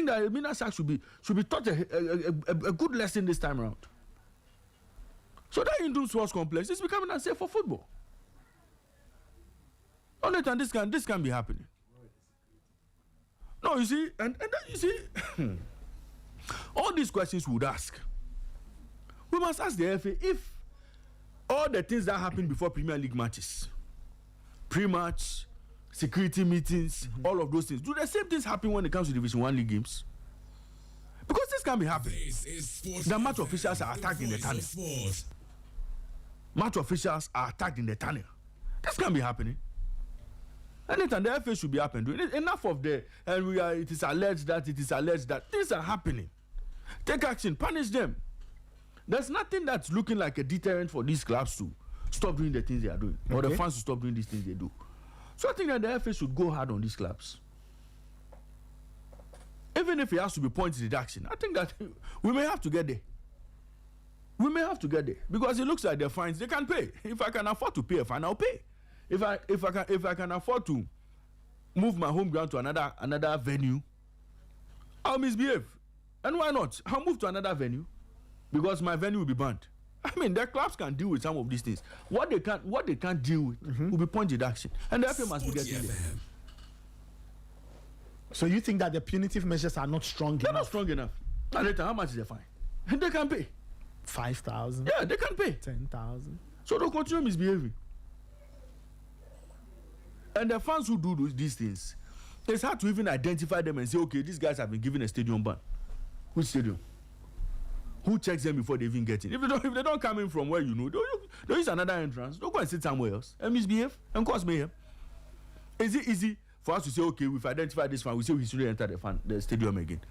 think that Mina Sak should be taught a good lesson this time around. So that Hindu sports complex is becoming unsafe for football. On it, and this can be happening. No, you see, and then you see, all these questions we would ask. We must ask the FA if all the things that happen before Premier League matches, pre-match, security meetings, all of those things, do the same things happen when it comes to Division 1 league games? Because this can be happening. The match officials are attacked in the tunnel. Match officials are attacked in the tunnel. This can be happening. Anytime the FA should be happening. Enough of the it is alleged that things are happening. Take action, punish them. There's nothing that's looking like a deterrent for these clubs to stop doing the things they are doing, or the fans to stop doing these things they do. So I think that the FA should go hard on these clubs. Even if it has to be point deduction, I think that we may have to get there. We may have to get there because it looks like the fines they can pay. If I can afford to pay a fine, I'll pay. If I can afford to move my home ground to another venue, I'll misbehave. And why not? I'll move to another venue because my venue will be banned. I mean, the clubs can deal with some of these things. What they can't deal with will be point deduction, and the FA must be getting there. So you think that the punitive measures are not strong enough? They're not strong enough. And later, how much is the fine? And they can pay 5,000. Yeah, they can pay 10,000. So they'll continue misbehaving. And the fans who do these things, it's hard to even identify them and say, okay, these guys have been given a stadium ban. Which stadium? Who checks them before they even get in? If they don't come in from where you know, they'll use another entrance. Don't go and sit somewhere else and misbehave and cause mayhem. Is it easy for us to say, okay, we've identified this fan, we say we shouldn't enter the stadium again?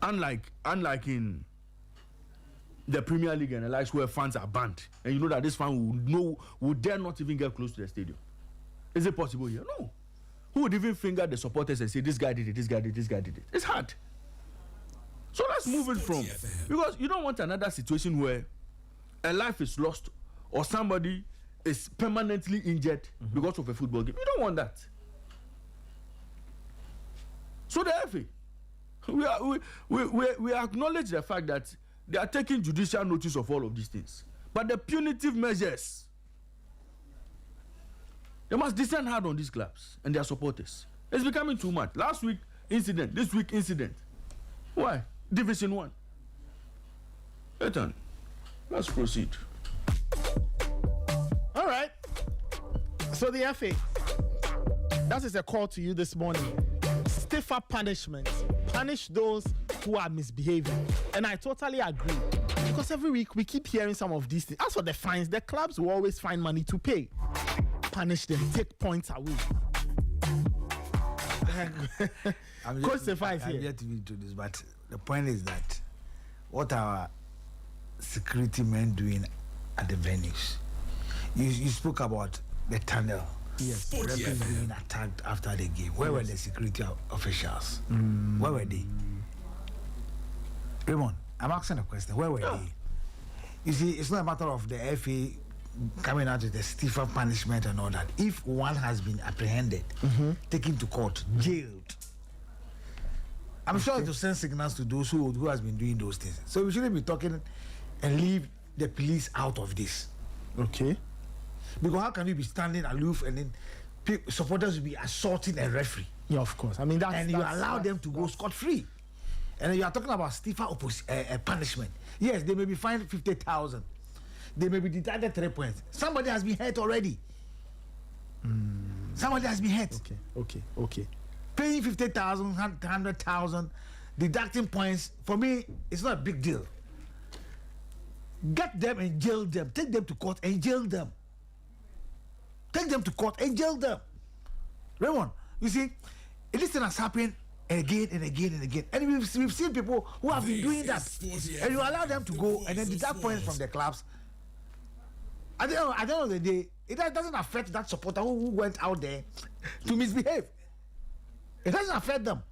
Unlike in the Premier League and the likes where fans are banned, and you know that this fan will dare not even get close to the stadium. Is it possible here? No. Who would even finger the supporters and say this guy did it, this guy did it, this guy did it? It's hard. So let's move it from, because you don't want another situation where a life is lost or somebody is permanently injured because of a football game. You don't want that. So the FA, we acknowledge the fact that they are taking judicial notice of all of these things, but the punitive measures, they must descend hard on these clubs and their supporters. It's becoming too much. Last week incident, this week incident. Why? Division 1. Ethan, let's proceed. All right. So the FA, that is a call to you this morning. Stiffer punishment. Punish those who are misbehaving. And I totally agree. Because every week we keep hearing some of these things. As for the fines, the clubs will always find money to pay. Punish them, take points away. I'm yet to be into this, but the point is that what are security men doing at the venues? You spoke about the tunnel. Yes. Referees being attacked after the game. Where were the security officials? Where were they? Raymond, I'm asking a question. Where were they? You see, it's not a matter of the FA coming out with a stiffer punishment and all that. If one has been apprehended, taken to court, jailed, I'm sure it will send signals to those who has been doing those things. So we shouldn't be talking and leave the police out of this. Okay. Because how can you be standing aloof and then supporters will be assaulting a referee? Yeah, of course. I mean, you allow them to go scot-free. And you are talking about stiffer punishment. Yes, they may be fined 50,000. They may be deducted 3 points. Somebody has been hurt already. Somebody has been hurt. Okay. Paying 50,000, 100,000, deducting points, for me, it's not a big deal. Get them and jail them. Take them to court and jail them. Take them to court and jail them. Raymond, you see, this thing has happened again and again and again. And we've seen people who have been doing that. And you allow them to go and then deduct points from the clubs. At the end of the day, it doesn't affect that supporter who went out there to misbehave. It doesn't affect them.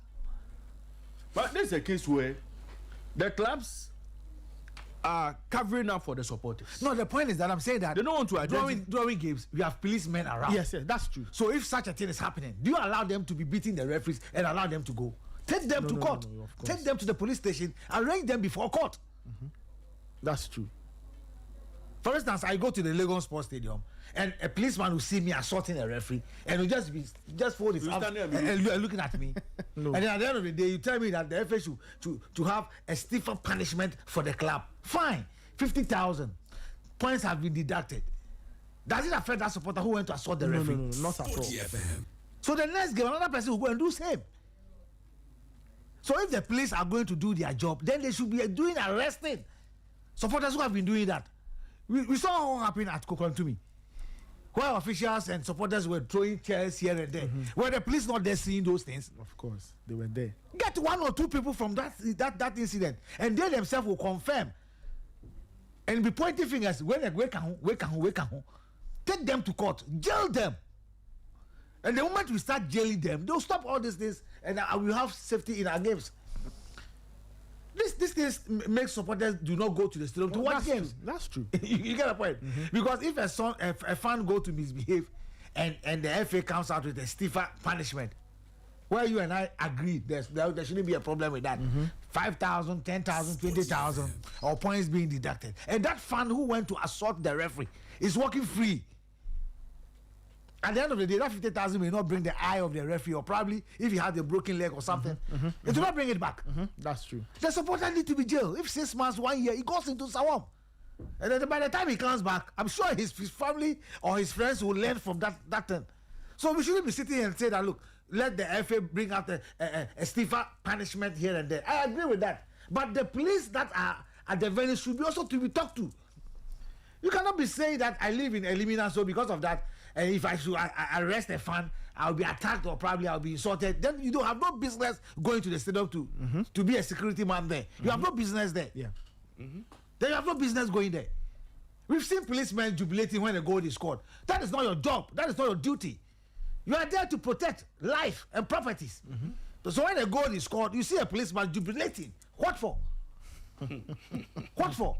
But there's a case where the clubs are covering up for the supporters. No, the point is that I'm saying that they don't want to identify. During games, we have policemen around. Yes, that's true. So if such a thing is happening, do you allow them to be beating the referees and allow them to go? Take them to court. No, of course. Take them to the police station. Arrange them before court. That's true. For instance, I go to the Lagos Sports Stadium and a policeman will see me assaulting a referee and will just fold his arms and looking at me. No. And then at the end of the day, you tell me that the FA should to have a stiffer punishment for the club. Fine, 50,000 points have been deducted. Does it affect that supporter who went to assault the referee? No, not at all. So the next game, another person will go and do same. So if the police are going to do their job, then they should be doing arresting supporters who have been doing that. We saw what happened at Kokontumi, where officials and supporters were throwing chairs here and there. Were the police not there seeing those things? Of course, they were there. Get 1 or 2 people from that incident, and they themselves will confirm and be pointing fingers. When they take them to court, jail them. And the moment we start jailing them, they'll stop all these things, and we'll have safety in our games. This things make supporters do not go to the stadium to watch games. That's true. You get a point? Because if a fan go to misbehave and the FA comes out with a stiffer punishment, where you and I agree there shouldn't be a problem with that. 5,000, 10,000, 20,000 or points being deducted. And that fan who went to assault the referee is walking free. At the end of the day, that 50,000 may not bring the eye of the referee, or probably if he had a broken leg or something, it will not bring it back. That's true. The supporter need to be jailed. If 6 months, 1 year, he goes into Sawam. And then by the time he comes back, I'm sure his family or his friends will learn from that thing. So we shouldn't be sitting here and say that, look, let the FA bring out a stiffer punishment here and there. I agree with that. But the police that are at the venue should be also to be talked to. You cannot be saying that I live in Elimina, so because of that, and if I should arrest a fan, I'll be attacked or probably I'll be insulted. Then you don't have no business going to the stadium to be a security man there. You have no business there. Yeah. Then you have no business going there. We've seen policemen jubilating when a goal is scored. That is not your job. That is not your duty. You are there to protect life and properties. So when a goal is scored, you see a policeman jubilating. What for? What for?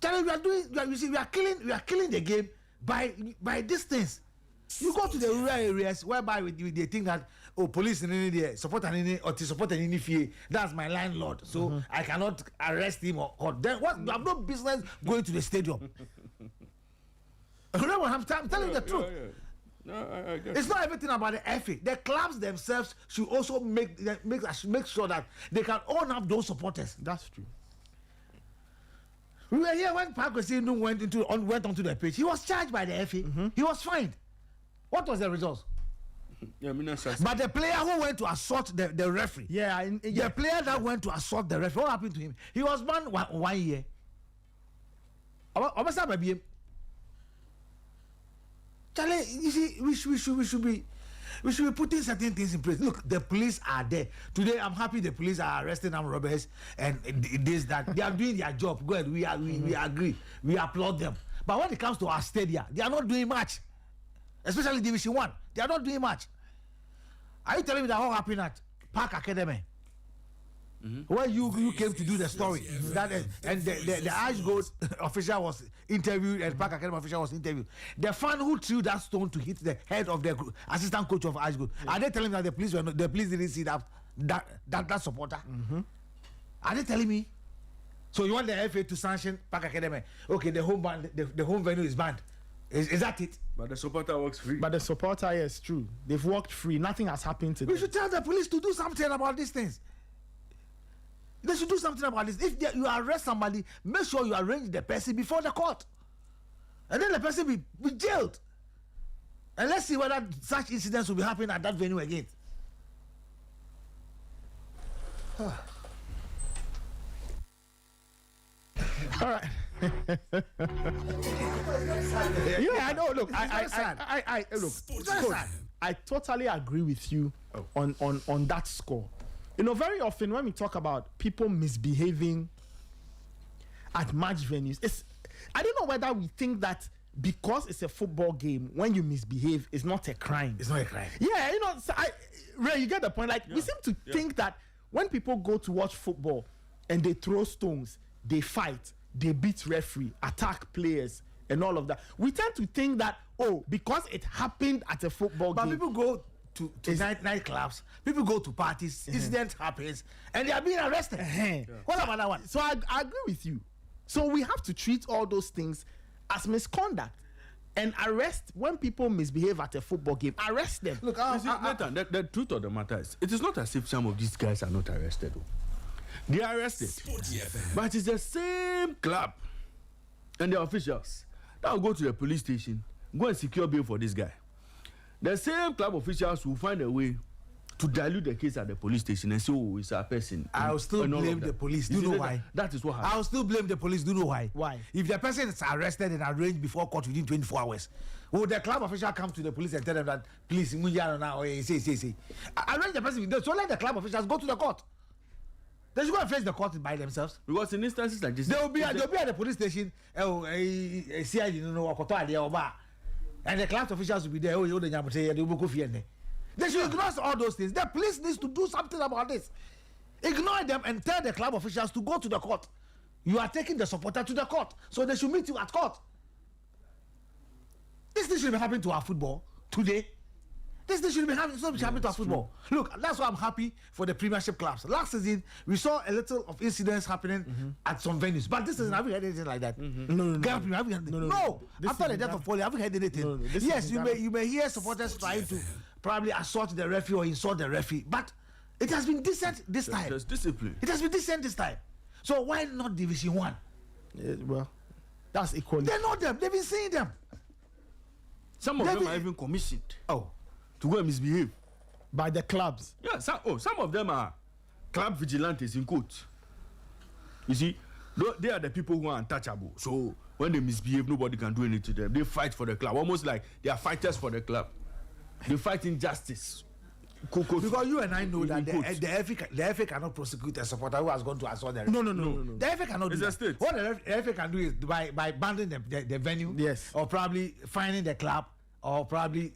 Tell me, we are killing the game by distance. You go to the rural areas whereby they think that police in any there support any fee. That's my landlord, so I cannot arrest him or then what? You have no business going to the stadium. Remember, I'm telling you the truth. No, I guess it's not everything about the FA. The clubs themselves should also make sure that they can own up those supporters. That's true. We were here when Park Wesinu went onto the pitch. He was charged by the FA. He was fined. What was the result? But the player who went to assault the referee, the player that went to assault the referee, what happened to him? He was banned 1 year. Charlie, you see, we should be putting certain things in place. Look, the police are there today. I'm happy the police are arresting armed robbers and this that they are doing their job. Good, we agree, we applaud them. But when it comes to our stadia, they are not doing much. Especially Division 1, they are not doing much. Are you telling me that what happened at Park Academy? Where you came to do the story, that and the Ash Gold official was interviewed and Park Academy official was interviewed. The fan who threw that stone to hit the head of the assistant coach of Ash Gold, are they telling me that the police didn't see that supporter? Are they telling me? So you want the FA to sanction Park Academy? Okay, the home venue is banned. Is that it? But the supporter works free. But the supporter, yes, true. They've walked free. Nothing has happened to them. We should tell the police to do something about these things. They should do something about this. If you arrest somebody, make sure you arrange the person before the court. And then the person be jailed. And let's see whether such incidents will be happening at that venue again. All right. Yeah, I know. Look, I totally agree with you on that score. You know, very often when we talk about people misbehaving at match venues, I don't know whether we think that because it's a football game, when you misbehave, it's not a crime. It's not a crime. Yeah, you know, Ray, you get the point. Like, we seem to think that when people go to watch football and they throw stones, they fight, they beat referee, attack players, and all of that, we tend to think that, because it happened at a football game. But people go to nightclubs. People go to parties. Incident happens, and they are being arrested. What about that one? So I agree with you. So we have to treat all those things as misconduct and arrest when people misbehave at a football game. Arrest them. Look, Nathan, the truth of the matter is, it is not as if some of these guys are not arrested. They are arrested, but it's the same club and the officials that will go to the police station, go and secure bail for this guy. The same club officials will find a way to dilute the case at the police station and say, oh, it's a person. I'll still blame the police. Do you know why? That is what happened. I'll still blame the police. Do you know why? Why? If the person is arrested and arraigned before court within 24 hours, will the club official come to the police and tell them that, please, say. Arrange the person. So let the club officials go to the court. They should go and face the court by themselves. Because in instances like this, they'll be at the police station. And the class officials will be there. They should ignore all those things. The police needs to do something about this. Ignore them and tell the club officials to go to the court. You are taking the supporter to the court, so they should meet you at court. This thing should be happening to our football today. This thing should be happening to our football. Look, that's why I'm happy for the Premiership clubs. Last season, we saw a little of incidents happening at some venues, but this season, have you heard anything like that? No. After the death of Paulie, have you heard anything? Yes, you may hear supporters trying to probably assault the referee or insult the referee, but it has been decent this time. There's discipline. It has been decent this time. So why not Division 1? Well, that's equally. They know them. They've been seeing them. Some of them are even commissioned. To go and misbehave by the clubs. Yeah, some of them are club vigilantes in quote. You see, they are the people who are untouchable. So when they misbehave, nobody can do anything to them. They fight for the club, almost like they are fighters for the club. They fight injustice. Because you and I know that the FA cannot prosecute a supporter who has gone to assault the referee. No. The FA cannot do that. State. What the FA can do is by banning the venue, yes, or probably fining the club, or probably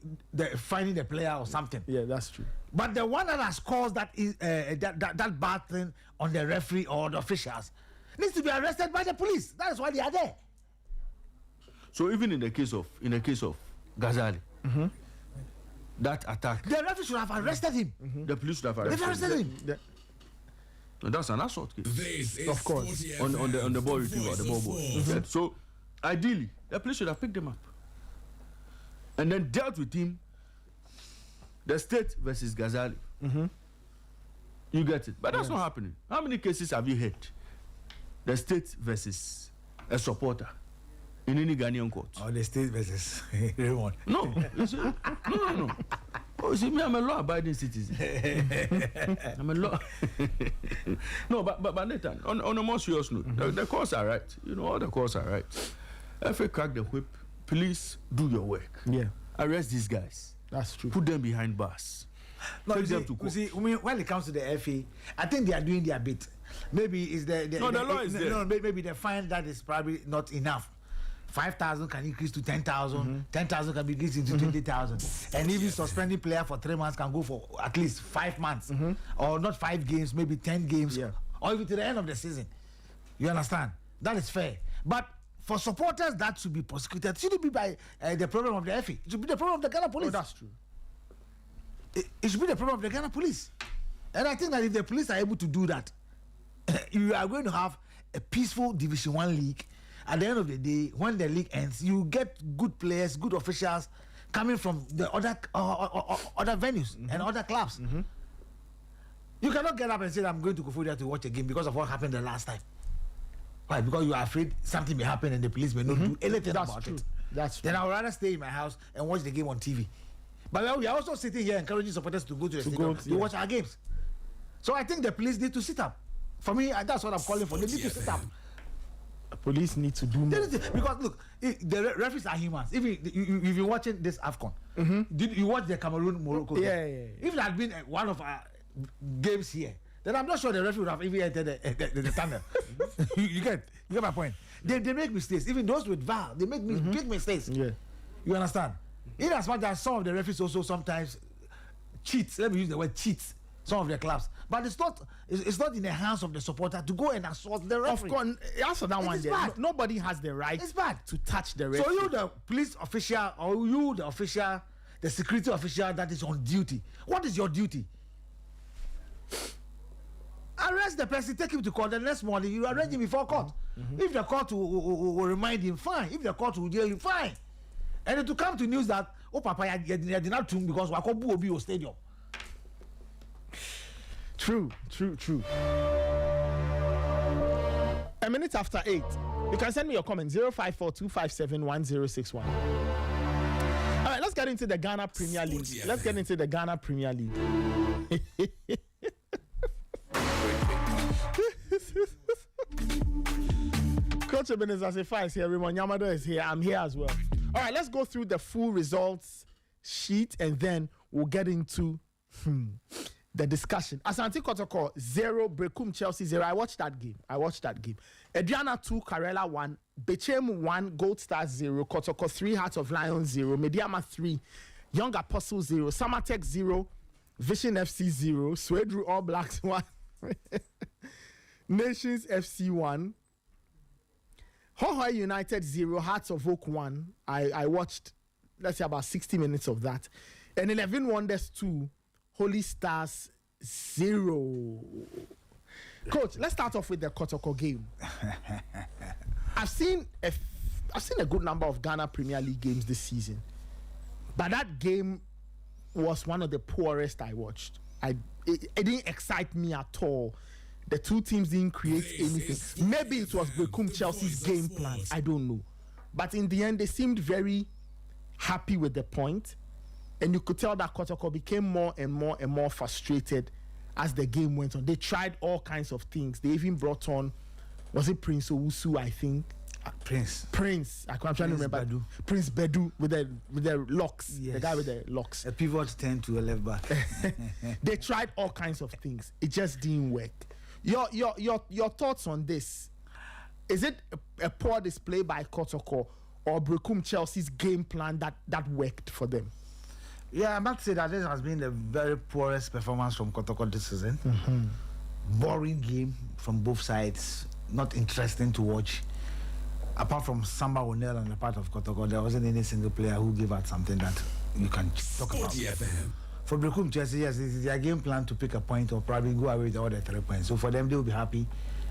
finding the player or something. Yeah, that's true. But the one that has caused that bad thing on the referee or the officials needs to be arrested by the police. That is why they are there. So even in the case of Ghazali, that attack, the referee should have arrested him. The police should have arrested him. No, that's an assault case. Of course. On the ball retriever, the ball boy. So ideally, the police should have picked him up and then dealt with him. The state versus Ghazali. You get it. But that's not happening. How many cases have you heard? The state versus a supporter in any Ghanaian court? Or the state versus Raymond. No. No. Oh, see, me, I'm a law-abiding citizen. I'm a law. No, but Nathan, on a more serious note, the courts are right. You know, all the courts are right. If you crack the whip, please do your work. Yeah. Arrest these guys. That's true. Put them behind bars. No, you see, when it comes to the FA, I think they are doing their bit. Maybe it's the law is there. No, maybe the fine that is probably not enough. 5,000 can increase to 10,000. 10,000 can be increased into 20,000. And even suspending player for 3 months can go for at least 5 months, or not 5 games, maybe 10 games, or even to the end of the season. You understand? That is fair. But for supporters, that should be prosecuted. It shouldn't be by the problem of the FA. It should be the problem of the Ghana police. Oh, that's true. It should be the problem of the Ghana police. And I think that if the police are able to do that, you are going to have a peaceful Division 1 league. At the end of the day, when the league ends, you get good players, good officials coming from the other venues and other clubs. You cannot get up and say, I'm going to Kofodia to watch a game because of what happened the last time. Why? Because you are afraid something may happen and the police may not do anything about it. That's true. Then I would rather stay in my house and watch the game on TV. But we are also sitting here encouraging supporters to go to the stadium to watch our games. So I think the police need to sit up. For me, that's what I'm calling for. They need to sit up. Police need to do more. Because look, the referees are humans. If you've been watching this AFCON, did you watch the Cameroon-Morocco game? Yeah. If it had been one of our games here, then I'm not sure the referee would have even entered the tunnel. you get my point. They make mistakes. Even those with VAR, they make big mistakes. Yeah. You understand? In as much as some of the referees also sometimes cheats. Let me use the word cheats. Some of the clubs, but it's not in the hands of the supporter to go and assault the referee. Of course, answer that one. Nobody has the right. It's bad to touch the referee. So you, the police official, or you, the official, the security official that is on duty. What is your duty? Arrest the person, take him to court. The next morning, you arrange him before court. If the court will remind him, fine. If the court will jail him, fine. And to come to news that, oh, Papa, you did not tune because Wakobu will be your stadium. True. A minute after 8. You can send me your comment 054-257-1061. All right, let's get into the Ghana Premier League. Coach Ebenezer Sefa is here. Raymond Yamado is here. I'm here as well. All right, let's go through the full results sheet and then we'll get into the discussion. Asante Kotoko 0, Brekum Chelsea 0. I watched that game. Adriana 2, Karela 1, Bechem 1, Gold Stars 0, Kotoko 3, Heart of Lions 0, Mediama 3, Young Apostle 0, Samatek 0, Vision FC 0, Swedru All Blacks 1, Nations FC 1, Hohoi United 0, Hearts of Oak 1. I watched, let's say, about 60 minutes of that. And 11 Wonders 2, Holy Stars 0. Coach, let's start off with the Kotoko game. I've seen a good number of Ghana Premier League games this season, but that game was one of the poorest I watched. It didn't excite me at all. The two teams didn't create anything. Maybe it was Bekum Chelsea's game plan. I don't know. But in the end, they seemed very happy with the point. And you could tell that Kotoko became more and more frustrated as the game went on. They tried all kinds of things. They even brought on, was it Prince Owusu, I think? Prince. I'm trying to remember. Bedu. Prince Bedu with the locks. Yes. The guy with the locks. A pivot turn to a left back. They tried all kinds of things. It just didn't work. Your thoughts on this? Is it a poor display by Kotoko or Brekum Chelsea's game plan that worked for them? Yeah, I must say that this has been the very poorest performance from Kotoko this season. Boring game from both sides. Not interesting to watch. Apart from Samba O'Neill on the part of Kotoko, there wasn't any single player who gave out something that you can talk about. For Brekum Chelsea, yes, it is their game plan to pick a point or probably go away with all the 3 points. So for them, they will be happy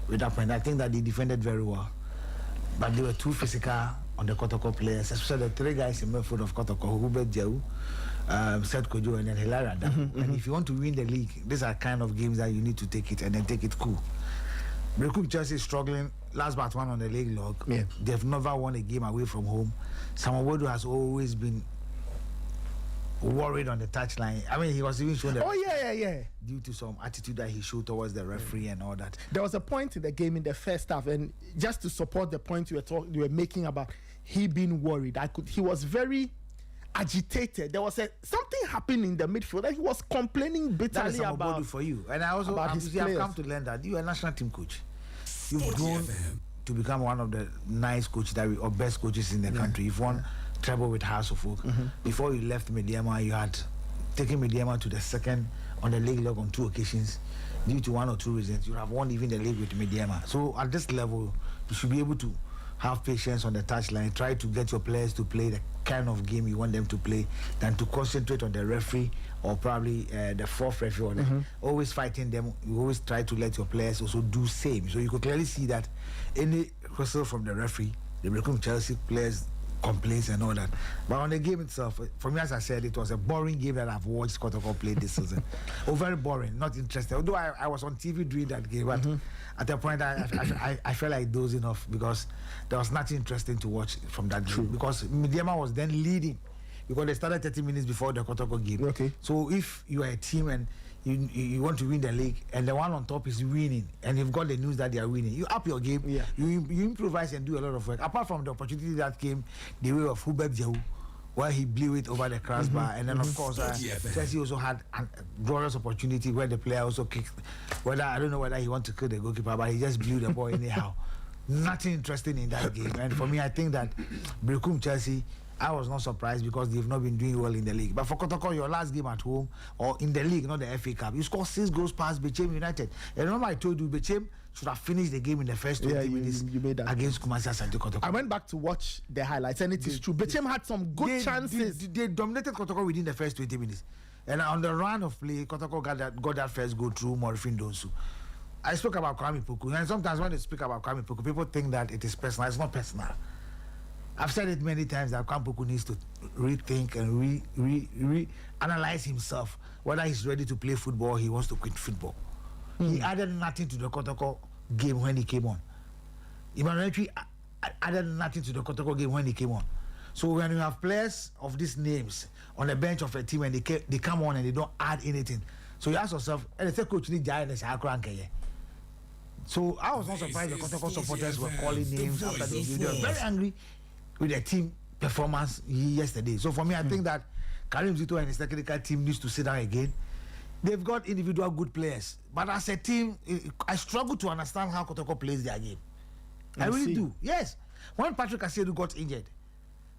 with that point. I think that they defended very well, but they were too physical on the Kotoko players, especially the 3 guys in midfield of Kotoko, Hubert Jau, Seth Kojo, and then Hilaria. And if you want to win the league, these are kind of games that you need to take it and then take it cool. Brekum Chelsea is struggling. Last but one on the league log. Yeah. They've never won a game away from home. Samawodu has always been worried on the touchline. I mean, he was even shown that due to some attitude that he showed towards the referee and all that. There was a point in the game in the first half, and just to support the point you were making about he being worried, he was very agitated. There was something happening in the midfield that he was complaining bitterly about. For you, and I also have come to learn that you are a national team coach. You've grown to become one of the nice coaches or best coaches in the country. You've won treble with House of Folk. Before you left Mediama, you had taken Mediama to the second on the league log on 2 occasions. Due to 1 or 2 reasons, you have won even the league with Mediama. So at this level, you should be able to have patience on the touchline, try to get your players to play the kind of game you want them to play, than to concentrate on the referee or probably the 4th referee. Always fighting them. You always try to let your players also do same. So you could clearly see that any whistle from the referee, the Brekum Chelsea players complaints and all that. But on the game itself, for me, as I said, it was a boring game that I've watched Kotoko play this season. Very boring, not interesting. Although I was on TV during that game, but at the point I felt like dozing off because there was nothing interesting to watch from that game. Because Mediama was then leading because they started 30 minutes before the Kotoko game. Okay. So if you are a team and you want to win the league and the one on top is winning and you've got the news that they are winning, you up your game, you improvise and do a lot of work. Apart from the opportunity that came the way of Hubert Jau, where he blew it over the crossbar, and then of course Chelsea also had a glorious opportunity where the player also kicked, I don't know whether he wanted to kill the goalkeeper, but he just blew the ball anyhow. Nothing interesting in that game. And for me, I think that Brekum Chelsea I was not surprised because they've not been doing well in the league. But for Kotoko, your last game at home or in the league, not the FA Cup, you scored 6 goals past Bechem United. And remember I told you Bechem should have finished the game in the first 20 minutes you made that against Kumasi Asante Kotoko. I went back to watch the highlights and it is true. Bechem had some good chances. They dominated Kotoko within the first 20 minutes. And on the run of play, Kotoko got that first goal through Morifin Donsu. I spoke about Kwame Poku, and sometimes when they speak about Kwame Poku, people think that it is personal. It's not personal. I've said it many times that Kwame Poku needs to rethink and re-analyze himself, whether he's ready to play football or he wants to quit football. He added nothing to the Kotoko game when he came on. Emmanuel added nothing to the Kotoko game when he came on. So when you have players of these names on the bench of a team and they come on and they don't add anything, so you ask yourself, and the coach need giant as so I was not surprised the Kotoko supporters were calling names after the game. They were very angry with the team performance yesterday. So for me, I think that Karim Zito and his technical team needs to sit down again. They've got individual good players, but as a team, I struggle to understand how Kotoko plays their game. I really do. Yes. When Patrick Asiedu got injured,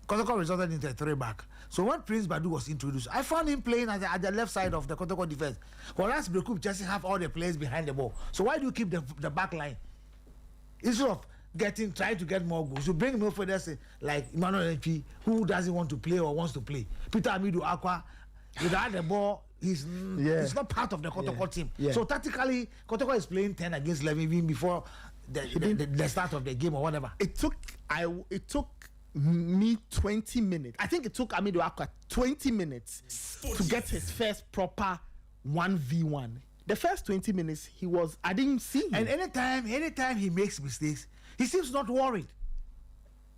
Kotoko resulted into a 3-back. So when Prince Badu was introduced, I found him playing at the left side of the Kotoko defense. Whereas Brekup just have all the players behind the ball. So why do you keep the back line? Instead of trying to get more goals, you bring midfielders like Emmanuel P, who doesn't want to play or wants to play. Peter Amidu Aqua, without the ball, he's not part of the Kotoko team. Yeah. So tactically, Kotoko is playing 10 against 11 even before the start of the game or whatever. It took me 20 minutes. I think it took Amidu Aqua 20 minutes to get his first proper 1v1. The first 20 minutes, I didn't see him. And anytime he makes mistakes, he seems not worried.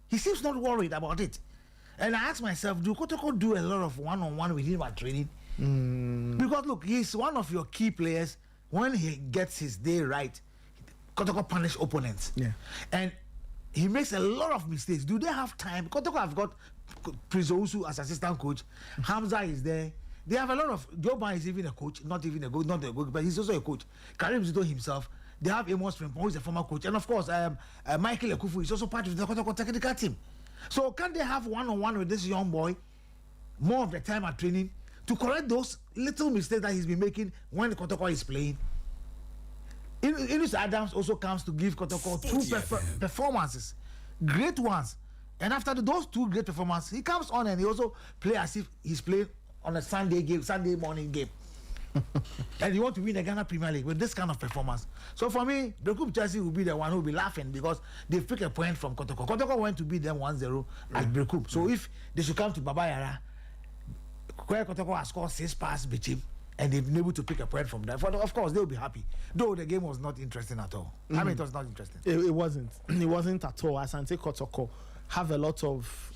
He seems not worried about it. And I ask myself, do Kotoko do a lot of one-on-one with him at training? Because look, he's one of your key players. When he gets his day right, Kotoko punish opponents. Yeah. And he makes a lot of mistakes. Do they have time? Kotoko have got Prince Owusu as assistant coach. Hamza is there. They have a lot of. Joban is even a coach, not a coach, but he's also a coach. Karim Zito himself. They have Amos Frimpong, who is a former coach, and of course, Michael Ekufu is also part of the Kotoko technical team. So can they have one-on-one with this young boy more of the time at training to correct those little mistakes that he's been making when Kotoko is playing? Inus Adams also comes to give Kotoko 2 performances, great ones. And after those 2 great performances, he comes on and he also plays as if he's playing on a Sunday morning game. And you want to win the Ghana Premier League with this kind of performance. So for me, the group Chelsea will be the one who will be laughing because they've picked a point from Kotoko. Kotoko went to beat them 1-0 at Brekup. So if they should come to Baba Yara, where Kotoko has scored 6 passes, Bechem, and they've been able to pick a point from that, of course they'll be happy. Though the game was not interesting at all. I mean, it was not interesting. It wasn't. It wasn't at all. Asante Kotoko have a lot of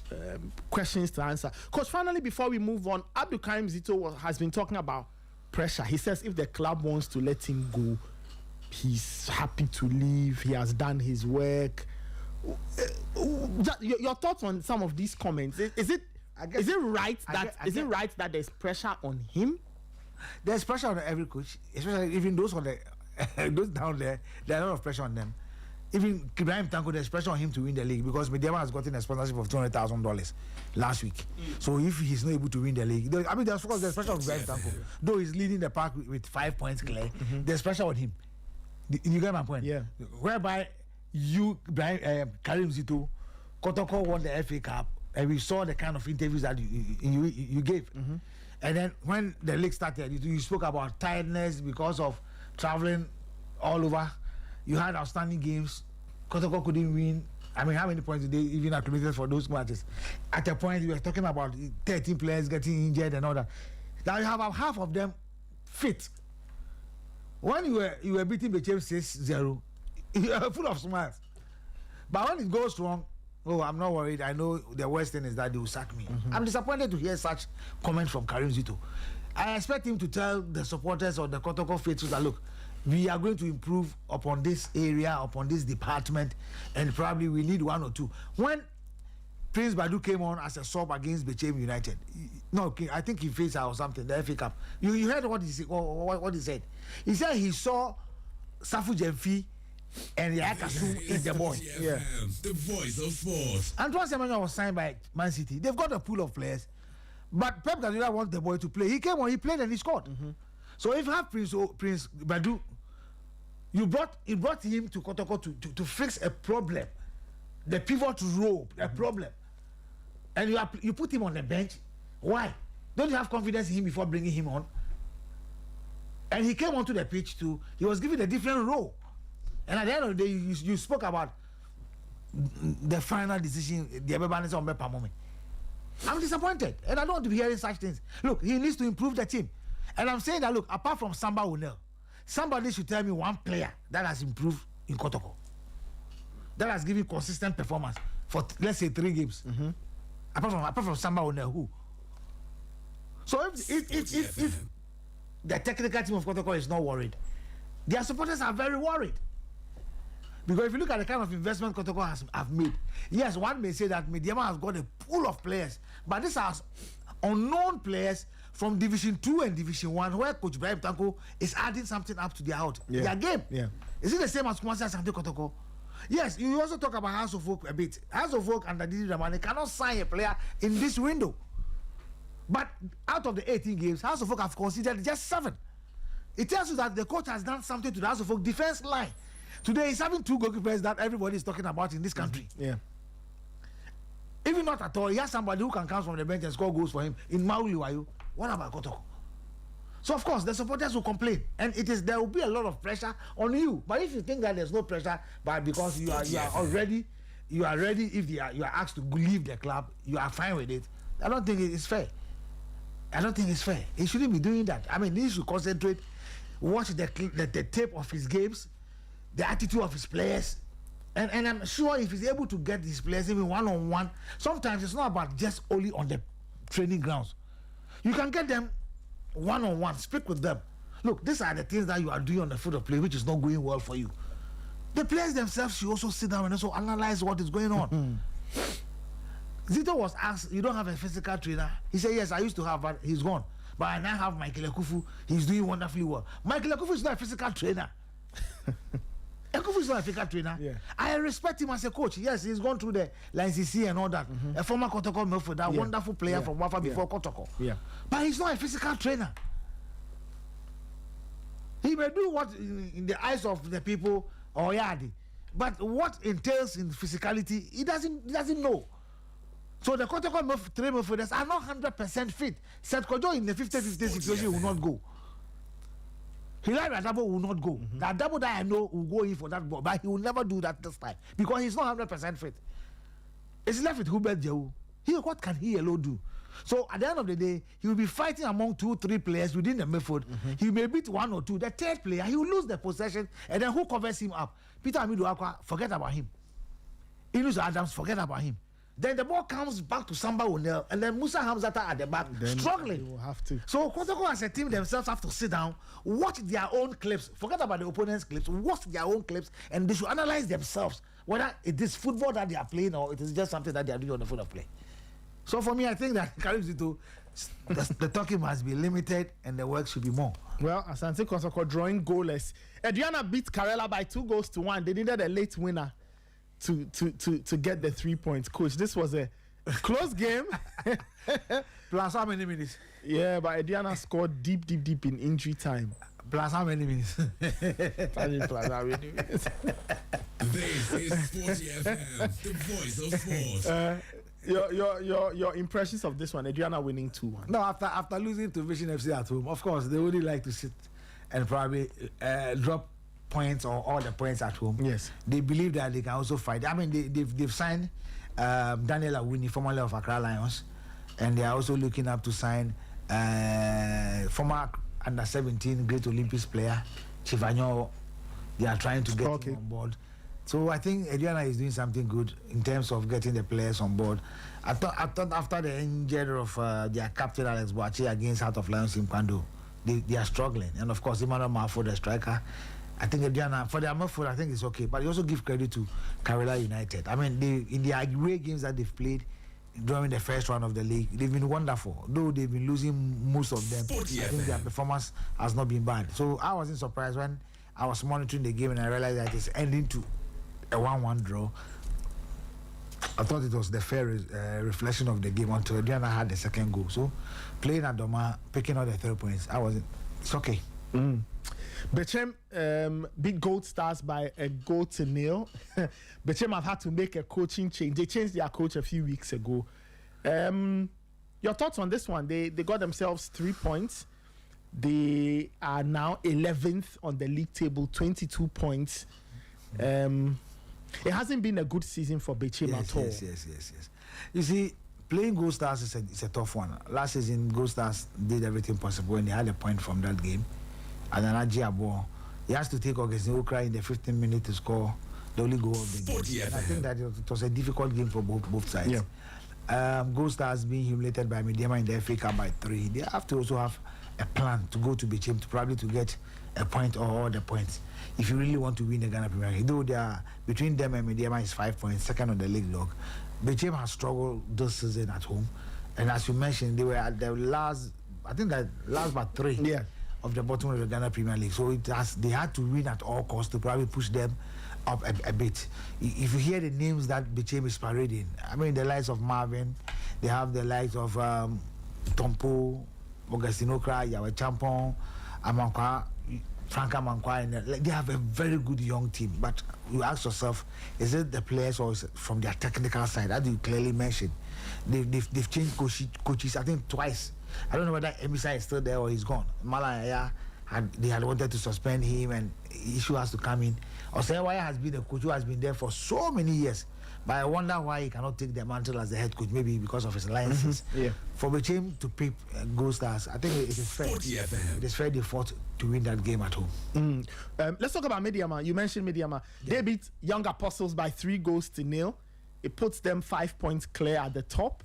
questions to answer. Because finally, before we move on, Abdul Karim Zito has been talking about pressure. He says if the club wants to let him go, he's happy to leave. He has done his work. Your thoughts on some of these comments? Is it right that there's pressure on him? There's pressure on every coach, especially even those on the those down there. There's a lot of pressure on them. Even Ibrahim Tanko, there's pressure on him to win the league because Mediama has gotten a sponsorship of $200,000 last week. So if he's not able to win the league, there's pressure on Ibrahim Tanko. Though he's leading the pack with 5 points clear, there's pressure on him. You get my point? Yeah. Whereby Karim Zito, Kotoko won the FA Cup, and we saw the kind of interviews that you gave. And then when the league started, you spoke about tiredness because of traveling all over. You had outstanding games. Kotoko couldn't win. I mean, how many points did they even accumulated for those matches? At a point, we were talking about 13 players getting injured and all that. Now you have half of them fit. When you were beating Bechem 6-0, you are full of smiles. But when it goes wrong, I'm not worried. I know the worst thing is that they will sack me. I'm disappointed to hear such comments from Karim Zito. I expect him to tell the supporters or the Kotoko faithful that, look, we are going to improve upon this area, upon this department, and probably we need 1 or 2. When Prince Badu came on as a sub against Bechem United, I think he faced or something, the FA Cup. You heard what he said? He said he saw Safu Jemfi and Yakasu is the boy. Yeah. The voice of sports. Antoine Semenyo was signed by Man City. They've got a pool of players, but Pep Guardiola wants the boy to play. He came on, he played, and he scored. So if you have Prince Badu, you brought him to Kotoko to fix a problem, the pivot role, a problem, and you put him on the bench. Why? Don't you have confidence in him before bringing him on? And he came onto the pitch too. He was given a different role. And at the end of the day, you spoke about the final decision, the Ebebanese on Bepa moment. I'm disappointed, and I don't want to be hearing such things. Look, he needs to improve the team. And I'm saying that, look, apart from Samba Onel, somebody should tell me one player that has improved in Kotoko, that has given consistent performance for, let's say, 3 games. Apart from Samba Onel, who? So if the technical team of Kotoko is not worried, their supporters are very worried. Because if you look at the kind of investment Kotoko have made, yes, one may say that Mediama has got a pool of players, but these are unknown players from Division 2 and Division 1, where Coach Ibrahim Tanko is adding something up to their game. Yeah. Is it the same as Kumasi Asante Kotoko? Yes, you also talk about House of Oak a bit. House of Oak and Didi Ramani cannot sign a player in this window. But out of the 18 games, House of Oak have considered just 7. It tells you that the coach has done something to the House of Oak defense line. Today he's having 2 goalkeepers that everybody is talking about in this country. Yeah. Even not at all, he has somebody who can come from the bench and score goals for him in Mauli Wayo. What about Kotoko? So of course the supporters will complain, and there will be a lot of pressure on you. But if you think that there's no pressure, but because you are ready, if you are asked to leave the club, you are fine with it. I don't think it's fair. He shouldn't be doing that. I mean, he should concentrate, watch the tape of his games, the attitude of his players, and I'm sure if he's able to get his players even one-on-one, sometimes it's not about just only on the training grounds. You can get them one-on-one, speak with them. Look, these are the things that you are doing on the field of play which is not going well for you. The players themselves should also sit down and also analyze what is going on. Zito was asked, you don't have a physical trainer? He said, yes, I used to have, but he's gone. But I now have Michael Ekufu. He's doing wonderfully well. Michael Ekufu is not a physical trainer. Ekufu is not a physical trainer. Yeah. I respect him as a coach. Yes, he's gone through the LNCC and all that. A former Kotoko Milford, that wonderful player from Wafa before Kotoko. Yeah. But he's not a physical trainer. He may do what in the eyes of the people or Yadi, but what entails in physicality, he doesn't know. So the Kotoko three midfielders are not 100% fit. Seth Kojo in the 50-50 situation will not go. Hilary Adabo will not go. The Adabo that I know will go in for that ball, but he will never do that this time because he's not 100% fit. It's left with Hubert Jehu. What can he alone do? So at the end of the day, he will be fighting among 2-3 players within the midfield. He may beat 1 or 2. The third player, he will lose the possession, and then who covers him up? Peter Amidu Akwa, forget about him. Inus Adams, forget about him. Then the ball comes back to Samba Onel, and then Musa Hamzata at the back, then struggling. They will have to. So Kotoko as a team themselves have to sit down, watch their own clips, forget about the opponent's clips, watch their own clips, and they should analyze themselves whether it is football that they are playing or it is just something that they are doing on the field of play. So for me, I think that the talking must be limited and the work should be more. Well, Asante Kotoko drawing goalless. Adriana beat Karela by 2-1. They needed a late winner to get the 3 points. Coach, this was a close game. Plus how many minutes? Yeah, but Adriana scored deep in injury time. Plus how many minutes? Plus how many minutes? This is Sporty FM, the voice of sports. Your impressions of this one, Adriana winning 2-1. No, after losing to Vision FC at home, of course they would like to sit and probably drop points or all the points at home. Yes, they believe that they can also fight. I mean, they've signed Daniel Awini, formerly of Accra Lions, and they are also looking up to sign former under-17 Great Olympics player Chivanyo. They are trying to get him on board. So I think Adriana is doing something good in terms of getting the players on board. I thought after the injury of their captain Alex Boachi against Heart of Lions in Kwando, they are struggling. And of course, Emmanuel Mafo, the striker, I think Adriana, for their midfield, I think it's okay. But you also give credit to Karela United. I mean, in the away games that they've played during the first round of the league, they've been wonderful. Though they've been losing most of them, I think their performance has not been bad. So I wasn't surprised when I was monitoring the game and I realized that it's ending to a 1-1 draw. I thought it was the fair reflection of the game until Diana had the second goal. So playing at Doma, picking out the 3 points, it's okay. Bechem beat Gold Stars by a 0-0. Bechem have had to make a coaching change. They changed their coach a few weeks ago. Your thoughts on this one? They got themselves 3 points. They are now 11th on the league table, 22 points. It hasn't been a good season for Bechem at all. Yes. You see, playing Gold Stars is a tough one. Last season, Gold Stars did everything possible and they had a point from that game. And then Ajiabo, he has to take Augustine Okra in the 15th minute to score the only goal of the Sporty game. And I think that it was a difficult game for both sides. Yeah. Gold Stars being humiliated by Mediama in the FA Cup by 3. They have to also have a plan to go to Bechem to get a point or all the points if you really want to win the Ghana Premier League. Though they are between them and Mediama is 5 points, second on the league log. Bechem has struggled this season at home, and as you mentioned, they were at the last but 3 of the bottom of the Ghana Premier League. So they had to win at all costs to probably push them up a bit. If you hear the names that Bechem is parading, I mean the likes of Marvin, they have the likes of Tompo, Augustine Okra, Yawe Champon, Amankwa, Franka Mankwa, and they have a very good young team. But you ask yourself, is it the players or is it from their technical side? As you clearly mentioned, they've changed coaches I think twice. I don't know whether Emisa is still there or he's gone. Malaya they had wanted to suspend him and issue has to come in. Osewaya has been a coach who has been there for so many years. But I wonder why he cannot take the mantle as the head coach, maybe because of his alliances. For Bechem to pick Gold Stars, I think it is fair. It is fair they fought to win that game at home. Let's talk about Mediama. You mentioned Mediama. They beat Young Apostles by 3-0. It puts them 5 points clear at the top.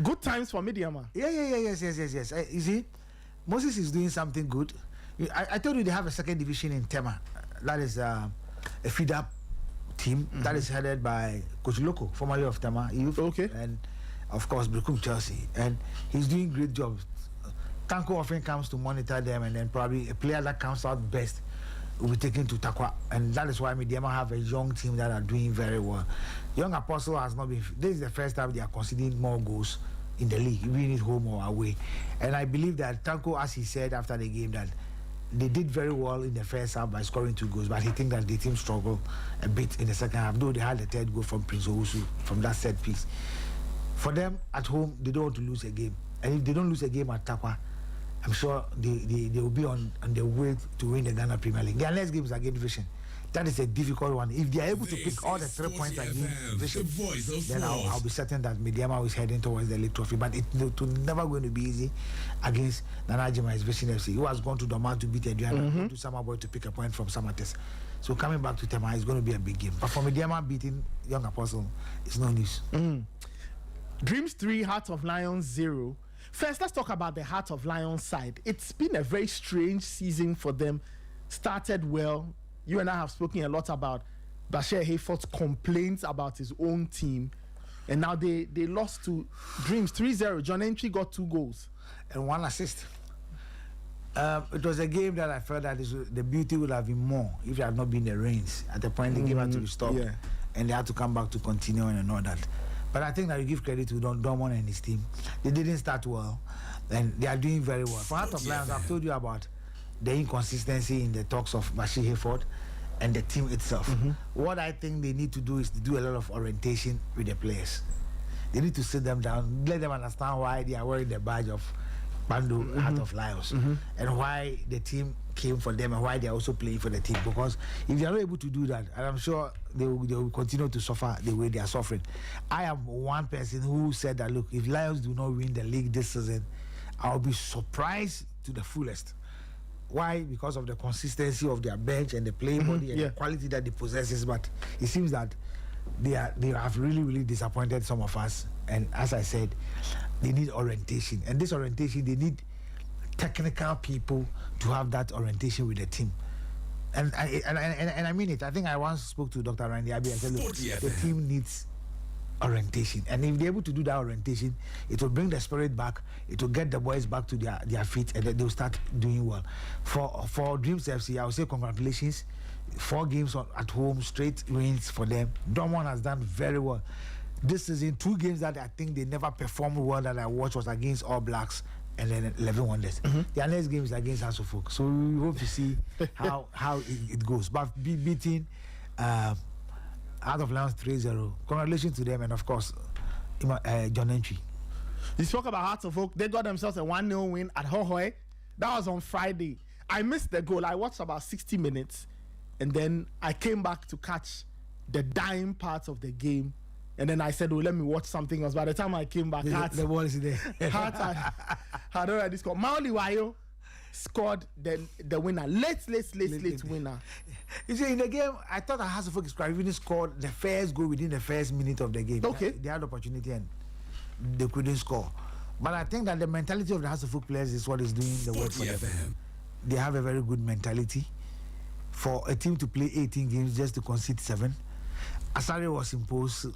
Good times for Mediama. Yes. You see, Moses is doing something good. I told you they have a second division in Tema. That is a feed-up team that is headed by Coach Loco, formerly of Tema Youth, and of course Brukum Chelsea, and he's doing great job. Tanko often comes to monitor them, and then probably a player that comes out best will be taken to Takwa, and that is why Mediama have a young team that are doing very well. Young Apostle has not been. This is the first time they are conceding more goals in the league, being it home or away, and I believe that Tanko, as he said after the game, that they did very well in the first half by scoring 2 goals, but he thinks that the team struggled a bit in the second half, though they had the third goal from Prince Owusu from that set piece. For them, at home, they don't want to lose a game. And if they don't lose a game at Takwa, I'm sure they will be on their way to win the Ghana Premier League. Their next game is against Vision. That is a difficult one. If they are able to pick all the 3 points against Vision, then I'll be certain that Mediama is heading towards the league trophy. But it's never going to be easy against Nanajima's Vision FC, who has gone to Doma to beat Adriana, to Samaboy to pick a point from Samates. So coming back to Tema is going to be a big game. But for Mediama beating Young Apostle, it's no news. Dreams 3, Heart of Lions 0. First, let's talk about the Heart of Lions side. It's been a very strange season for them. Started well. You and I have spoken a lot about Bashir Hayfort's complaints about his own team. And now they lost to Dreams 3-0. John Entry got 2 goals. And 1 assist. It was a game that I felt that the beauty would have been more if it had not been the rains. At the point, the game had to be stopped. And they had to come back to continue and all that. But I think that you give credit to Dorman and his team. They didn't start well. And they are doing very well. For Heart of Lions, I've told you about the inconsistency in the talks of Bashir Hayfort and the team itself. What I think they need to do is to do a lot of orientation with the players. They need to sit them down, let them understand why they are wearing the badge of Bandu Heart of Lions and why the team came for them and why they are also playing for the team. Because if they are not able to do that, and I'm sure they will continue to suffer the way they are suffering. I am one person who said that, look, if Lions do not win the league this season, I'll be surprised to the fullest. Why? Because of the consistency of their bench and the playing body and the quality that they possesses. But it seems that they have really disappointed some of us. And as I said, they need orientation. And this orientation, they need technical people to have that orientation with the team. And I mean it. I think I once spoke to Dr. Randy Abi and said, look, the team needs orientation, and if they're able to do that orientation, it will bring the spirit back, it will get the boys back to their feet, and then they'll start doing well. For Dreams FC, I would say congratulations. 4 games at home, straight wins for them. Dortmund has done very well this season. 2 games that I think they never performed well that I watched was against All Blacks and then 11 Wonders. Their next game is against House of Folk, so we hope to see how it goes. But beating Out of Lions 3-0, congratulations to them, and of course John Entry. You spoke about Hearts of Oak. They got themselves a 1-0 win at Hohoe. That was on Friday. I missed the goal. I watched about 60 minutes, and then I came back to catch the dying parts of the game. And then I said, "Oh, let me watch something else." By the time I came back, the ball is there. Hearts had already scored. Maoli Wayo scored the winner. Late winner. You see, in the game, I thought that House of Folk even scored the first goal within the first minute of the game. Okay. They had opportunity and they couldn't score. But I think that the mentality of the House of Folk players is what is doing the work for them. They have a very good mentality. For a team to play 18 games just to concede 7, Asare was imposed,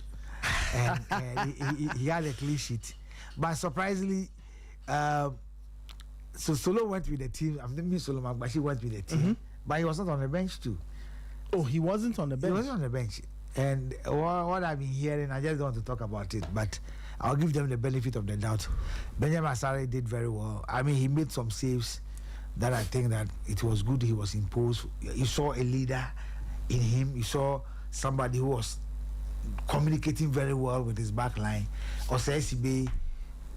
and he had a clean sheet. But surprisingly, so Solo went with the team. I'm thinking Solo Magbashi went with the team, but he was not on the bench too. Oh, he wasn't on the bench? He wasn't on the bench. And what I've been hearing, I just don't want to talk about it, but I'll give them the benefit of the doubt. Benjamin Asare did very well. I mean, he made some saves that I think that it was good he was imposed. You saw a leader in him. You saw somebody who was communicating very well with his back line. Osesibe,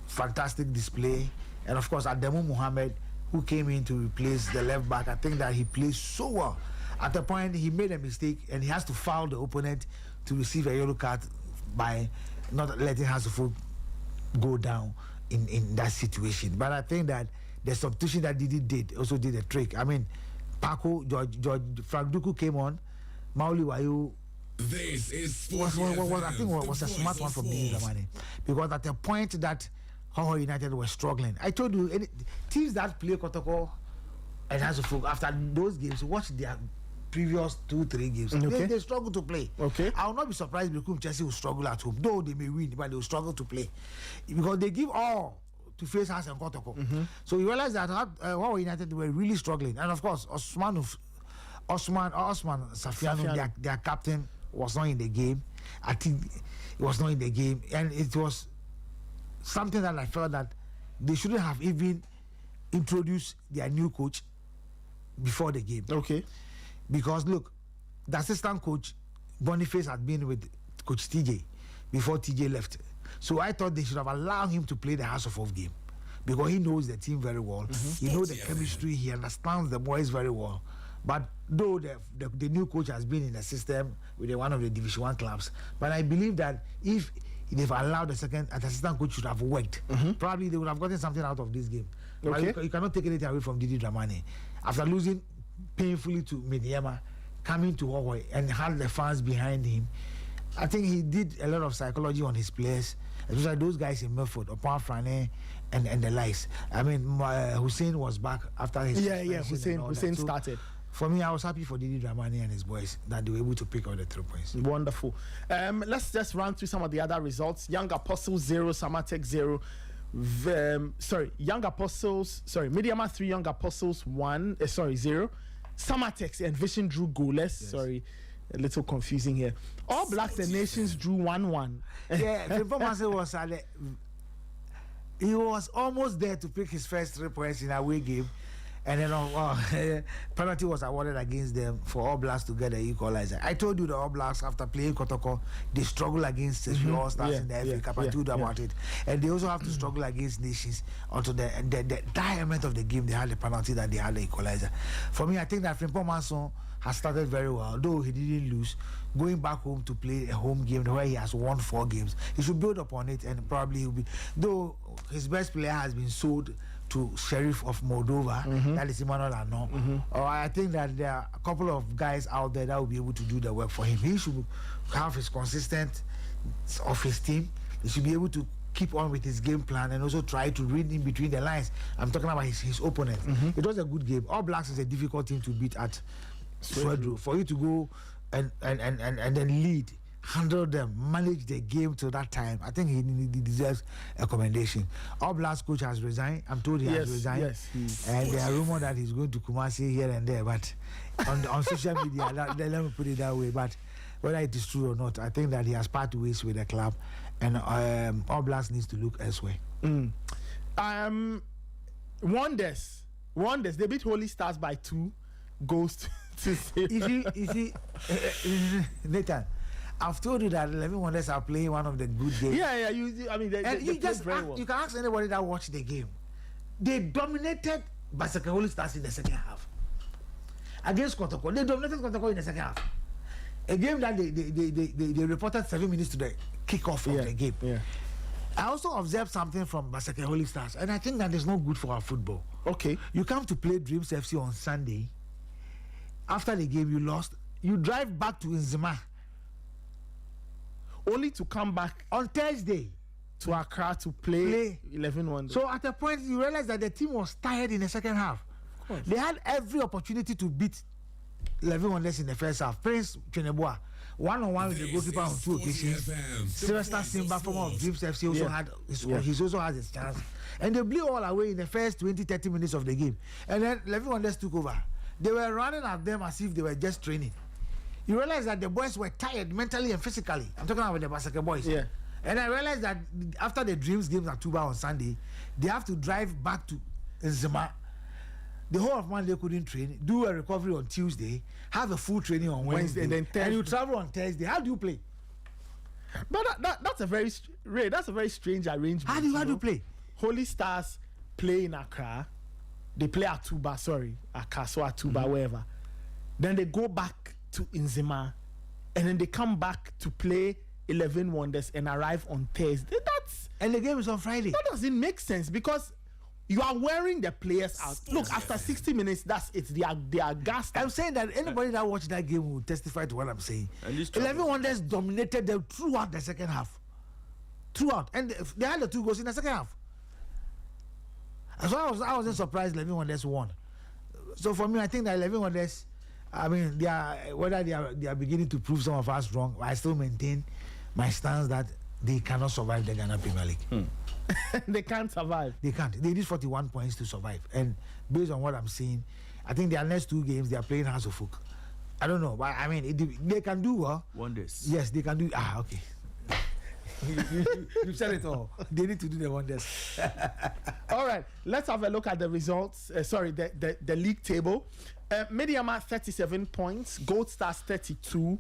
fantastic display. And of course, Ademu Mohammed, who came in to replace the left back, I think that he played so well. At the point, he made a mistake and he has to foul the opponent to receive a yellow card by not letting Hasselhoff go down in that situation. But I think that the substitution that Didi did also did a trick. I mean, Paco, George Frank Duku came on, Maoli Wayo. This is was a smart one from Didi Dramani, because at the point that Hoho United was struggling, I told you, teams that play Kotoko and Hasselhoff after those games, watch their previous 2-3 games. Okay. They struggle to play. Okay. I will not be surprised if Chelsea will struggle at home, though they may win, but they will struggle to play because they give all to face us and Kotoko. So you realize that Hoho United were really struggling, and of course Osman Safiano, their captain, was not in the game. I think he was not in the game, and it was something that I felt that they shouldn't have even introduced their new coach before the game. Okay. Because look, the assistant coach Boniface had been with Coach TJ before TJ left. So I thought they should have allowed him to play the House of Off game because he knows the team very well. He knows the chemistry. He understands the boys very well. But though the new coach has been in the system with one of the Division 1 clubs, but I believe that if they've allowed the assistant coach should have worked, probably they would have gotten something out of this game. Okay. But you cannot take anything away from Didi Dramani. After losing painfully to Mediama, coming to Hawaii and had the fans behind him, I think he did a lot of psychology on his players, especially those guys in Milford, Upon Frane and the likes. I mean, Hussein was back after his Hussein started. For me, I was happy for Didi Dramani and his boys that they were able to pick up the 3 points. Wonderful. Let's just run through some of the other results. Young Apostles 0, Samatex 0. Mediama 3, Young Apostles 0. Samatex and Vision drew goalless. Yes. Sorry, a little confusing here. All Blacks and Nations drew 1-1. Yeah, the performance was he was almost there to pick his first 3 points in a away game. And then penalty was awarded against them for All Blacks to get the equalizer. I told you the All Blacks, after playing Kotoko, they struggle against the All Stars in the FA Cup. I told you about it. And they also have to struggle against Nations until the diamond of the game. They had the penalty that they had the equalizer. For me, I think that Frimpong Manson has started very well, though he didn't lose. Going back home to play a home game where he has won 4 games, he should build upon it, and probably he'll be. Though his best player has been sold to Sheriff of Moldova, that is Emmanuel Ano. I think that there are a couple of guys out there that will be able to do the work for him. He should have his consistent of his team. He should be able to keep on with his game plan and also try to read in between the lines. I'm talking about his opponent. It was a good game. All Blacks is a difficult team to beat at Swedru. For you to go and then lead handled them, managed the game till that time, I think he deserves a commendation. All Blacks coach has resigned. I'm told he has resigned. Yes, and there are rumors that he's going to Kumasi here and there, but on social media, let me put it that way. But whether it is true or not, I think that he has parted ways with the club, and All Blacks needs to look elsewhere. Wonders. They beat Holy Stars by 2 goals to 0. You see, Nathan, I've told you that 11 Wonders are playing one of the good games. Yeah. They just very well. You can ask anybody that watched the game. They dominated Basaka Holy Stars in the second half against Kotoko. They dominated Kotoko in the second half. A game that they reported 7 minutes to the kickoff of the game. Yeah. I also observed something from Basaka Holy Stars, and I think that is not good for our football. Okay. You come to play Dreams FC on Sunday. After the game, you lost. You drive back to Nzima, only to come back on Thursday to Accra to play 11 Wonders. So at a point, you realize that the team was tired in the second half. They had every opportunity to beat 11 Wonders in the first half. Prince Cheneboa, one-on-one with the goalkeeper on 2 occasions. Sylvester Simba, former of Dreams FC, also had he also has his chance. And they blew all away in the first 20-30 minutes of the game. And then 11 Wonders took over. They were running at them as if they were just training. You realize that the boys were tired mentally and physically. I'm talking about the Basaka boys. Yeah. And I realized that after the Dreams games at Tuba on Sunday, they have to drive back to Nzima. The whole of Monday couldn't train, do a recovery on Tuesday, have a full training on Wednesday, and you travel on Thursday. How do you play? But that's a very strange arrangement. How do you play? Holy Stars play in Accra. They play at Tuba, Accra, so at Tuba, wherever. Then they go back to Nzima, and then they come back to play 11 Wonders and arrive on Thursday. And the game is on Friday. That doesn't make sense because you are wearing the players out. Look, after 60 minutes, that's it. They are gassed. I'm saying that anybody that watched that game will testify to what I'm saying. 11 Wonders dominated them throughout the second half. And they had the 2 goals in the second half. So I wasn't surprised 11 Wonders won. So for me, I think that 11 Wonders, I mean, they are beginning to prove some of us wrong. I still maintain my stance that they cannot survive the Ghana Premier League. They can't survive. They can't. They need 41 points to survive. And based on what I'm seeing, I think their next 2 games, they are playing House of Folk. I don't know, but I mean, they can do Wonders. Yes, they can do. Okay. You said it all. They need to do the wonders. All right, let's have a look at the results. The league table. Mediama 37 points, Gold Stars 32,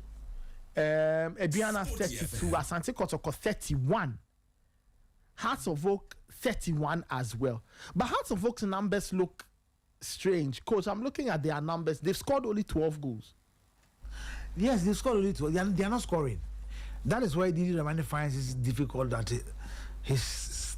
Aduana 32, Asante Kotoko 31, Hearts of Oak 31 as well. But Hearts of Oak's numbers look strange. Coach, I'm looking at their numbers. They've scored only 12 goals. Yes, they've scored only 12. They are not scoring. That is why Didi Ramani finds it difficult that his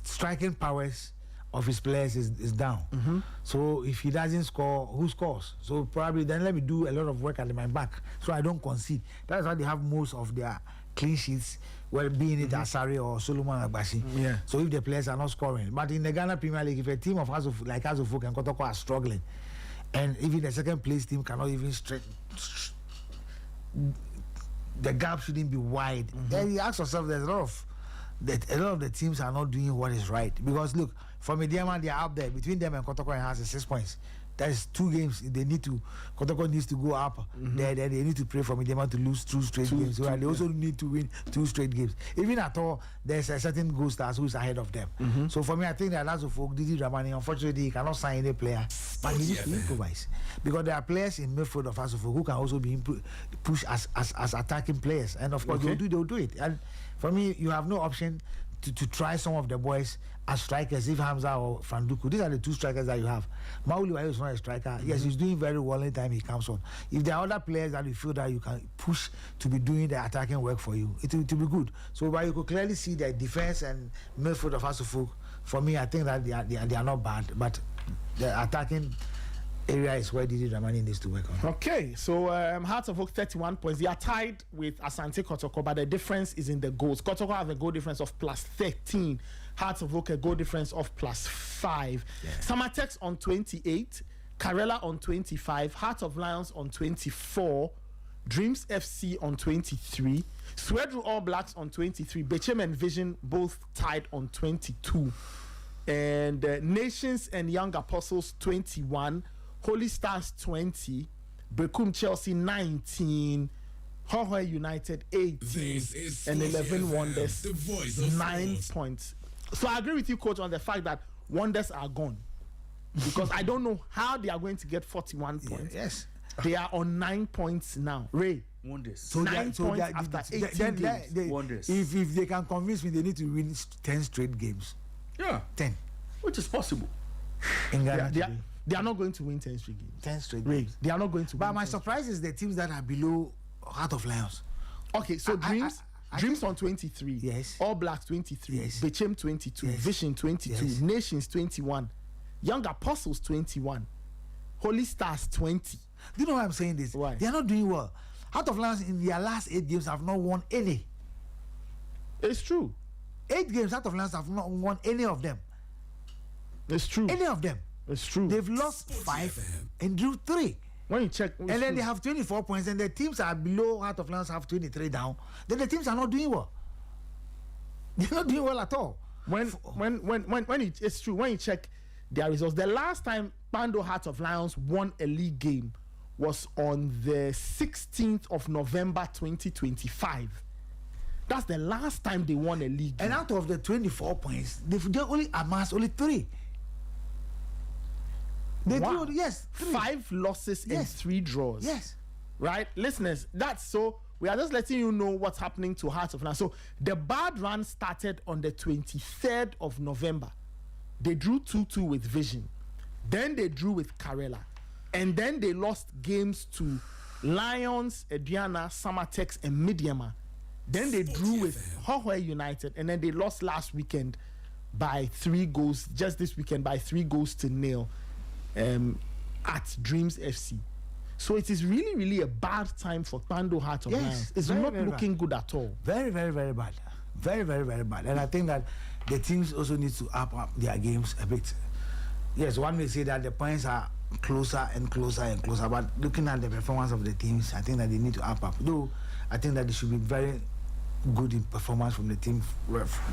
striking powers of his players is down. Mm-hmm. So if he doesn't score, who scores? So probably then let me do a lot of work at my back so I don't concede. That's why they have most of their clean sheets, well, being it Asari or Solomon Agbashi. Yeah. So if the players are not scoring. But in the Ghana Premier League, if a team of like House of Folk and Kotoko are struggling, and even the second place team cannot even the gap shouldn't be wide. Then you ask yourself, there's a lot of the teams are not doing what is right. Because look, for Mediama, they are up there. Between them and Kotoko has 6 points. That is 2 games. Kotoko needs to go up. They need to pray for Mediama to lose 2 straight games. So they also need to win 2 straight games. Even at all, there's a certain Gold Stars who is ahead of them. So for me, I think that as of folk, Didi Ramani, unfortunately, he cannot sign any player, but he needs to improvise. Because there are players in midfield of Asofo who can also be pushed as attacking players. And of course, they'll do it. And for me, you have no option to try some of the boys as strikers, if Hamza or Fanduku. These are the 2 strikers that you have. Mauli is not a striker. Yes, he's doing very well anytime he comes on. If there are other players that you feel that you can push to be doing the attacking work for you, it will be good. So, but you could clearly see the defense and midfield of Asofo. For me, I think that they are not bad, but the attacking area is where Didi Ramani needs to work on. Okay, so Hearts of Oak 31 points. They are tied with Asante Kotoko, but the difference is in the goals. Kotoko have a goal difference of +13. Hearts of Oak a goal difference of +5. Yeah. Samatex on 28, Karela on 25, Hearts of Lions on 24, Dreams FC on 23, Swedru All Blacks on 23, Bechem and Vision both tied on 22, and Nations and Young Apostles 21, Holy Stars 20, Bekum Chelsea 19, Hohoe United 18, and 11 Wonders 9 points. So I agree with you, coach, on the fact that Wonders are gone, because I don't know how they are going to get 41 points. Yes. They are on 9 points now. Ray. Wonders. So 9 points after 18 games. Wonders. If they can convince me, they need to win 10 straight games. Yeah. 10. Which is possible. In Ghana They are not going to win 10 straight games. 10 straight Ray, games. they are not going to But win. my surprise is the teams that are below Heart of Lions. Okay, so Dreams on 23. Yes. All Blacks 23. Yes. Bechem 22. Yes. Vision 22. Yes. Nations 21. Young Apostles 21. Holy Stars 20. Do you know why I'm saying this? Why? They are not doing well. Heart of Lions in their last 8 games have not won any. It's true. 8 games, Heart of Lions have not won any of them. It's true. Any of them. It's true. They've lost 5 and drew 3. When you check, And then they have 24 points, and the teams are below Heart of Lions have 23 down. Then the teams are not doing well. They're not doing well at all. It's true. When you check their results, the last time Bando Heart of Lions won a league game was on the 16th of November 2025. That's the last time they won a league game. And out of the 24 points, they only amassed only 3. They Wow. drew, yes, 3. 5 losses and Yes. 3 draws. Yes. Right? Listeners, that's so we are just letting you know what's happening to Heart of Lions. So the bad run started on the 23rd of November. They drew 2-2 with Vision. Then they drew with Karela. And then they lost games to Lions, Adriana, Samatex, and Midiama. Then they drew with Hohoe United. And then they lost last weekend by 3 goals, just this weekend by 3 goals to 0 at Dreams FC. So it is really, really a bad time for Bando Heart of Lions. It's very, not very looking good at all. Very, very, very bad. Very, very, very bad. And I think that the teams also need to up their games a bit. Yes, one may say that the points are closer and closer and closer, but looking at the performance of the teams, I think that they need to up. Though I think that they should be very good in performance from the team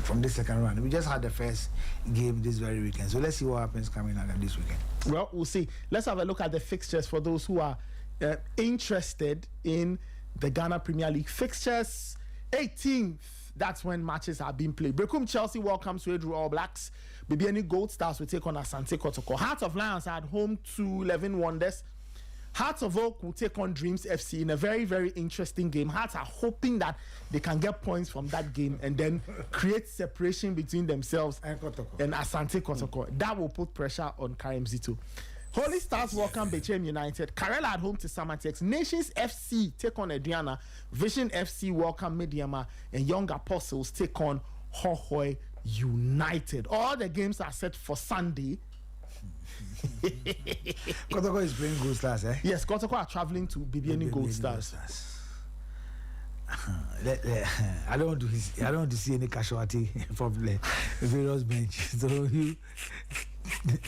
from this second round. We just had the first game this very weekend, so let's see what happens coming out this weekend. Well, we'll see. Let's have a look at the fixtures for those who are interested in the Ghana Premier League fixtures. 18th, that's when matches are being played. Bekum Chelsea welcomes Swedru All Blacks. Bibiani Gold Stars will take on Asante Kotoko. Heart of Lions are at home to 11 Wonders. Hearts of Oak will take on Dreams FC in a very, very interesting game. Hearts are hoping that they can get points from that game and then create separation between themselves and Asante Kotoko. That will put pressure on Karim Zito. Holy Stars welcome Bechem United. Karela at home to Samatex. Nations FC take on Adriana. Vision FC welcome Midiama. And Young Apostles take on Hohoe United. All the games are set for Sunday. Kotoko is playing Gold Stars, eh? Yes, Kotoko are traveling to Bibiani Gold Stars. I don't want to see any casualty from the various bench. So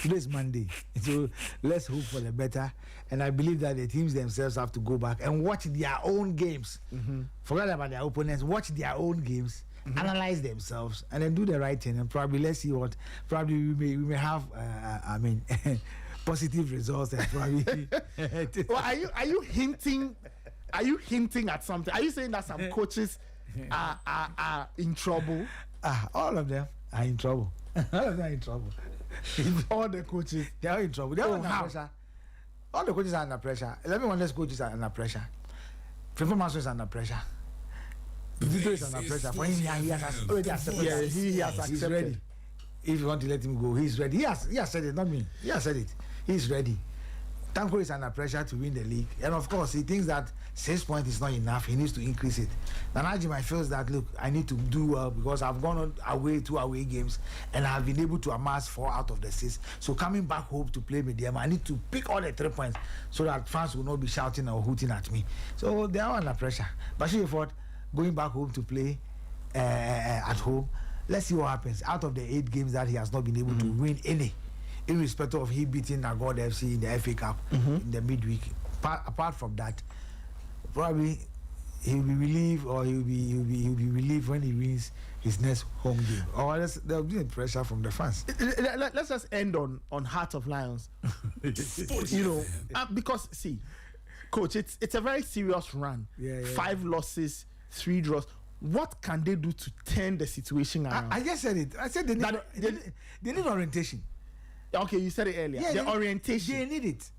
today's Monday, so let's hope for the better. And I believe that the teams themselves have to go back and watch their own games. Forget about their opponents. Watch their own games. Analyze themselves and then do the right thing. And probably let's see what. Probably we may have. Positive results and probably. Well, are you hinting? Are you hinting at something? Are you saying that some coaches are in trouble? All of them are in trouble. All of them are in trouble. All the coaches, they are in trouble. They are under pressure. All the coaches are under pressure. 11 Wonders coaches are under pressure. Fefo Maso is under pressure. Vito is under pressure. For him, he has already accepted. Yeah, he has accepted. He's ready. If you want to let him go, he's ready. He has said it, not me. He has said it. He's ready. Tanko is under pressure to win the league. And of course, he thinks that 6 points is not enough. He needs to increase it. Nanajima feels that, look, I need to do well because I've gone away 2 away games and I've been able to amass 4 out of the 6. So coming back home to play Mediama, I need to pick all the 3 points so that fans will not be shouting or hooting at me. So they are under pressure. But she thought going back home to play at home, let's see what happens. Out of the 8 games that he has not been able to win any, irrespective of he beating Nagod FC in the FA Cup in the midweek. Apart from that, probably he'll be relieved, or he'll be relieved when he wins his next home game. Or there'll be a pressure from the fans. Let's just end on Heart of Lions. You know, because see, coach, it's a very serious run. 5 losses, 3 draws. What can they do to turn the situation around? I just said it. I said they need orientation. Okay, you said it earlier. Yeah, the orientation. They need it.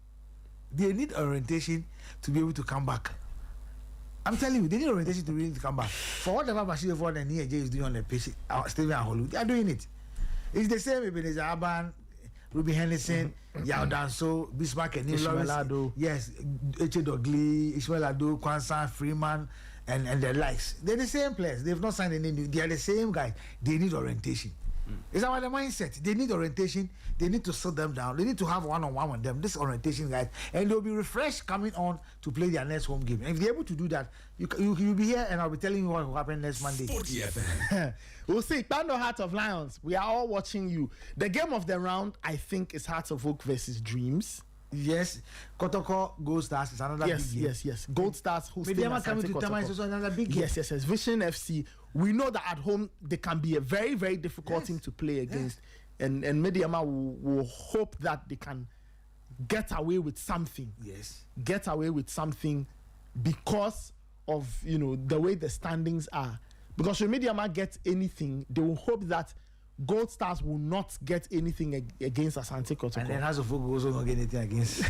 They need orientation to be able to come back. I'm telling you, they need orientation to really come back. For whatever Bashir Ford and EJ is doing on the pitch, Stephen Aholu, they are doing it. It's the same with Ebenezer Aban, Ruby Henderson, Yao Danso, Bismarck and Ishmael Ado. Yes, Eche Dogli, Ishmael Ado, Kwanzaa, Freeman, and the likes. They're the same players. They've not signed any new. They are the same guys. They need orientation. It's about the mindset. They need orientation. They need to sit them down. They need to have one-on-one with them. This orientation, guys, and they'll be refreshed coming on to play their next home game. And if they're able to do that, you'll be here, and I'll be telling you what will happen next Monday. Sporty FM. We'll see. Pando Heart of Lions. We are all watching you. The game of the round, I think, is Hearts of Oak versus Dreams. Yes, Kotoko Gold Stars is another big game. Yes. Gold Stars hosting Mediama coming to Tama is also another big game. Yes. Vision FC. We know that at home they can be a very, very difficult team to play against, and Mediama will hope that they can get away with something. Yes, get away with something because of the way the standings are. Because when Mediama gets anything, they will hope that Gold Stars will not get anything against Asante Kotoko. And then Hearts of Oak also not get anything against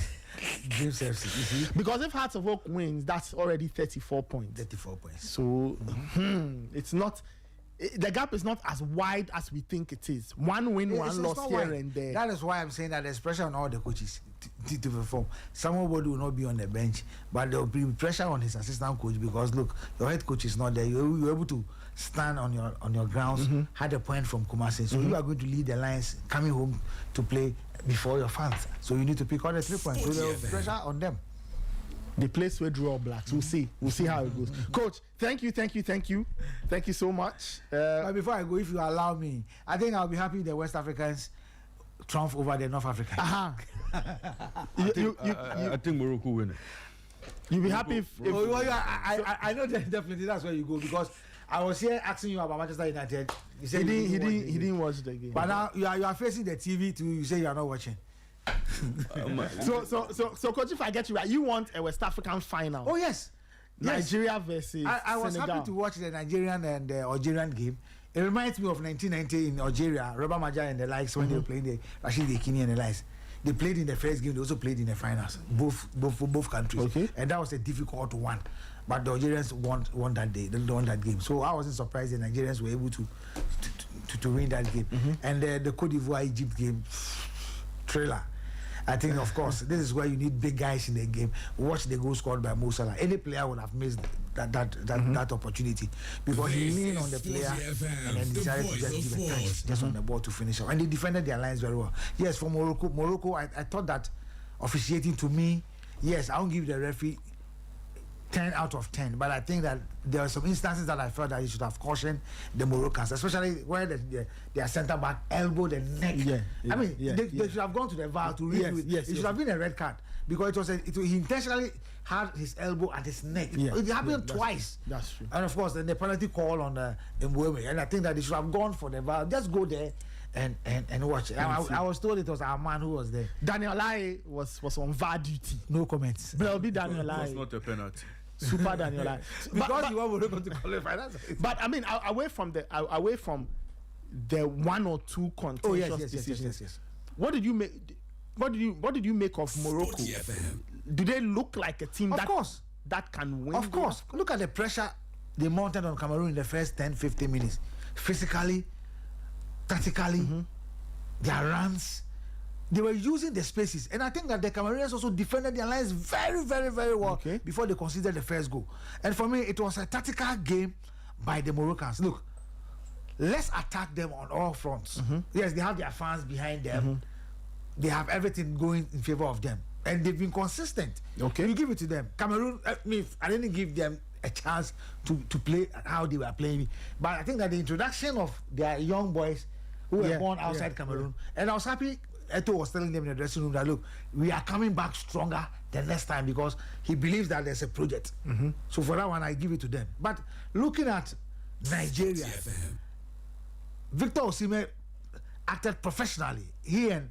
Dreams FC. You see? Because if Hearts of Oak wins, that's already 34 points. 34 points. So it's not. The gap is not as wide as we think it is. One win, one loss here and there. That is why I'm saying that there's pressure on all the coaches to perform. Somebody will not be on the bench, but there will be pressure on his assistant coach because look, your head coach is not there. You're able to stand on your grounds, had a point from Kumasi. So you are going to lead the Lions coming home to play before your fans. So you need to pick all the 3 points. So there's pressure on them. The place where draw blacks. We'll see how it goes. Coach, thank you so much. But before I go, if you allow me, I think I'll be happy the West Africans triumph over the North Africans. I think Morocco win it. You'll be happy if I know that definitely that's where you go, because I was here asking you about Manchester United. You said he didn't watch the game. But now you are facing the TV too. You say you are not watching. So coach, if I get you right, you want a West African final? Oh yes, Nigeria versus I was Senegal. happy to watch the Nigerian and the Algerian game. It reminds me of 1990 in Algeria, Robert Maja and the likes when they were playing the Rashid Yekini and the likes. They played in the first game. They also played in the finals, both countries. Okay. And that was a difficult one, but the Algerians won that day. They won that game. So I wasn't surprised the Nigerians were able to win that game. And the Cote d'Ivoire Egypt game, thriller. I think, of course, this is where you need big guys in the game. Watch the goal scored by Mo Salah. Any player would have missed that opportunity because he leaned on the player and then decided to just give a touch just on the ball to finish off. And they defended their lines very well. Yes, for Morocco, I thought that officiating, to me, yes, I won't give the referee 10 out of 10, but I think that there are some instances that I felt that you should have cautioned the Moroccans, especially where their centre back elbowed the neck. I mean, they should have gone to the VAR to review it. It should have been a red card because he intentionally had his elbow at his neck. It happened twice. That's true. And of course, then the penalty call on Mbeumo, and I think that they should have gone for the VAR. Just go there and watch it. I was told it was our man who was there. Daniel Lai was on VAR duty. No comments. But it'll be Daniel Lai. It's not a penalty. Super Daniel Lai. Because you want Morocco to qualify. But I mean, away from the one or two contentious decisions. Yes. What did you make? What did you make of Morocco? Do they look like a team that can win? Of course. Look at the pressure they mounted on Cameroon in the first 10-15 minutes. Physically, tactically, their runs. They were using the spaces, and I think that the Cameroonians also defended their lines very, very, very well before they conceded the first goal. And for me, it was a tactical game by the Moroccans. Look, let's attack them on all fronts. Yes, they have their fans behind them. They have everything going in favor of them, and they've been consistent. Okay, you give it to them. Cameroon, I didn't give them a chance to play how they were playing, but I think that the introduction of their young boys who were born outside Cameroon, and I was happy Eto was telling them in the dressing room that, look, we are coming back stronger the next time because he believes that there's a project. So for that one, I give it to them. But looking at Nigeria, Victor Osimhen acted professionally. He and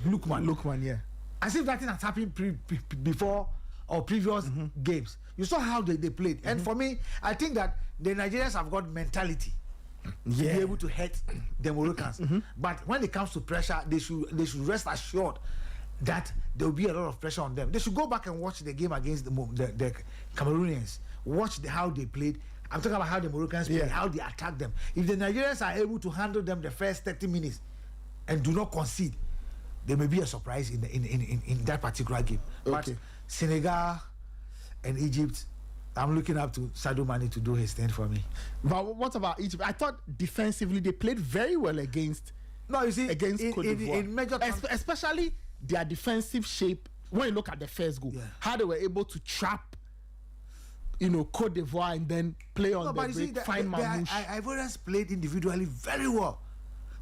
Lukman, yeah. As if nothing has happened before or previous games. You saw how they played. And for me, I think that the Nigerians have got mentality to be able to hit the Moroccans. But when it comes to pressure, they should rest assured that there will be a lot of pressure on them. They should go back and watch the game against the Cameroonians. Watch how they played. I'm talking about how the Moroccans played, how they attacked them. If the Nigerians are able to handle them the first 30 minutes and do not concede, there may be a surprise in that particular game. But Senegal and Egypt, I'm looking up to Sadio Mane to do his thing for me. But what about Egypt? I thought defensively they played very well against. No, you see, against Cote d'Ivoire. in major especially their defensive shape. When you look at the first goal, how they were able to trap, Cote d'Ivoire and then play on the break, find Mamouche. Ivorians played individually very well.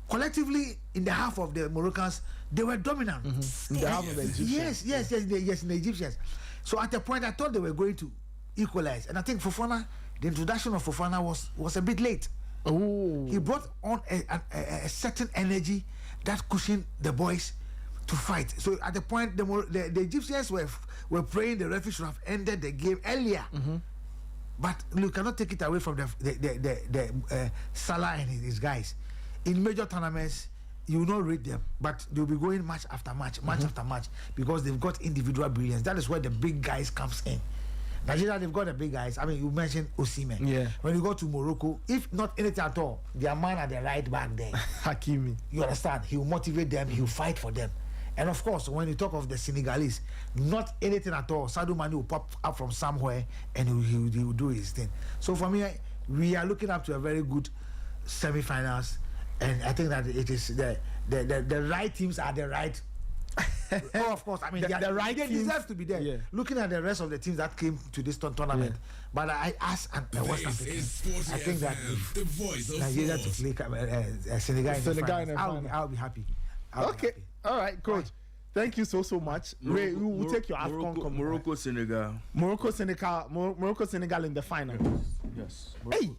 Collectively, in the half of the Moroccans, they were dominant. In the half of the Egyptians. Yes, in the Egyptians. So at a point, I thought they were going to equalize, and I think Fofana, the introduction of Fofana was a bit late. Oh, he brought on a certain energy that cushioned the boys to fight. So at the point, the Egyptians were praying the referee should have ended the game earlier. But you cannot take it away from the Salah and his guys. In major tournaments, you will not rate them, but they'll be going match after match, after match, because they've got individual brilliance. That is where the big guys comes in. Nigeria, they've got the big guys. I mean, you mentioned Osimhen. Yeah. When you go to Morocco, if not anything at all, their man at the right back there, Hakimi. You understand? He will motivate them. He will fight for them. And of course, when you talk of the Senegalese, not anything at all. Sadio Mane will pop up from somewhere and he will do his thing. So for me, we are looking up to a very good semi-finals. And I think that it is the right teams are the right. Oh, of course. I mean, the right they teams deserve to be there. Yeah. Looking at the rest of the teams that came to this tournament, but I asked West African, I think that if Nigeria to play Senegal in the finals, I'll be happy. Okay. All right, coach. Thank you so much. Ray, we'll take your AFCON. Morocco, Senegal in the final. Yes. Hey,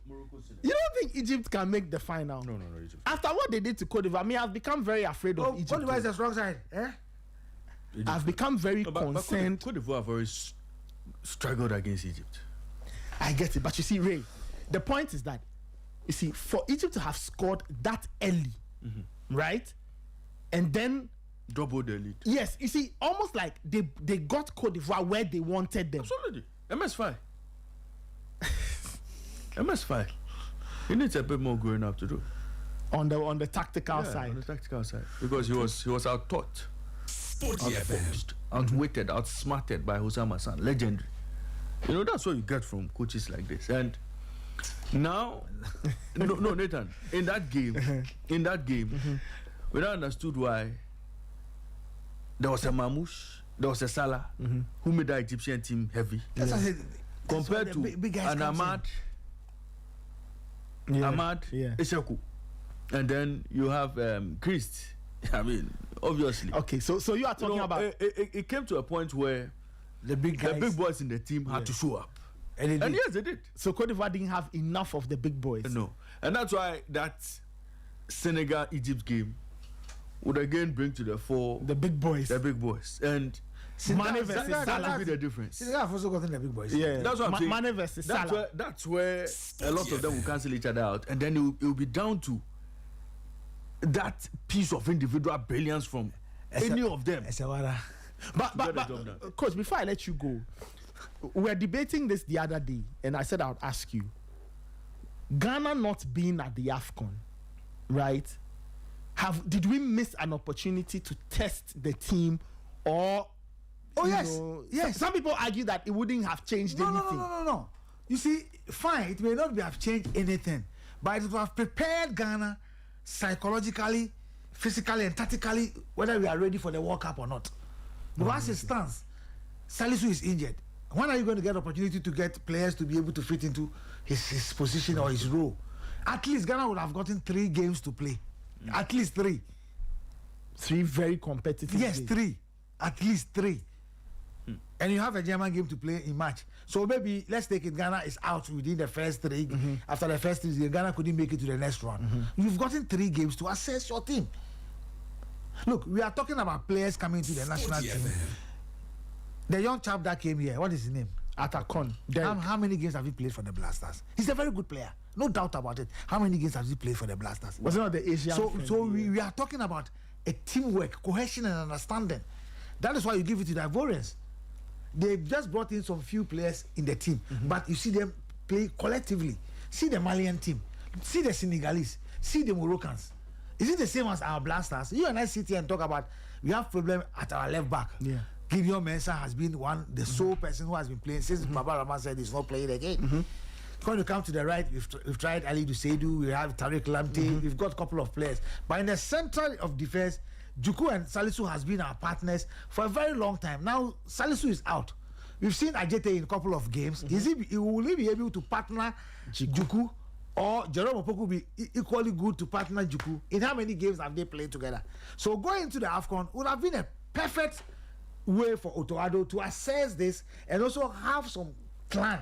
you don't think Egypt can make the final? No, Egypt. After what they did to Cote d'Ivoire, I mean, I've become very afraid of Egypt. Cote d'Ivoire is the strong side, eh? I've become very concerned. Cote d'Ivoire very struggled against Egypt. I get it, but you see, Ray, the point is that, you see, for Egypt to have scored that early, right, and then double the lead. Yes, you see, almost like they got Cote d'Ivoire where they wanted them. Absolutely. MS5. MS5. He needs a bit more growing up to do. On the tactical side. On the tactical side. Because he was out-taught, Sporty out-forced, outwitted, outsmarted by Hosama San. Legendary. That's what you get from coaches like this. And now, no, Nathan, in that game, we don't understood why there was a Mamouche, there was a Salah, who made the Egyptian team heavy. Compared to an Ahmad, Ishaku. And then you have Christ. I mean, obviously. Okay, so you are talking about... It came to a point where the big boys in the team had to show up. And yes, they did. So Cote d'Ivoire didn't have enough of the big boys. No. And that's why that Senegal-Egypt game would again bring to the fore the big boys. And Mane versus Salah. That will be the difference. Senegal have also gotten the big boys. Yeah. That's what I'm saying. Mane versus Salah. That's where a lot of them will cancel each other out. And then it will be down to that piece of individual brilliance from any of them. But Coach, before I let you go, we were debating this the other day, and I said I would ask you, Ghana not being at the AFCON, right? Did we miss an opportunity to test the team, or yes. Some people argue that it wouldn't have changed anything. No. You see, fine, it may not have changed anything, but it would have prepared Ghana psychologically, physically, and tactically, whether we are ready for the World Cup or not. But as it stands, Salisu is injured. When are you going to get opportunity to get players to be able to fit into his position or his role? At least Ghana would have gotten 3 games to play. At least 3. 3 very competitive Yes, games. 3. At least 3. And you have a German game to play in March. So maybe let's take it, Ghana is out within the first 3. After the first 3, Ghana couldn't make it to the next round. You've gotten 3 games to assess your team. Look, we are talking about players coming to the national Sporty team. FM. The young chap that came here, what is his name? AFCON. How many games have he played for the Blasters? He's a very good player, no doubt about it. How many games has he played for the Blasters? Was it not the Asian? So we are talking about a teamwork, cohesion, and understanding. That is why you give it to the Ivorians. They've just brought in some few players in the team, but you see them play collectively. See the Malian team, see the Senegalese, see the Moroccans. Is it the same as our Blasters? You and I sit here and talk about we have problem at our left back. Yeah. Gideon Mensah has been the sole person who has been playing since Baba Rahman said he's not playing again. When you come to the right, we've tried Ali Duseidu, we have Tariq Lamptey, we've got a couple of players. But in the center of defense, Juku and Salisu has been our partners for a very long time. Now Salisu is out. We've seen Ajete in a couple of games. Will he be able to partner Juku? Or Jerome Opoku will be equally good to partner Juku? In how many games have they played together? So going into the AFCON would have been a perfect way for Otoado to assess this and also have some plan.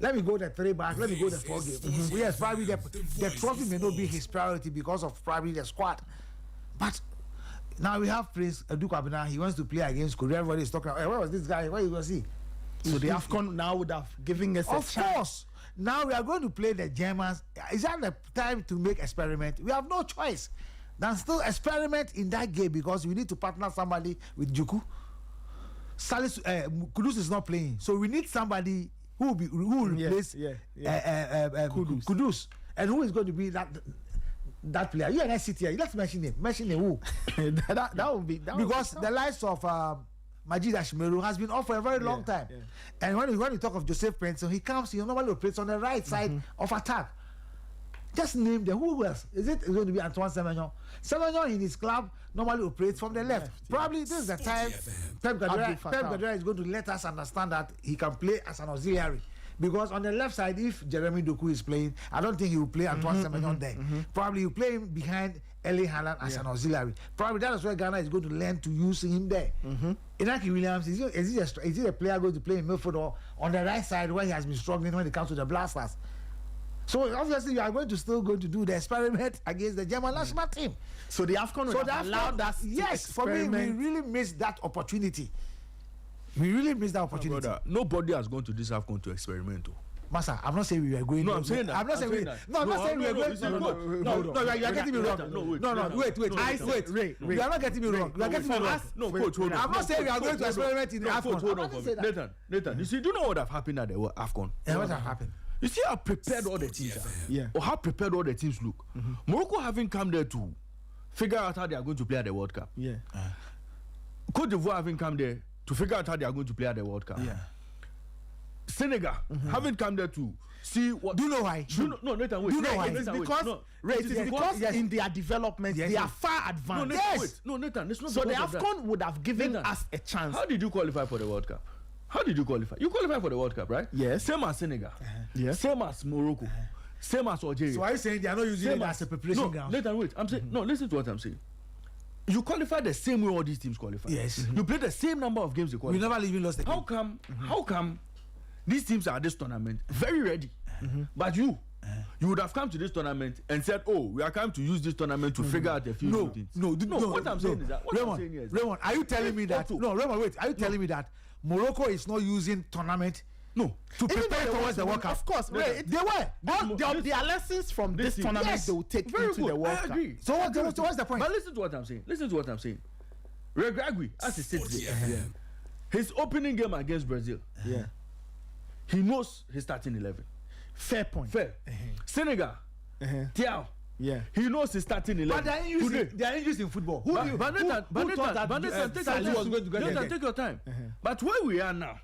Let me go the 3 back, let me go the 4 games. Yes, probably the trophy may not be his priority because of probably the squad. But now we have Prince Duke Abina, he wants to play against Korea. Everybody is talking about, where was this guy? Where was he? So the AFCON now would have given us a Of chance. course. Now we are going to play the Germans. Is that the time to make experiment? We have no choice than still experiment in that game because we need to partner somebody with Juku. Kudus is not playing, so we need somebody who will replace Kudus. And who is going to be that player? You and I sit here. Let's mention him. Mention him who? that would be Because the likes of Majid Ashmeru has been off for a very long time. Yeah. And when you talk of Joseph Prince, he comes, he normally operates on the right side of attack. Just name them. Who else? Is it going to be Antoine Semenyo? Semenyo in his club normally operates from the left. Probably this is the time Pep Guardiola is going to let us understand that he can play as an auxiliary. Because on the left side, if Jeremy Doku is playing, I don't think he will play Antoine Semenyo there. Probably he will play him behind Erling Haaland as an auxiliary. Probably that is where Ghana is going to learn to use him there. Inaki Williams, is he a player going to play in midfield or on the right side where he has been struggling when it comes to the Blasters? So obviously we are still going to do the experiment against the German national team. So the AFCON would have allowed us yes, to for me, experiment. we really missed that opportunity. We really missed that opportunity. Brother, nobody has gone to this AFCON to experiment. Master, I'm not saying we were going. No, I'm saying that. I'm not saying we. that. No, I'm not saying we were going. No, you are getting me wrong. Wait. Ray, you are not getting me wrong. You are getting me wrong. No, coach, hold on. I'm not saying we are going to experiment in the AFCON. Hold on for me. Nathan, you see, do you know what have happened at the AFCON? And what have happened? You see how prepared all the teams are? Yeah. Or how prepared all the teams look? Morocco haven't come there to figure out how they are going to play at the World Cup. Yeah. Cote d'Ivoire haven't come there to figure out how they are going to play at the World Cup. Yeah. Senegal haven't come there to see what. Do you know why? No, Nathan, wait. Do you know why? It is because in their development they are far advanced. No, Nathan, wait. No, Nathan, it's not. So the because of that. AFCON would have given Nathan, us a chance. How did you qualify for the World Cup? How did you qualify? You qualified for the World Cup, right? Yes. Same as Senegal. Yes. Same as Morocco. Same as Algeria. So are you saying they are not using it as a preparation ground? Nathan, wait. I'm saying no. Listen to what I'm saying. You qualify the same way all these teams qualify. Yes. You play the same number of games they We qualify. never even lost the game. How come these teams are at this tournament very ready, but you would have come to this tournament and said, "Oh, we are coming to use this tournament to figure out a few new things." No. What I'm saying is that. What I'm saying is Raymond, are you telling me that? No, Raymond, wait. Are you telling me that Morocco is not using tournament? No. To prepare towards the World Cup. Of course, they were. There are lessons from this tournament yes, they will take very into good. the World I Cup. agree. So what's the point? But listen to what I'm saying. Regragui, as he sits there, his opening game against Brazil, he knows his starting 11. Fair point. Fair. Senegal, Tiao, he knows his starting 11. But they are injured in football. Who thought that Salah was going to get there? Take your time. But where we are now,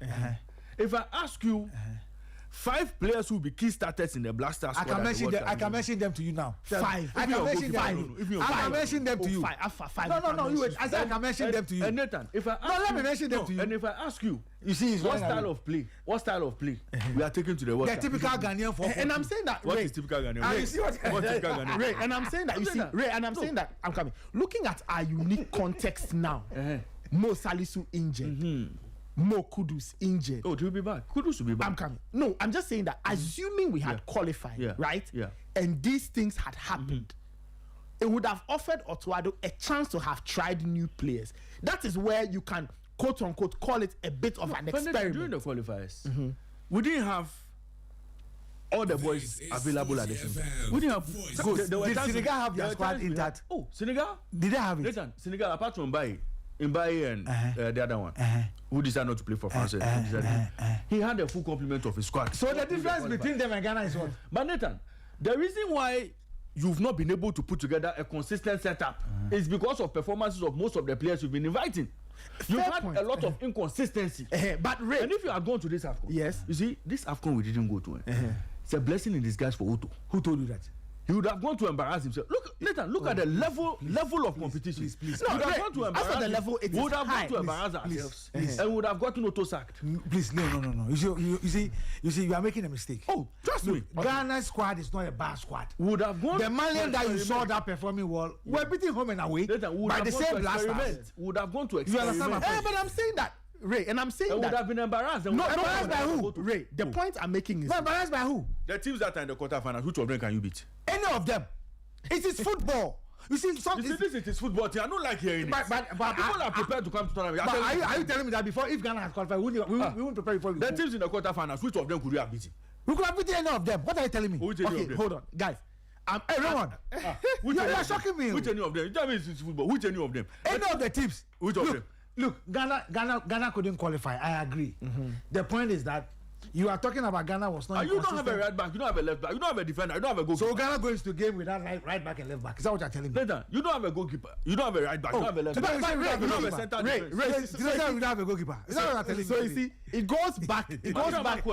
if I ask you, 5 players who will be key starters in the Black Stars I squad. can mention them. I can mention them to you now. 5. I can mention them. I can mention them to you. 5. No. You wait. I said I can mention them to you. And Nathan, if I ask let me mention them to you. And if I ask you, You see, it's what style of play we are taking to the World the Cup? typical Ghanaian for. And I'm saying that. What Ray, is typical Ghanaian? And you see what? What's typical Ghanaian? Ray, and I'm saying that. You see, Ray, and I'm saying that. I'm coming. Looking at our unique context now. Mo Salisu injured. Mo Kudus injured. Oh, he'll be back. Kudus will be back. I'm coming. No, I'm just saying that. Assuming we had qualified, right? Yeah. And these things had happened, it would have offered Otuado a chance to have tried new players. That is where you can, quote unquote, call it a bit of an experiment. During the qualifiers, we didn't have all the boys available at the same time. We didn't have. Did Senegal have their squad intact? Oh, Senegal? Did they have it? Nathan, Senegal, apart from Mbaye and the other one, who decided not to play for France, he had a full complement of his squad. So the difference between them and Ghana is what? But Nathan, the reason why you've not been able to put together a consistent setup is because of performances of most of the players you've been inviting. You've had a lot of inconsistency. But Ray, And if you had gone to this AFCON, yes, you see, this AFCON we didn't go to. It's a blessing in disguise for Otto. Who told you that? He would have gone to embarrass himself. Look, Nathan, look at the level of competition. Please. No, No, would have Ray, gone to as embarrass for the level, it we would is have high. gone to embarrass ourselves please. and would have gotten Otto sacked. Please, no. You see, you are making a mistake. Oh, trust me. Ghana's squad is not a bad squad. Would have gone. The Malian that you saw that performing well, we're beating home and away Nathan, would by have the gone same to blasters. experiment. Would have gone to You understand experiment. my point? but I'm saying that, Ray, and I'm saying And would that. have been embarrassed. No, embarrassed by who? Ray, the point I'm making is No, embarrassed by who? The teams that are in the quarterfinals, which of them can you beat? Any of them. It is football. You see, some. You see, this is football team. I don't like hearing it. But People are prepared to come to tournament. But are you telling me that before, if Ghana has qualified, we won't prepare before we The go? teams in the quarterfinals, which of them could you have beaten? We could have beaten any of them. What are you telling me? Which any okay, of them? hold on, guys. Hey, Raymond. Which You any are of them? shocking me. Which any of them? You tell me it's football. Which any of them? Any of the teams. Which of them? Look, Ghana couldn't qualify. I agree. The point is that you are talking about Ghana was not. And you don't have a right back, you don't have a left back, you don't have a defender, you don't have a goalkeeper. So Ghana goes to game without right back and left back. Is that what you're telling me? Nathan, you don't have a goalkeeper, you don't have a right back, you don't have a left back, you don't have a center defense. You don't have a goalkeeper. Is that what you're telling me? So you see, it goes back. It goes back.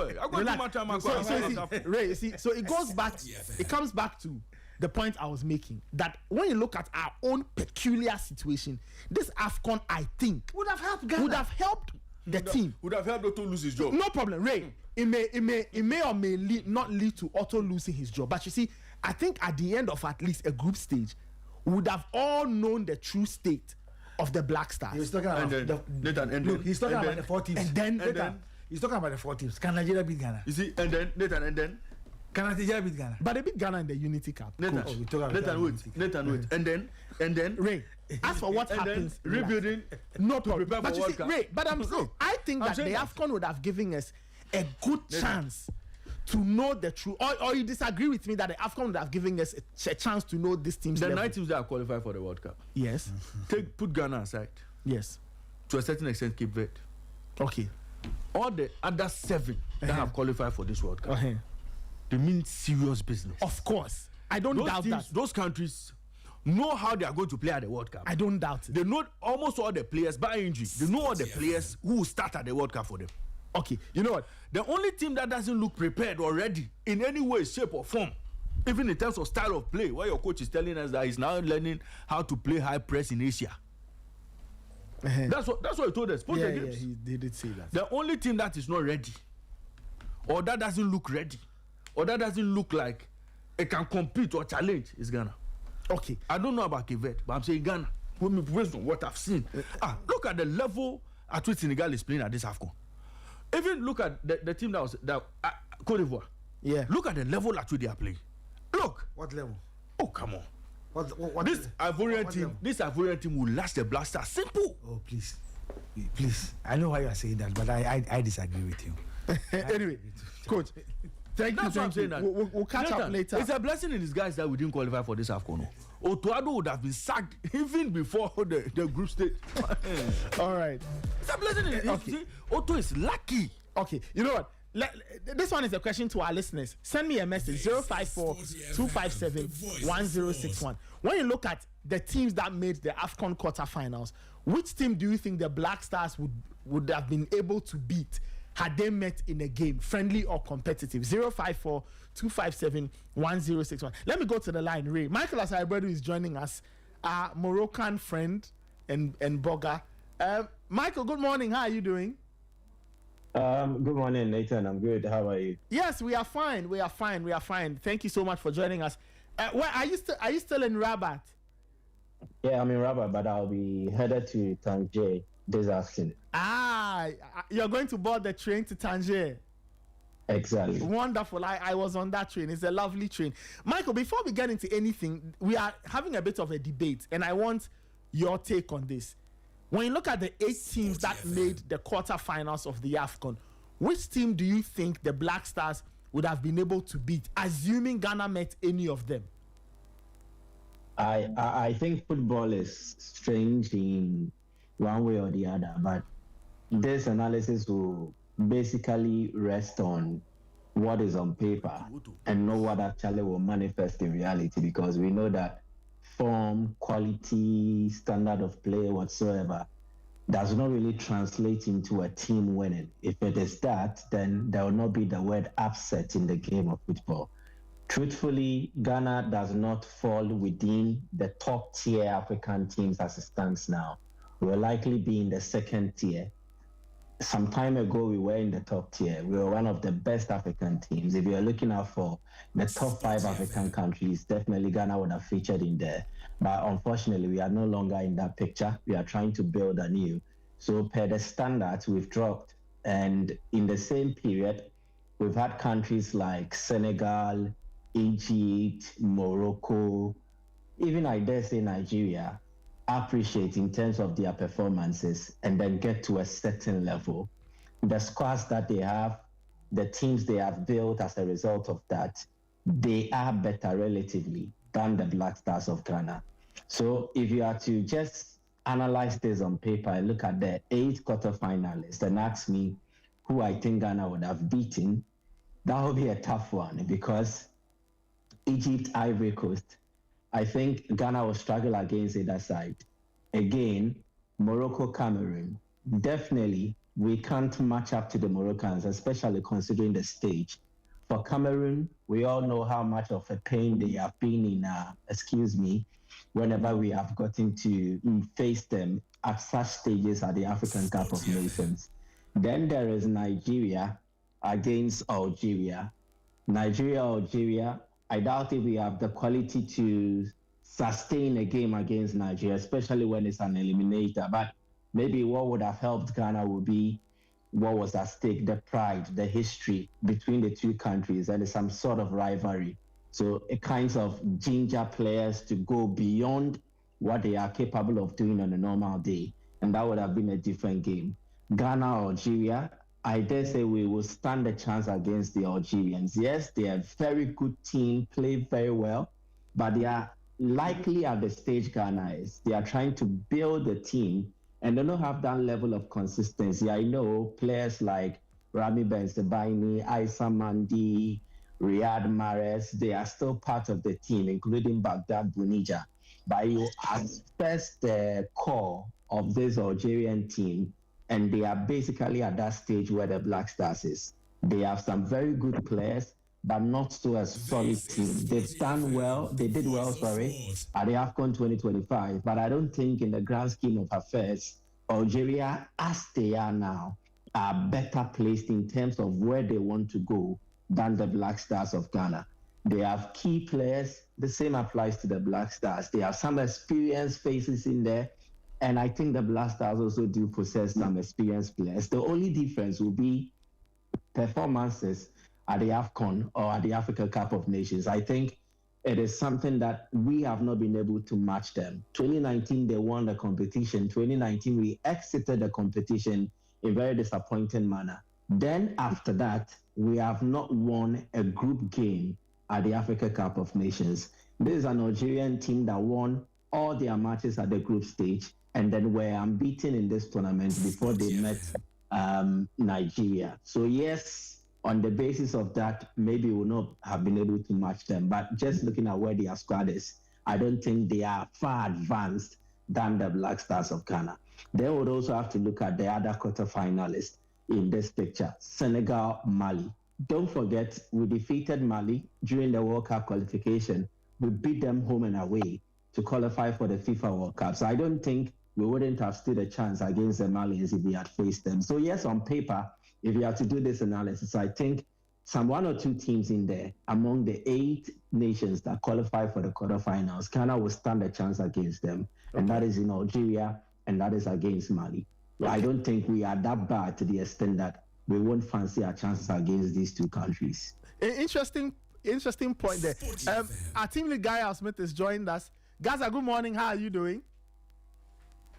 Ray, you see, so it goes back. It comes back to the point I was making that when you look at our own peculiar situation, this AFCON, I think, Would have helped Ghana. would have helped the team. Would have helped Otto lose his job. No problem, Ray. It may or may not lead to Otto losing his job. But you see, I think at the end of at least a group stage, we would have all known the true state of the Black Stars. He's talking about Nathan, he's talking about the 4 teams. And then- he's talking about the 4 teams. Can Nigeria beat Ghana? you see, and then Can Nigeria beat Ghana? But they beat Ghana in the Unity Cup. Nathan, we talk about Nathan, that wait, and then Ray, as for what and then happens, rebuilding, no problem. prepare But for you World see, Cup. Ray, but I think I'm that the saying that. AFCON would have given us a good chance to know the truth. Or you disagree with me that the AFCON would have given us a chance to know this team's the level? 9 teams that are qualified for the World Cup. Yes, Put Ghana aside, yes. to a certain extent, Cape Verde. Okay. All the other 7 that have qualified for this World Cup, Uh-huh. they mean serious business. Of course, I don't Those doubt teams, that. those countries know how they are going to play at the World Cup. I don't doubt it. They know almost all the players by injury. They know all the players who will start at the World Cup for them. Okay, you know what? The only team that doesn't look prepared already in any way, shape, or form, even in terms of style of play, where your coach is telling us that he's now learning how to play high press in Asia. That's what he told us. Post the games. they did say that. The only team that is not ready, or that doesn't look ready, or that doesn't look like it can compete or challenge is Ghana. Okay, I don't know about Cape Verde, but I'm saying Ghana. Based on what I've seen, look at the level at which Senegal is playing at this AFCON. Even look at the team that was Cote d'Ivoire. yeah. Look at the level at which they are playing. Look, What level? oh come on. What This Ivorian what team, level? this Ivorian team will last the Blaster. Simple. Oh, please. I know why you are saying that, but I disagree with you. Anyway, coach, thank That's you. what I'm saying. We'll catch up Nathan, later. It's a blessing in disguise that we didn't qualify for this AFCON. Otuado would have been sacked even before the group stage. All right. It's a blessing in disguise. Okay. See, Otto is lucky. Okay, you know what? This one is a question to our listeners. Send me a message 054-257-1061. When you look at the teams that made the AFCON quarterfinals, which team do you think the Black Stars would have been able to beat had they met in a game, friendly or competitive. 054-257-1061. Let me go to the line. Ray. Michael Asaibedu is joining us, our Moroccan friend and blogger. Michael, good morning. How are you doing? Good morning, Nathan. I'm good. How are you? Yes, we are fine. We are fine. Thank you so much for joining us. Where are you still in Rabat? Yeah, I'm in Rabat, but I'll be headed to Tangier this afternoon. You're going to board the train to Tangier. Exactly. Wonderful. I was on that train. It's a lovely train. Michael, before we get into anything, we are having a bit of a debate, and I want your take on this. When you look at the 8 teams that made the quarterfinals of the AFCON, which team do you think the Black Stars would have been able to beat, assuming Ghana met any of them? I think football is strange in one way or the other, but this analysis will basically rest on what is on paper and not what actually will manifest in reality, because we know that form, quality, standard of play, whatsoever, does not really translate into a team winning. If it is that, then there will not be the word upset in the game of football. Truthfully, Ghana does not fall within the top tier African teams as it stands now. We'll likely be in the second tier. Some time ago, we were in the top tier. We were one of the best African teams. If you're looking out for the top 5 African countries, definitely Ghana would have featured in there. But unfortunately, we are no longer in that picture. We are trying to build anew. So per the standards, we've dropped. And in the same period, we've had countries like Senegal, Egypt, Morocco, even I dare say Nigeria, appreciate in terms of their performances and then get to a certain level. The squads that they have, the teams they have built as a result of that, they are better relatively than the Black Stars of Ghana. So if you are to just analyze this on paper and look at the 8 quarterfinalists and ask me who I think Ghana would have beaten, that would be a tough one, because Egypt, Ivory Coast, I think Ghana will struggle against either side. Again, Morocco, Cameroon. Definitely, we can't match up to the Moroccans, especially considering the stage. For Cameroon, we all know how much of a pain they have been in, whenever we have gotten to face them at such stages at the African Cup of Nations. Then there is Nigeria against Algeria. Algeria, I doubt if we have the quality to sustain a game against Nigeria, especially when it's an eliminator. But maybe what would have helped Ghana would be what was at stake, the pride, the history between the two countries, and some sort of rivalry. So it kinds of ginger players to go beyond what they are capable of doing on a normal day. And that would have been a different game. Ghana, Algeria, I dare say we will stand a chance against the Algerians. Yes, they are a very good team, play very well, but they are likely at the stage Ghana is. They are trying to build a team and they don't have that level of consistency. I know players like Rami Benzebaini, Aissa Mandi, Riyad Mahrez, they are still part of the team, including Baghdad Bunija. But you assess the core of this Algerian team, and they are basically at that stage where the Black Stars is. They have some very good players, but not so a solid team. They've done well, they did well, at the AFCON 2025, but I don't think in the grand scheme of affairs, Algeria, as they are now, are better placed in terms of where they want to go than the Black Stars of Ghana. They have key players. The same applies to the Black Stars. They have some experienced faces in there, and I think the Black Stars also do possess some experienced players. The only difference will be performances at the AFCON or at the Africa Cup of Nations. I think it is something that we have not been able to match them. 2019, they won the competition. 2019, we exited the competition in a very disappointing manner. Then after that, we have not won a group game at the Africa Cup of Nations. This is an Algerian team that won all their matches at the group stage and then were unbeaten in this tournament before they met Nigeria. So yes, on the basis of that, maybe we'll not have been able to match them. But just looking at where their squad is, I don't think they are far advanced than the Black Stars of Ghana. They would also have to look at the other quarterfinalists. in this picture. Senegal, Mali. Don't forget, we defeated Mali during the World Cup qualification. We beat them home and away to qualify for the FIFA World Cup. So I don't think we wouldn't have stood a chance against the Malians if we had faced them. So yes, on paper, if you have to do this analysis, I think some 1 or 2 teams in there among the 8 nations that qualify for the quarterfinals, Ghana will stand a chance against them. Okay. And that is in Algeria, and that is against Mali. Okay. I don't think we are that bad to the extent that we won't fancy our chances against these 2 countries. Interesting point there. Our team lead Guy Smith is joined us. Gaza, good morning. How are you doing?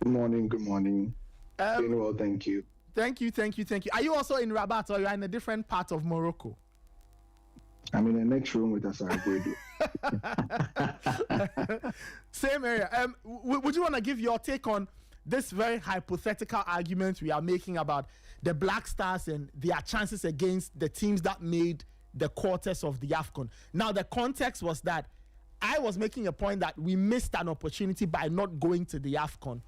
Good morning. Doing well, thank you. Thank you. Are you also in Rabat or you are in a different part of Morocco? I'm in the next room with Asaragwedu. Same area. Would you want to give your take on this very hypothetical argument we are making about the Black Stars and their chances against the teams that made the quarters of the AFCON? Now, the context was that I was making a point that we missed an opportunity by not going to the AFCON.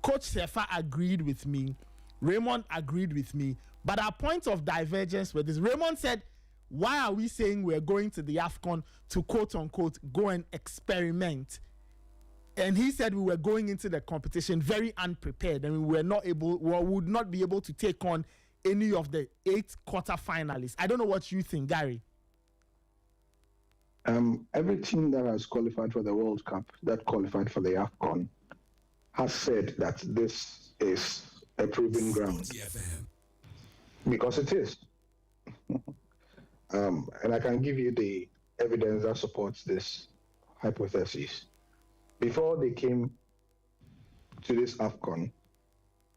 Coach Sefa agreed with me. Raymond agreed with me. But our point of divergence with this, Raymond said, why are we saying we're going to the AFCON to quote-unquote go and experiment? And he said we were going into the competition very unprepared and we would not be able to take on any of the 8 quarter-finalists. I don't know what you think, Gary. Every team that has qualified for the World Cup, that qualified for the AFCON, has said that this is a proving ground. Because it is. And I can give you the evidence that supports this hypothesis. Before they came to this AFCON,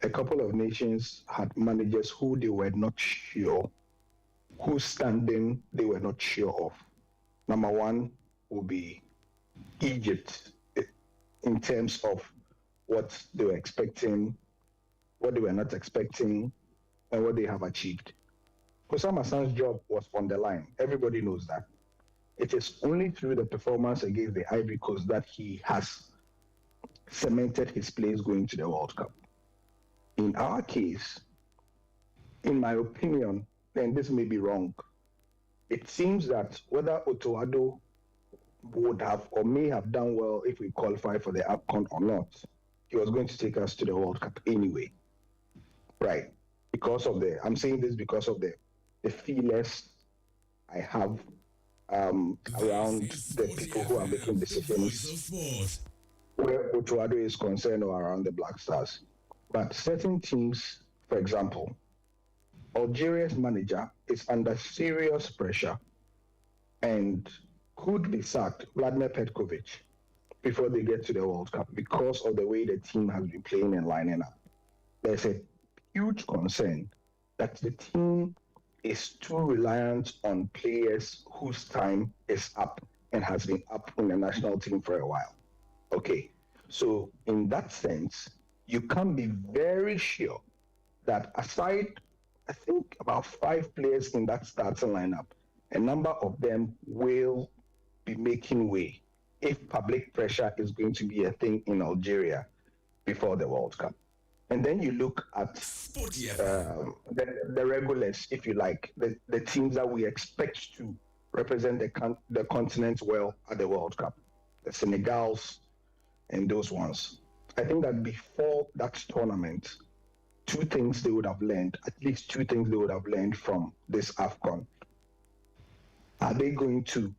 a couple of nations had managers who they were not sure, whose standing they were not sure of. Number 1 will be Egypt, in terms of what they were expecting, what they were not expecting, and what they have achieved. Osama Hassan's job was on the line. Everybody knows that. It is only through the performance against the Ivory Coast that he has cemented his place going to the World Cup. In our case, in my opinion, and this may be wrong, it seems that whether Otoado would have or may have done well if we qualify for the AFCON or not, he was going to take us to the World Cup anyway. Right. I'm saying this because of the feelers I have around the people who are making decisions where Otoado is concerned or around the Black Stars. But certain teams, for example, Algeria's manager is under serious pressure and could be sacked, Vladimir Petkovic, before they get to the World Cup because of the way the team has been playing and lining up. There's a huge concern that the team is too reliant on players whose time is up and has been up in the national team for a while. Okay, so in that sense, you can be very sure that aside, I think, about 5 players in that starting lineup, a number of them will be making way if public pressure is going to be a thing in Algeria before the World Cup. And then you look at the regulars, if you like, the teams that we expect to represent the continent well at the World Cup, the Senegals and those ones. I think that before that tournament, at least 2 things they would have learned from this AFCON. Are they going to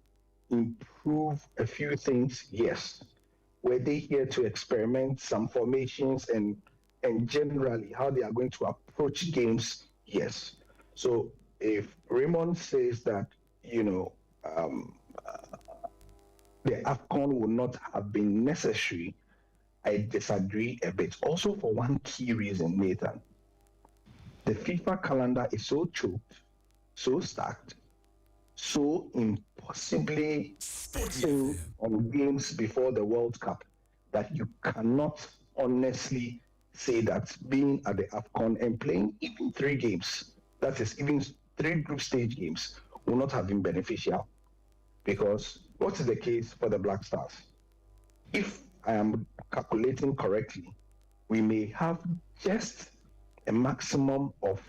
improve a few things? Yes. Were they here to experiment some formations and generally how they are going to approach games? Yes. So if Raymond says that, the AFCON would not have been necessary, I disagree a bit. Also for one key reason, Nathan. The FIFA calendar is so choked, so stacked, so impossibly focusing on games before the World Cup that you cannot honestly say that being at the AFCON and playing even 3 games, that is even 3 group stage games, will not have been beneficial. Because what is the case for the Black Stars? If I am calculating correctly, we may have just a maximum of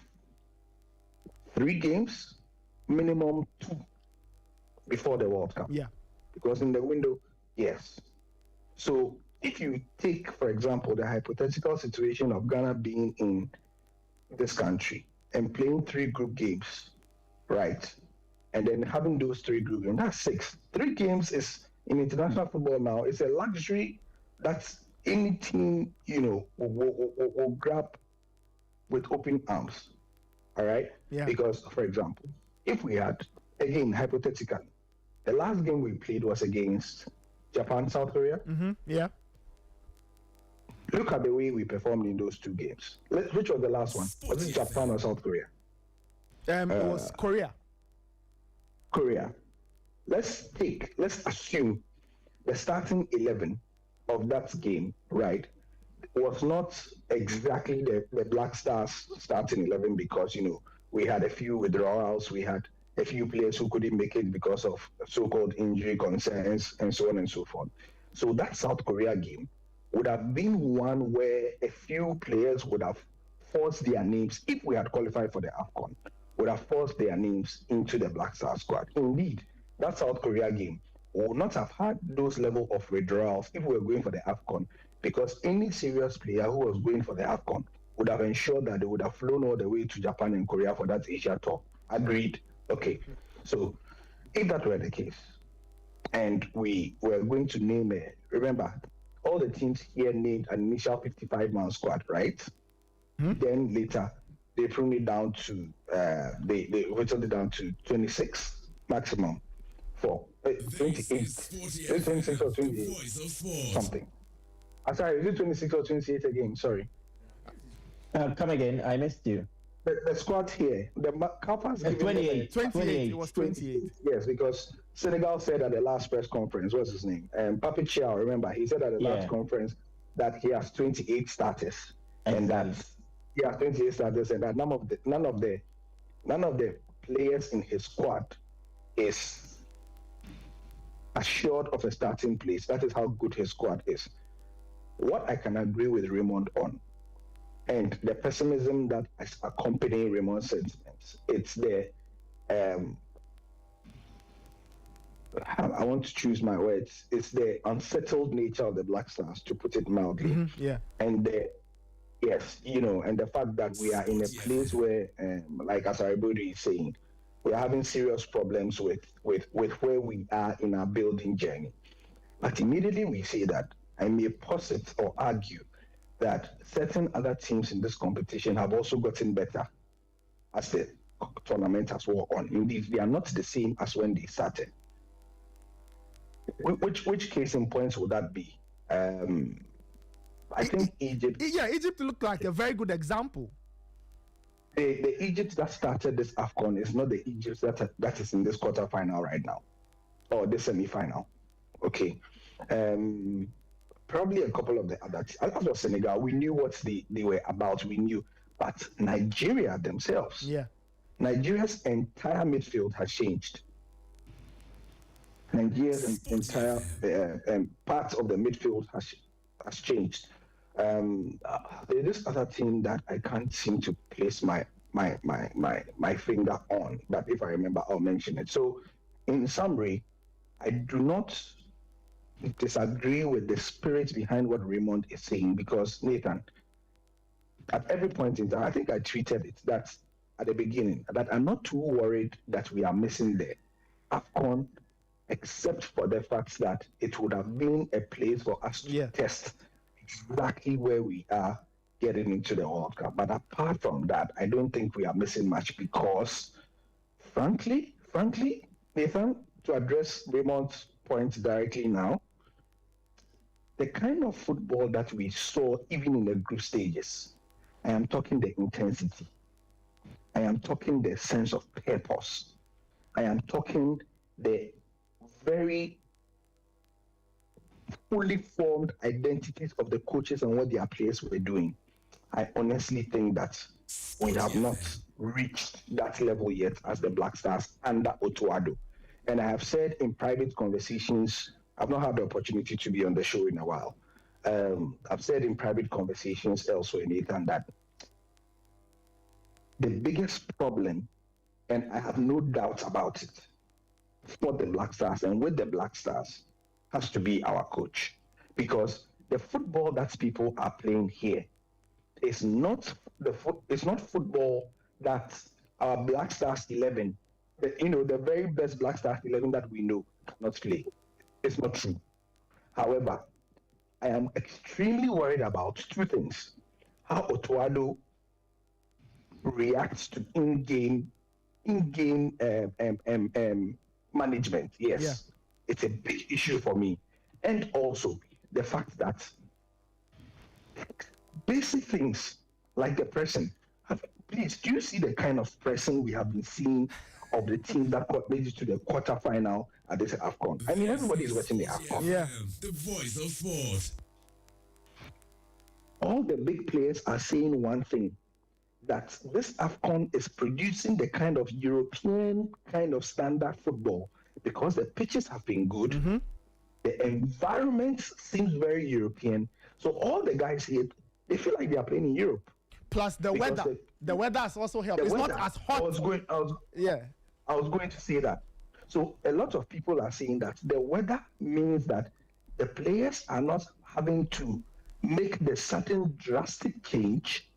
3 games, minimum 2 before the World Cup. Yeah. Because in the window, yes. So if you take, for example, the hypothetical situation of Ghana being in this country and playing 3 group games, right? And then having those 3 group games, that's 6. 3 games is in international football now. It's a luxury that any team, will grab with open arms. All right? Yeah. Because, for example, if we had, again, hypothetically, the last game we played was against Japan, South Korea. Mm-hmm. Yeah. Look at the way we performed in those 2 games. Which was the last one? Was it Japan or South Korea? It was Korea. Korea. Let's assume the starting 11 of that game, right, was not exactly the Black Stars starting 11 because, we had a few withdrawals, we had a few players who couldn't make it because of so-called injury concerns and so on and so forth. So that South Korea game would have been one where a few players would have forced their names, if we had qualified for the AFCON, would have forced their names into the Black Star squad. Indeed, that South Korea game would not have had those level of withdrawals if we were going for the AFCON, because any serious player who was going for the AFCON would have ensured that they would have flown all the way to Japan and Korea for that Asia tour. Agreed? Okay. So if that were the case, and we were going to name remember, all the teams here named an initial 55-man squad, right? Then later, they pruned it down to, they whittled it down to 26 maximum for 28. 26 or 28 something. Sorry, is it 26 or 28 again? Sorry. Come again, I missed you. The squad here, the Kapa's 28. 28. It was 28. Yes, because Senegal said at the last press conference, what's his name? Papi Chow, remember, he said at the last conference that he has 28 starters. And that he has 28 starters, and that none of the players in his squad is assured of a starting place. That is how good his squad is. What I can agree with Raymond on, and the pessimism that is accompanying Raymond's sentiments, it's the I want to choose my words. It's the unsettled nature of the Black Stars, to put it mildly. Mm-hmm. Yeah. And and the fact that we are in a place where, like Asaribodi is saying, we are having serious problems with where we are in our building journey. But immediately we say that, I may posit or argue that certain other teams in this competition have also gotten better as the tournament has wore on. Indeed, they are not the same as when they started. Which case in points would that be? I think Egypt. Yeah, Egypt looked like a very good example. The Egypt that started this AFCON is not the Egypt that is in this quarterfinal right now, or the semi-final. Okay. Probably a couple of the other teams. As for Senegal, we knew what they were about. We knew. But Nigeria themselves. Yeah. Nigeria's entire midfield has changed. Nigeria's entire part of the midfield has changed. There's this other team that I can't seem to place my finger on, but if I remember, I'll mention it. So, in summary, I do not disagree with the spirit behind what Raymond is saying, because Nathan, at every point in time, I think I tweeted it that at the beginning, that I'm not too worried that we are missing the AFCON, except for the fact that it would have been a place for us to test exactly where we are getting into the World Cup. But apart from that, I don't think we are missing much, because frankly, Nathan, to address Raymond's point directly now, the kind of football that we saw even in the group stages, I am talking the intensity, I am talking the sense of purpose, I am talking the very fully formed identities of the coaches and what their players were doing. I honestly think that we have not reached that level yet as the Black Stars under Otuado. And I have said in private conversations, I've not had the opportunity to be on the show in a while. I've said in private conversations elsewhere, Nathan, that the biggest problem and I have no doubts about it, for the Black Stars and with the Black Stars has to be our coach, because the football that people are playing here is not it's not football that our Black Stars 11, the very best Black Stars 11 that we know cannot play. It's not true. However, I am extremely worried about two things: how Otuado reacts to in-game management. Yes, it's a big issue for me, and also the fact that basic things like the pressing. Please, do you see the kind of pressing we have been seeing of the teams that made it to the quarterfinal at this AFCON? I mean, everybody's watching the AFCON. Yeah. The voice of sport. All the big players are saying one thing, that this AFCON is producing the kind of European kind of standard football because the pitches have been good. Mm-hmm. The environment seems very European. So all the guys here, they feel like they are playing in Europe. Plus the weather. The weather has also helped. It's not as hot. I was going to say that. So a lot of people are saying that the weather means that the players are not having to make the certain drastic change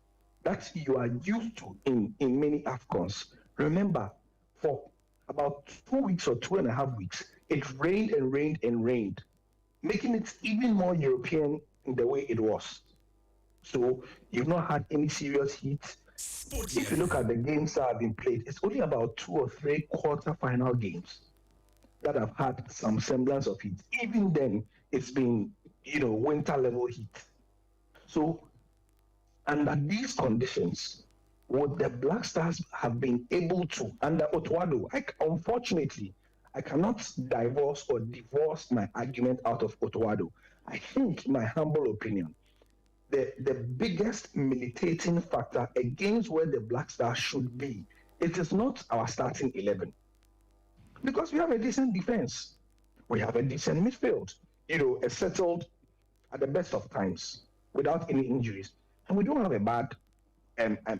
that you are used to in many AFCONs. Remember, for about 2 weeks or 2.5 weeks, it rained and rained and rained, making it even more European in the way it was. So you've not had any serious heat. Sporty. If you look at the games that have been played, it's only about 2 or 3 quarter-final games that have had some semblance of heat. Even then, it's been, winter level heat. So under these conditions, would the Black Stars have been able to, under Otuado? Unfortunately, I cannot divorce my argument out of Otuado. I think, in my humble opinion, the biggest militating factor against where the Black Stars should be, it is not our starting 11. Because we have a decent defense. We have a decent midfield, a settled at the best of times without any injuries. And we don't have a bad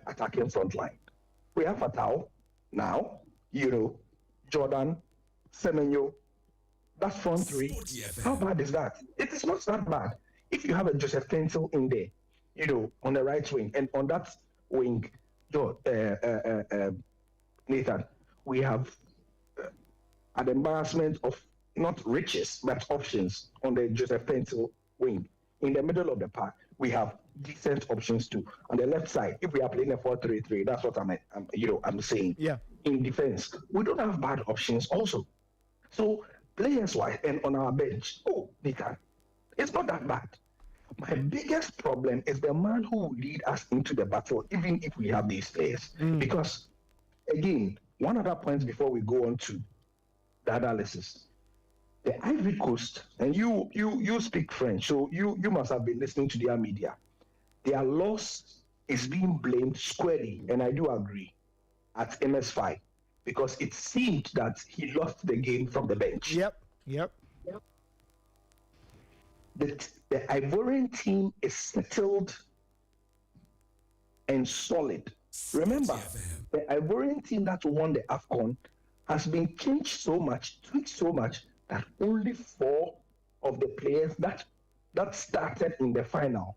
attacking front line. We have Fatau now, Jordan, Semenyo, that's front three. How bad is that? It is not that bad. If you have a Joseph Pencil in there, on the right wing, and on that wing, Nathan, we have an embarrassment of not riches, but options on the Joseph Pencil wing. In the middle of the park, we have decent options too. On the left side, if we are playing a 4-3-3, that's what I'm saying. Yeah. In defense, we don't have bad options also. So players-wise, and on our bench, Nathan, it's not that bad. My biggest problem is the man who will lead us into the battle, even if we have these players. Because, again, one other point before we go on to the analysis. The Ivory Coast, and you speak French, so you must have been listening to their media. Their loss is being blamed squarely, and I do agree, at MS5, because it seemed that he lost the game from the bench. Yep. The Ivorian team is settled and solid. Remember, the Ivorian team that won the AFCON has been changed so much, tweaked so much, that only 4 of the players that started in the final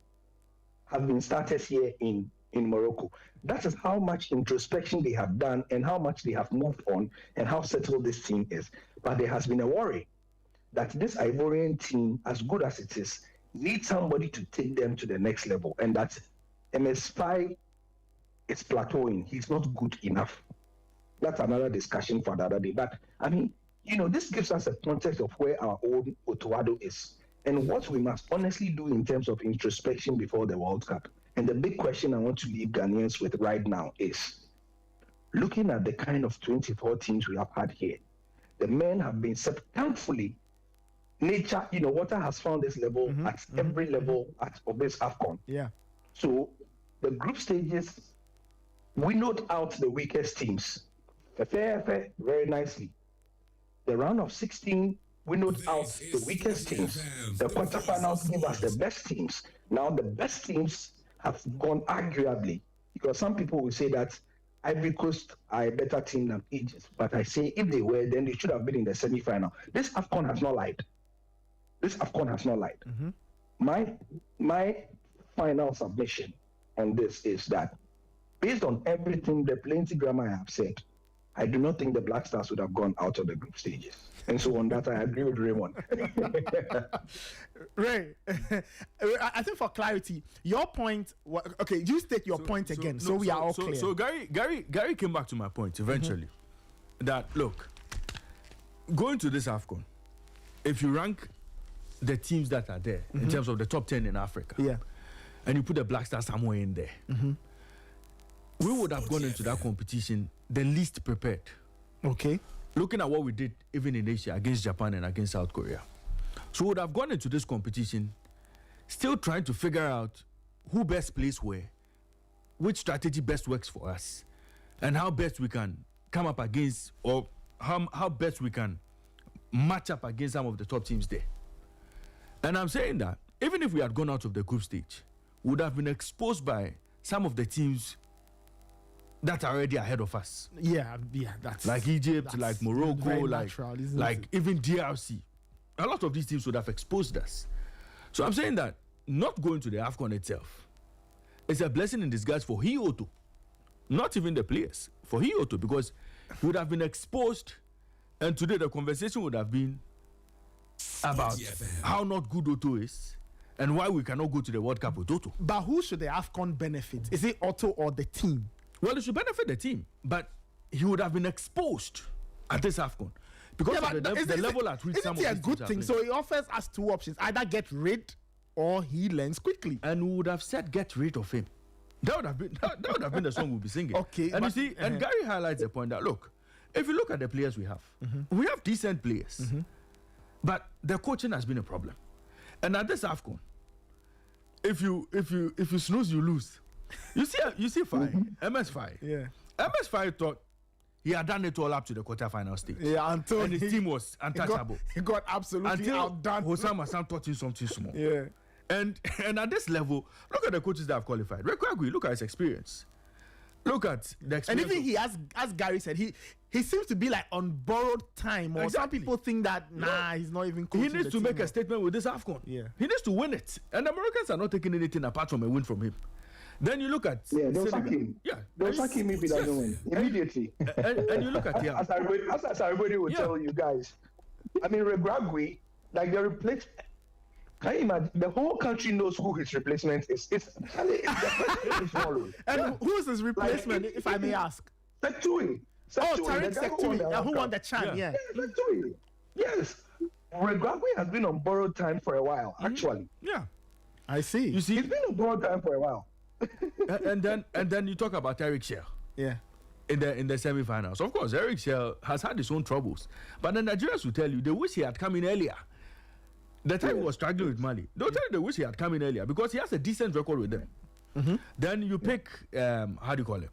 have been starters here in Morocco. That is how much introspection they have done and how much they have moved on and how settled this team is. But there has been a worry that this Ivorian team, as good as it is, needs somebody to take them to the next level. And that MS5 is plateauing. He's not good enough. That's another discussion for the other day. But, I mean, this gives us a context of where our own Otuado is and what we must honestly do in terms of introspection before the World Cup. And the big question I want to leave Ghanaians with right now is, looking at the kind of 24 teams we have had here, the men have been set. Thankfully, nature, water has found this level at every level of this AFCON. Yeah. So the group stages, we note out the weakest teams very nicely. The round of 16, we note out the weakest teams. The quarterfinals give us the best teams. Now the best teams have gone arguably, because some people will say that Ivory Coast are a better team than Egypt, but I say if they were, then they should have been in the semi-final. This AFCON has not lied. Mm-hmm. My final submission on this is that, based on everything, the plenty grammar I have said, I do not think the Black Stars would have gone out of the group stages. And so on that, I agree with Raymond. Ray, I think for clarity, your point. Okay, you state your point again, so we are all clear. So Gary came back to my point eventually. That look, going to this AFCON, if you rank the teams that are there in terms of the top 10 in Africa, and you put the Black Stars somewhere in there, we would have gone into that competition the least prepared. Okay. Looking at what we did even in Asia against Japan and against South Korea. So we would have gone into this competition still trying to figure out who best plays where, which strategy best works for us, and how best we can come up against, or how best we can match up against some of the top teams there. And I'm saying that even if we had gone out of the group stage, we would have been exposed by some of the teams that are already ahead of us. Yeah, that's like Egypt, like Morocco, like even DRC. A lot of these teams would have exposed us. So I'm saying that not going to the AFCON itself is a blessing in disguise for Hioto. Not even the players, for Hioto, because he would have been exposed, and today the conversation would have been about how not good Otto is and why we cannot go to the World Cup with Otto. But who should the AFCON benefit? Is it Otto or the team? Well, it should benefit the team, but he would have been exposed at this AFCON because of the level at which some of these teams are playing. Isn't it a good thing? So he offers us two options: either get rid or he learns quickly. And we would have said, "Get rid of him." That would have been the song we'll be singing. Okay, and you see, and Gary highlights the point that look, if you look at the players we have decent players, but the coaching has been a problem. And at this AFCON, if you snooze, you lose. You see, MS5. Yeah. MS5 thought he had done it all up to the quarterfinal stage. Yeah, until and his team was untouchable. He got absolutely outdone. Hosam Hassan taught him something small. Yeah. And at this level, look at the coaches that have qualified. Rekwagui, look at his experience. Look at the experience. And even he, as Gary said, he seems to be like on borrowed time. Or some people think that he's not even coaching. He needs to make a statement with this AFCON. Yeah. He needs to win it. And the Americans are not taking anything apart from a win from him. Then you look at they'll sack him. Yeah, they'll sack him if he doesn't win immediately. And you look at as everybody will tell you guys. I mean, Regragui, like the replacement. Can you imagine? The whole country knows who his replacement is. It's and who's his replacement, if I may ask? Sektui. Tariq Sektui, who won the Chan? Yeah. Sektui. Yes. Regragui has been on borrowed time for a while, actually. Yeah. I see. You see, he's been on borrowed time for a while. and then you talk about Eric Shell. Yeah. In the semifinals. Of course, Eric Shell has had his own troubles. But the Nigerians will tell you they wish he had come in earlier. The time he was struggling with Mali. They'll tell you they wish he had come in earlier because he has a decent record with them. Then you pick how do you call him?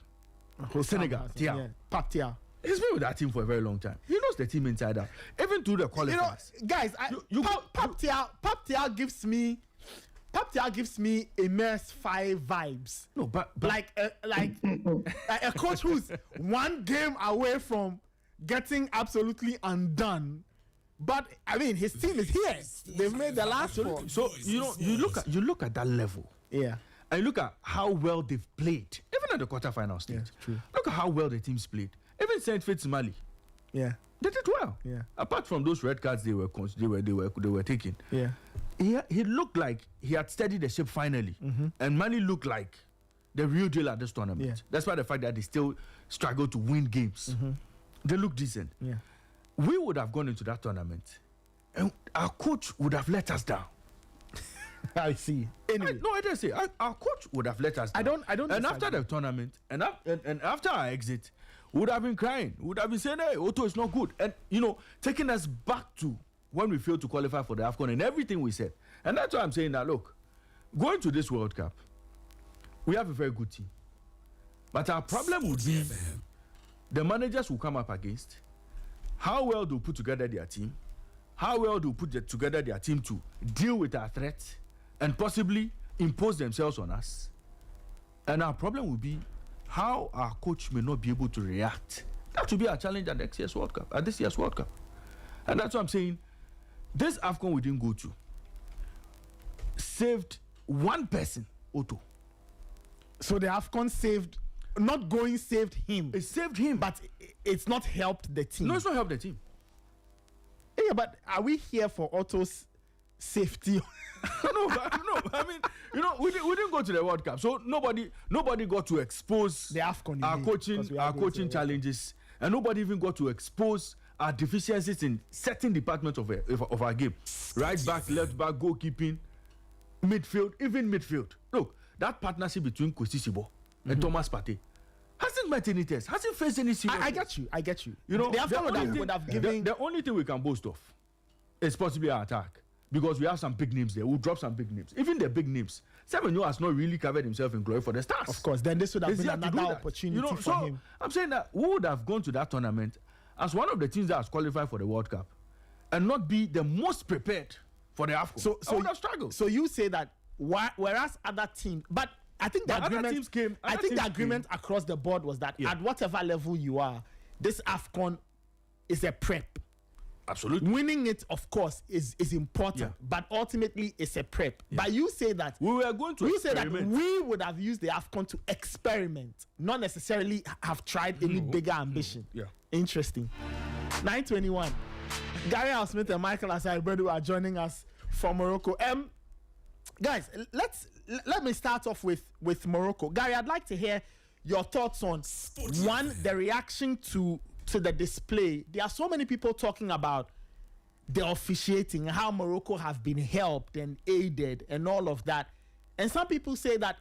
Senegal. Pape Thiaw. He's been with that team for a very long time. He knows the team inside out. Even through the qualifiers. Guys, Pape Thiaw gives me a MS5 vibes. No, but like a coach who's one game away from getting absolutely undone. But I mean, his team is here. They've made the last four. So you look at that level. Yeah. And you look at how well they've played, even at the quarterfinal stage. Yeah, true. Look at how well the teams played. Even Saint Fitz Mali. Yeah. They did well. Yeah. Apart from those red cards they were taking. Yeah. He looked like he had steadied the ship finally. And Mali looked like the real deal at this tournament. Yeah. That's why the fact that they still struggle to win games. They look decent. Yeah. We would have gone into that tournament and our coach would have let us down. I see. Anyway. I didn't say. Our coach would have let us down. I don't. And after the tournament, and after our exit, we would have been crying. We would have been saying, hey, Otto is not good. And, taking us back to when we failed to qualify for the AFCON and everything we said. And that's why I'm saying that, look, going to this World Cup, we have a very good team. But our problem would be the managers will come up against. How well do put together their team? How well do put together their team to deal with our threat and possibly impose themselves on us? And our problem will be how our coach may not be able to react. That will be our challenge at this year's World Cup. And that's what I'm saying. This AFCON we didn't go to saved one person, Otto. So the AFCON saved him. It saved him. But it's not helped the team. No, it's not helped the team. Yeah, but are we here for Otto's safety? No. I mean, we didn't go to the World Cup, so nobody got to expose the AFCON our coaching challenges, and nobody even got to expose our deficiencies in certain departments of our game. Right back, left back, goalkeeping, midfield. Look, that partnership between Kwesi Sibo and Thomas Partey hasn't met any test, hasn't faced any serious. I get you. You know, the AFCON would have given. The only thing we can boast of is possibly our attack, because we have some big names there. We'll drop some big names. Even the big names. Semenyo has not really covered himself in glory for the Stars. Of course, then this would have been another opportunity for him. I'm saying that we would have gone to that tournament as one of the teams that has qualified for the World Cup and not be the most prepared for the AFCON. So I would have struggled. So you say that whereas other teams, but I think the agreement across the board was that at whatever level you are, this AFCON is a prep. Absolutely. Winning it, of course, is important, but ultimately it's a prep. But you say that we were going to experiment. Say that we would have used the AFCON to experiment, not necessarily have tried any bigger ambition. Yeah. Interesting. 9:21. Gary Al Smith and Michael Asai-Bredu are joining us from Morocco. Guys, let me start off with Morocco. Gary, I'd like to hear your thoughts on one, the reaction to the display. There are so many people talking about the officiating, how Morocco have been helped and aided and all of that. And some people say that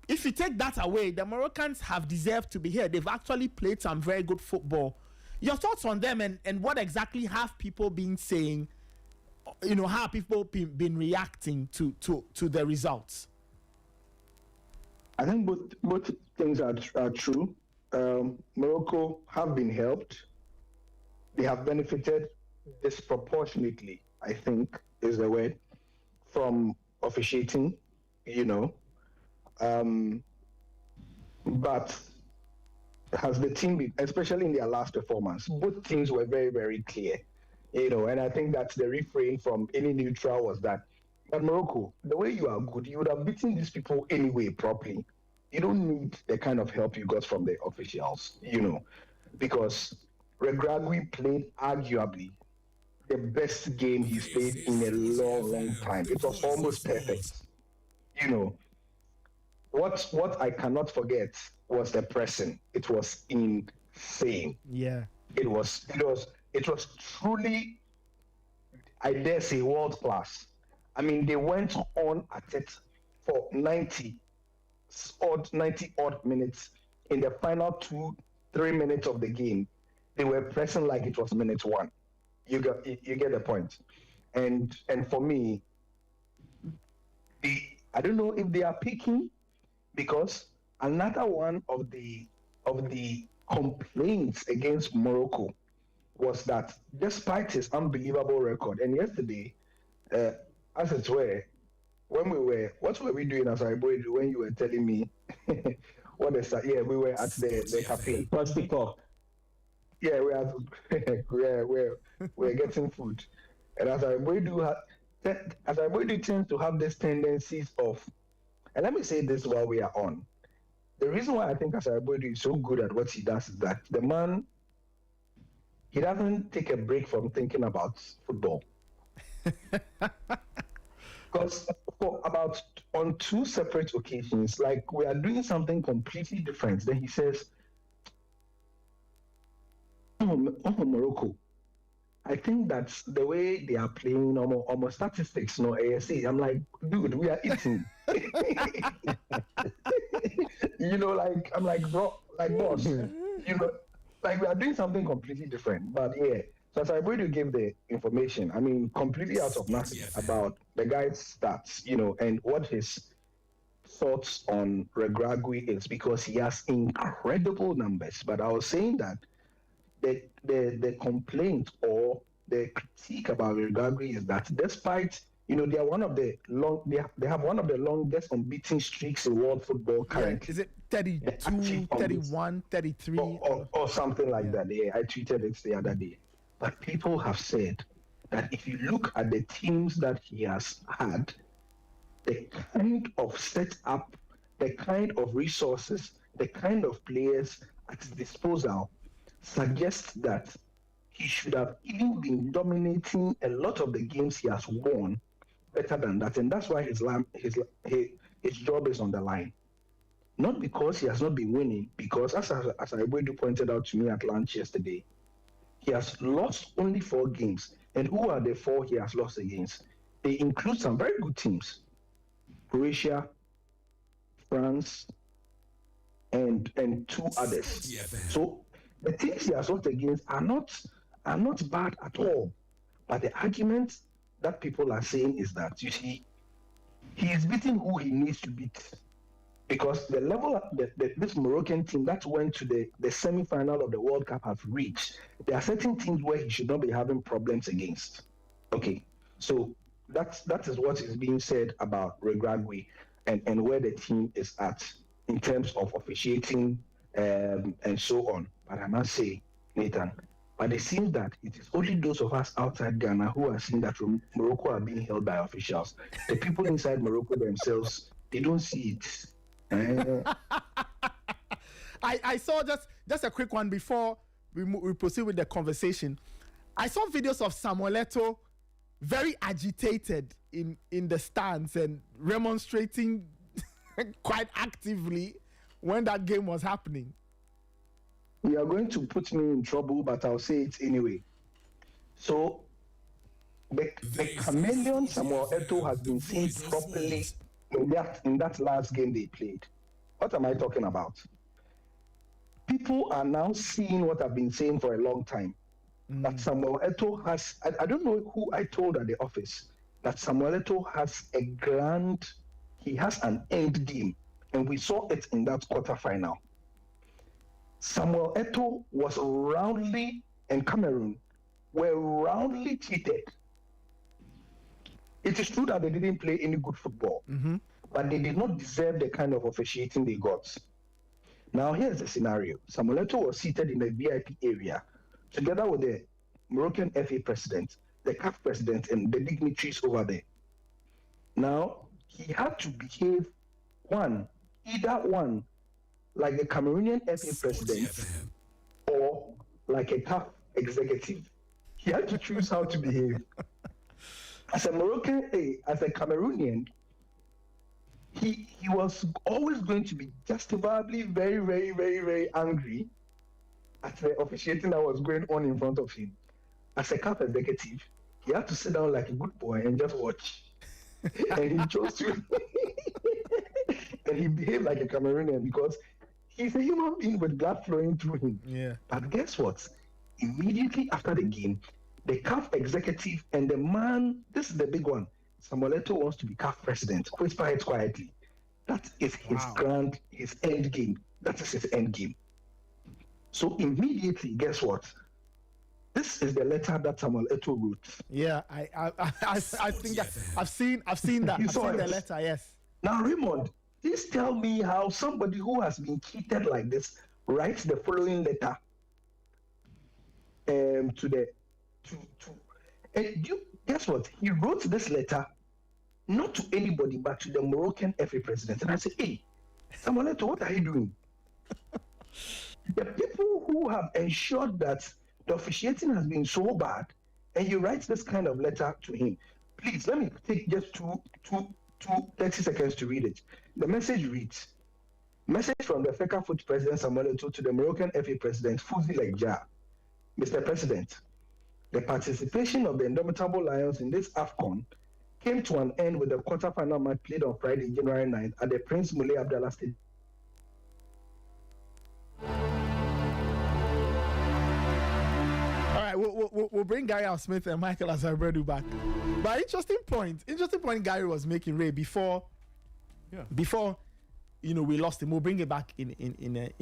if you take that away, the Moroccans have deserved to be here. They've actually played some very good football. Your thoughts on them and what exactly have people been saying, how people been reacting to the results? I think both things are true. Morocco have been helped. They have benefited disproportionately, I think is the word, from officiating, but has the team been, especially in their last performance, both teams were very, very clear, and I think that's the refrain from any neutral was that, but Morocco, the way you are good, you would have beaten these people anyway properly. You don't need the kind of help you got from the officials, because Regragui played arguably the best game he's played in a long, long time. It was almost perfect. What I cannot forget was the pressing. It was insane. Yeah. It was truly, I dare say, world class. I mean, they went on at it for 90 odd minutes. In the final 2-3 minutes of the game, they were pressing like it was minute one. You get the point. And for me, I don't know if they are picking, because another one of the complaints against Morocco was that despite his unbelievable record, and yesterday, as it were, what were we doing as I boy when you were telling me what is that? Yeah, we were at the cafe. What's the cup? Yeah, we're getting food, and as I boy tends to have these tendencies of, and let me say this while we are on. The reason why I think Asaibodu is so good at what he does is that the man, he doesn't take a break from thinking about football. Because on two separate occasions, like we are doing something completely different, then he says, Morocco, I think that's the way they are playing almost statistics, ASA. I'm like, dude, we are eating. I'm like, bro, like boss, like we are doing something completely different. But yeah, so as I already gave the information, I mean, completely out of nothing about the guy's stats, and what his thoughts on Regragui is, because he has incredible numbers. But I was saying that the complaint or the critique about Regragui is that despite You know, they are one of the they have one of the longest unbeaten streaks in world football currently. Is it 32, 31, 33? Or something like that. Yeah, I tweeted it the other day. But people have said that if you look at the teams that he has had, the kind of setup, the kind of resources, the kind of players at his disposal suggests that he should have even been dominating a lot of the games he has won better than that. And that's why his job is on the line. Not because he has not been winning, because as Iwedu pointed out to me at lunch yesterday, he has lost only 4 games. And who are the 4 he has lost against? They include some very good teams. Croatia, France, and 2 others. So the teams he has lost against are not bad at all. But the argument that people are saying is that, you see, he is beating who he needs to beat. Because the level that this Moroccan team that went to the semi-final of the World Cup have reached, there are certain teams where he should not be having problems against. Okay, so that is what is being said about Regragui and where the team is at in terms of officiating and so on. But I must say, Nathan, but it seems that it is only those of us outside Ghana who are seeing that Morocco are being held by officials. The people inside Morocco themselves, they don't see it. I saw just a quick one before we proceed with the conversation. I saw videos of Samuel Eto'o very agitated in the stands and remonstrating quite actively when that game was happening. You are going to put me in trouble, but I'll say it anyway. So, the chameleon Samuel Eto'o has been seen properly in that last game they played. What am I talking about? People are now seeing what I've been saying for a long time. That Samuel Eto'o has, I don't know who I told at the office, that Samuel Eto'o has he has an end game. And we saw it in that quarterfinal. Samuel Eto'o was roundly, and Cameroon were roundly cheated. It is true that they didn't play any good football, but they did not deserve the kind of officiating they got. Now, here's the scenario. Samuel Eto'o was seated in the VIP area, together with the Moroccan FA president, the CAF president, and the dignitaries over there. Now, he had to behave either one, like the Cameroonian FA president, or like a CAF executive. He had to choose how to behave. As a Cameroonian, he was always going to be justifiably very, very, very, very angry at the officiating that was going on in front of him. As a CAF executive, he had to sit down like a good boy and just watch. And he chose to, and he behaved like a Cameroonian because he's a human being with blood flowing through him. Yeah. But guess what? Immediately after the game, the CAF executive and the man, this is the big one, Samuel Eto'o wants to be CAF president. Whisper it quietly. That is his end game. That is his end game. So immediately, guess what? This is the letter that Samuel Eto'o wrote. Yeah, I think I've seen that. I've seen the letter, yes. Now, Raymond, please tell me how somebody who has been cheated like this writes the following letter and guess what? He wrote this letter not to anybody but to the Moroccan FA president. And I said, hey, Samuel Eto'o, what are you doing? The people who have ensured that the officiating has been so bad, and you write this kind of letter to him. Please, let me take just 30 seconds to read it. The message reads, message from the FECAFOOT president Samuel Eto'o to the Moroccan FA president Fouzi Lekja. Mr. President, the participation of the Indomitable Lions in this AFCON came to an end with the quarter-final match played on Friday, January 9th at the Prince Moulay Abdallah Stadium. All right, we'll bring Gary Al Smith and Michael Azarbedu back. But interesting point Gary was making, Ray, before we lost him. We'll bring it back in a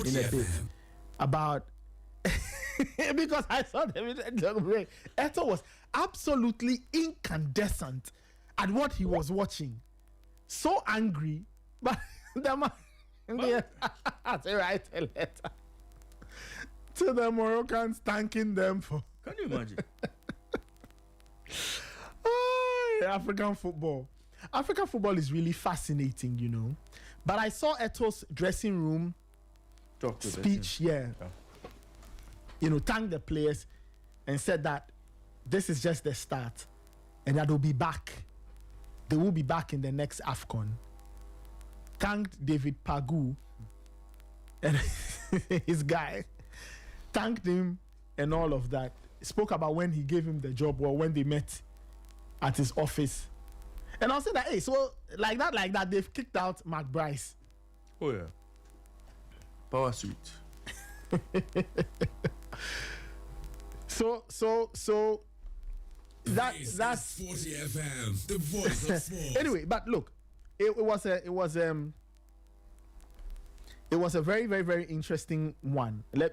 bit about Because I saw them. Eto was absolutely incandescent at what he was watching. So angry, but the man I write a letter to the Moroccans thanking them for. Can you imagine? African football. African football is really fascinating, you know. But I saw Eto's dressing room speech, you know, thank the players and said that this is just the start and that they'll be back. They will be back in the next AFCON. Thanked David Pagu and his guy. Thanked him and all of that. Spoke about when he gave him the job or when they met at his office. And I said that, hey, so like that, they've kicked out Mark Bryce. Oh yeah. Power suite. This that's Sporty FM, the voice of sport. Anyway, but look, it was a very, very, very interesting one. I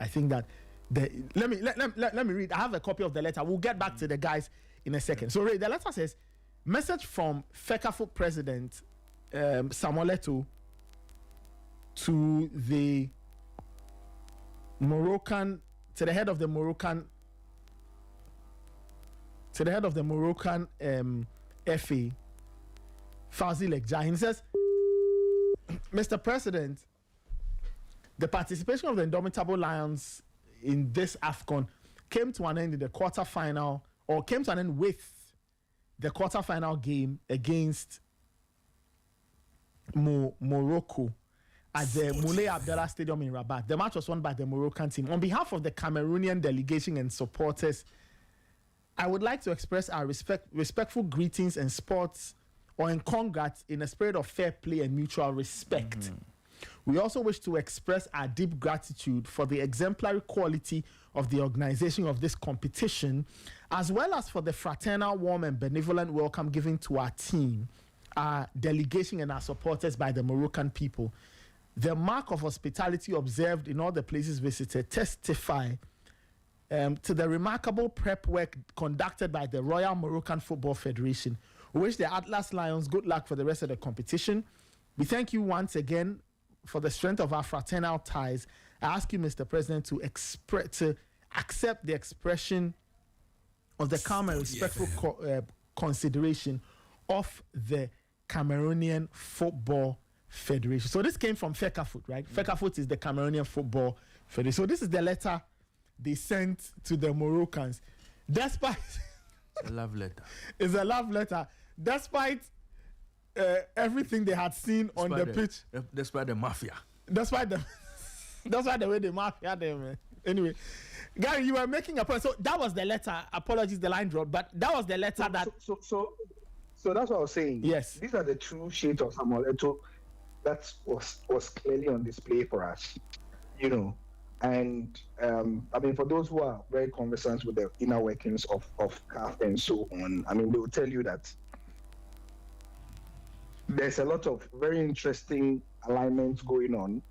think that let me read. I have a copy of the letter. We'll get back to the guys in a second. So Ray, the letter says, message from FECAFOOT president Samuel Eto'o to the Moroccan, to the head of the Moroccan FA, Fazil Ekjahin. Says, Mr. President, the participation of the Indomitable Lions in this AFCON came to an end in the quarterfinal, or came to an end with the quarterfinal game against Morocco at the Moulay Abdallah Stadium in Rabat. The match was won by the Moroccan team. On behalf of the Cameroonian delegation and supporters, I would like to express our respectful greetings and congrats in a spirit of fair play and mutual respect. We also wish to express our deep gratitude for the exemplary quality of the organization of this competition, as well as for the fraternal, warm, and benevolent welcome given to our team, our delegation, and our supporters by the Moroccan people. The mark of hospitality observed in all the places visited testify to the remarkable prep work conducted by the Royal Moroccan Football Federation. We wish the Atlas Lions good luck for the rest of the competition. We thank you once again for the strength of our fraternal ties. I ask you, Mr. President, to accept the expression of the calm and respectful consideration of the Cameroonian Football Federation. So this came from FECAFOOT, right? FECAFOOT is the Cameroonian Football Federation. So this is the letter they sent to the Moroccans. Despite It's a love letter. It's a love letter. Despite everything they had seen on the pitch. Despite the mafia. Despite the way the mafia them, man. Anyway, Gary, you were making a point. So that was the letter. Apologies, the line dropped, but that was the letter So that's what I was saying. Yes. These are the true shades of Samuel Eto'o that was clearly on display for us, you know. And I mean, for those who are very conversant with the inner workings of CAF and so on, I mean, they will tell you that there's a lot of very interesting alignments going on,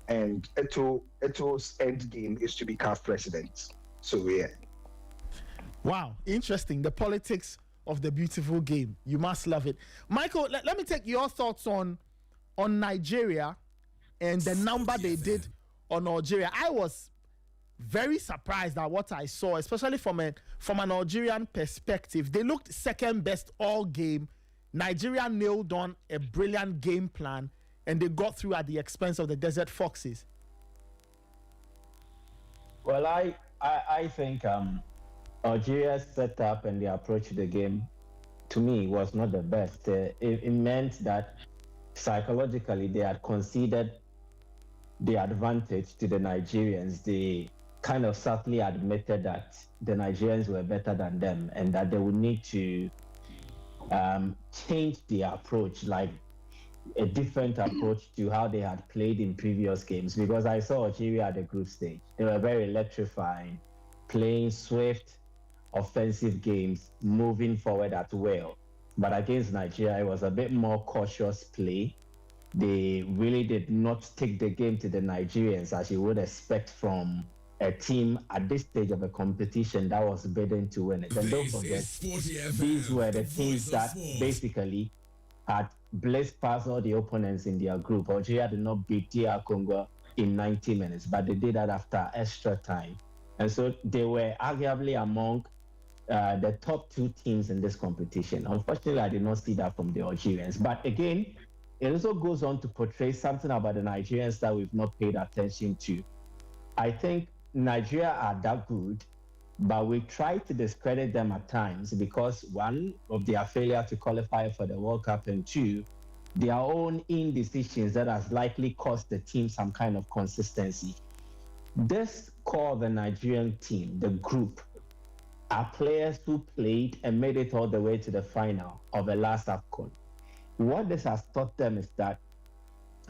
and Eto'o's end game is to be CAF president. So yeah. Wow, interesting. The politics of the beautiful game. You must love it. Michael, let me take your thoughts on Nigeria and the number they did on Algeria. I was very surprised at what I saw, especially from an Algerian perspective. They looked second best all game. Nigeria nailed on a brilliant game plan, and they got through at the expense of the Desert Foxes. Well, I think Algeria's setup and the approach to the game, to me, was not the best. It meant that psychologically they had conceded the advantage to the Nigerians. They kind of subtly admitted that the Nigerians were better than them and that they would need to change the approach, like a different approach to how they had played in previous games. Because I saw Algeria at the group stage. They were very electrifying, playing swift, offensive games, moving forward at will. But against Nigeria, it was a bit more cautious play. they really did not take the game to the Nigerians as you would expect from a team at this stage of a competition that was bidding to win it. And don't This forget, is Sporty FM, these were the voice teams of that sport. basically had blazed past all the opponents in their group. Algeria did not beat DR Congo in 90 minutes, but they did that after extra time. And so they were arguably among the top two teams in this competition. Unfortunately, I did not see that from the Algerians. But again, it also goes on to portray something about the Nigerians that we've not paid attention to. I think Nigeria are that good, but we try to discredit them at times because one of their failure to qualify for the World Cup, and two, their own indecisions that has likely cost the team some kind of consistency. This core of the Nigerian team, the group, are players who played and made it all the way to the final of the last AFCON. What this has taught them is that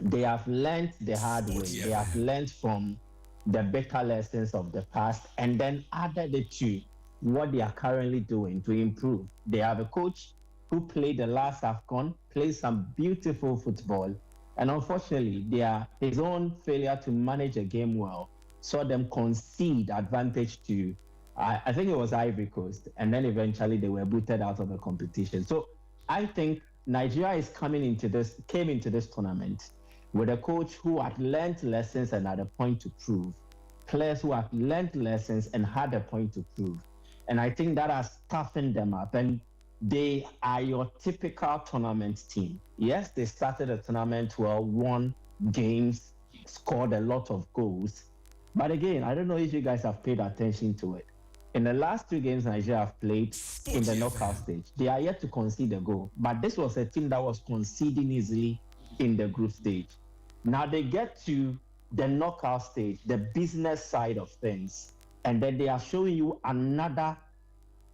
they have learned the hard way. They have learned from the bitter lessons of the past and then added it to what they are currently doing to improve. They have a coach who played the last AFCON, played some beautiful football, and unfortunately, his own failure to manage a game well saw them concede advantage to, I think it was Ivory Coast, and then eventually they were booted out of the competition. So I think Nigeria came into this tournament with a coach who had learned lessons and had a point to prove, players who had learned lessons and had a point to prove. And I think that has toughened them up. And they are your typical tournament team. Yes, they started the tournament well, won games, scored a lot of goals. But again, I don't know if you guys have paid attention to it. In the last two games Nigeria have played in the knockout stage, they are yet to concede a goal. But this was a team that was conceding easily in the group stage. Now they get to the knockout stage, the business side of things, and then they are showing you another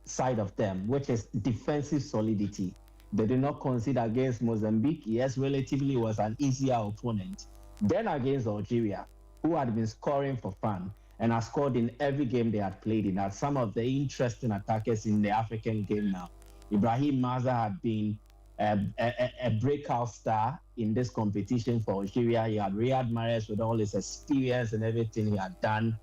side of them, which is defensive solidity. They did not concede against Mozambique. Yes, relatively was an easier opponent. Then against Algeria, who had been scoring for fun and has scored in every game they had played in. Are some of the interesting attackers in the African game now. Ibrahim Maza had been a breakout star in this competition for Algeria. You had Riyad Mahrez with all his experience and everything he had done.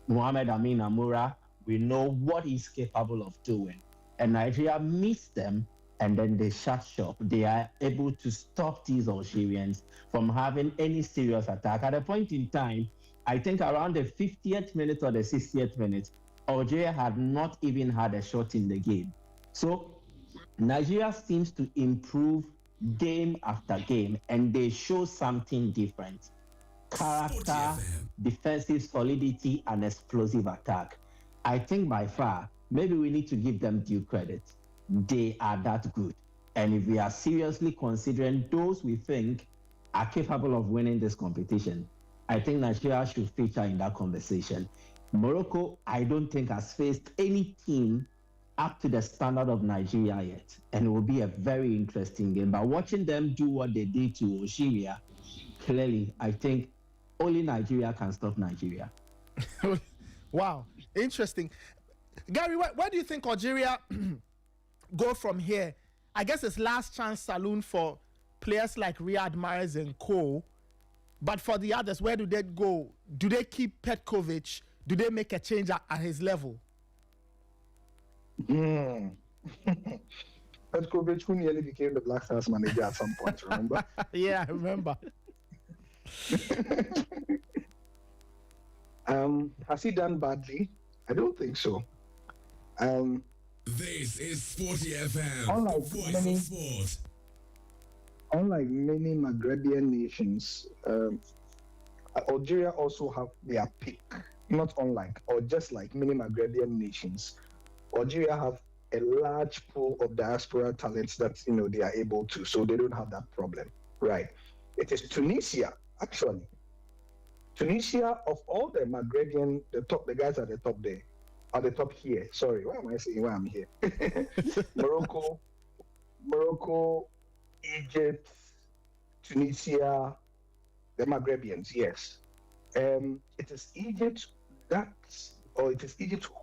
Mohamed Amin Amoura, we know what he's capable of doing. And Nigeria meets them, and then they shut shop. They are able to stop these Algerians from having any serious attack. At a point in time, I think around the 50th minute or the 60th minute, Algeria had not even had a shot in the game. So Nigeria seems to improve game after game, and they show something different. Character, defensive solidity, and explosive attack. I think by far, maybe we need to give them due credit. They are that good. And if we are seriously considering those we think are capable of winning this competition, I think Nigeria should feature in that conversation. Morocco, I don't think, has faced any team up to the standard of Nigeria yet. And it will be a very interesting game. But watching them do what they did to Algeria, clearly, I think only Nigeria can stop Nigeria. Wow, interesting. Gary, where do you think Algeria go from here? I guess it's last chance saloon for players like Riyad Mahrez and Quao. But for the others, where do they go? Do they keep Petkovic? Do they make a change at his level? Petkovic, who nearly became the Black Stars manager at some point, remember? Yeah, I remember. Has he done badly? I don't think so. This is Sporty FM, Unlike the voice many- of sport. Unlike many Maghrebian nations, Algeria also have their pick. Not unlike, or just like many Maghrebian nations, Algeria have a large pool of diaspora talents that they are able to, so they don't have that problem, right? It is Tunisia, actually. Tunisia, of all the Maghrebian, the guys at the top there, at the top here. Sorry, why am I saying why I'm here? Morocco, Egypt, Tunisia, the Maghrebians, yes. It is Egypt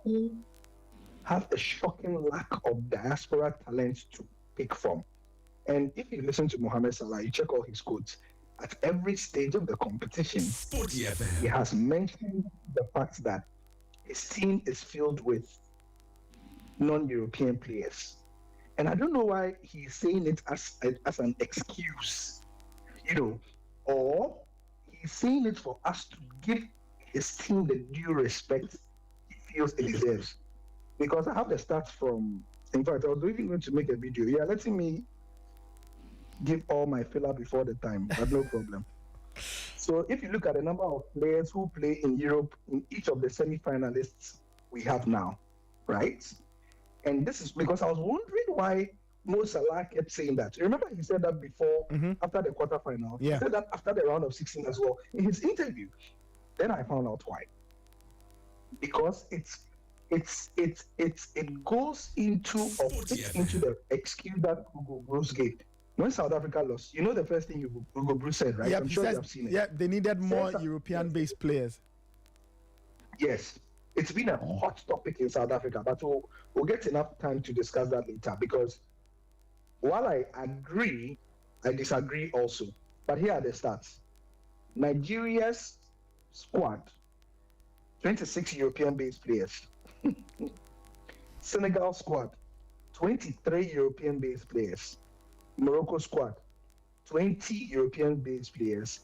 who have a shocking lack of diaspora talent to pick from. And if you listen to Mohamed Salah, you check all his quotes, at every stage of the competition, Sporty he FM. has mentioned the fact that his team is filled with non-European players. And I don't know why he's saying it as an excuse, or he's saying it for us to give his team the due respect he feels it deserves. Because I have the stats from, in fact, I was even going to make a video. Yeah, letting me give all my filler before the time, but no problem. So if you look at the number of players who play in Europe in each of the semi-finalists we have now, right? And this is because I was wondering why Mo Salah kept saying that. Remember he said that before, after the quarterfinal. Yeah. He said that after the round of 16 as well in his interview. Then I found out why. Because it goes into or fits into the excuse that Hugo Bruce gave. When South Africa lost, you know the first thing Hugo Bruce said, right? Yeah, I'm sure you have seen it. Yeah, they needed more European-based players. Yes, it's been a hot topic in South Africa, but we'll get enough time to discuss that later, because while I agree, I disagree also. But here are the stats. Nigeria's squad, 26 European-based players. Senegal squad, 23 European-based players. Morocco squad, 20 European-based players.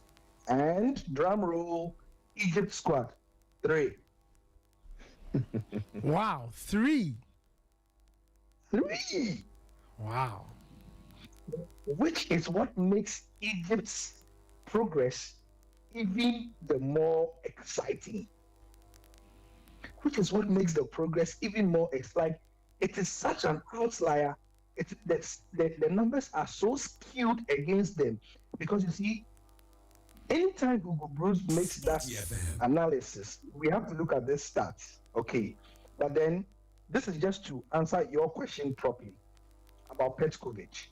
And drum roll, Egypt squad, 3. Wow, 3. 3! Wow. Which is what makes Egypt's progress even the more exciting. Which is what makes the progress even more exciting. It is such an outlier. The numbers are so skewed against them, because you see, anytime Hugo Bruce makes that analysis, we have to look at this stats, okay? But then, this is just to answer your question properly about Petkovic.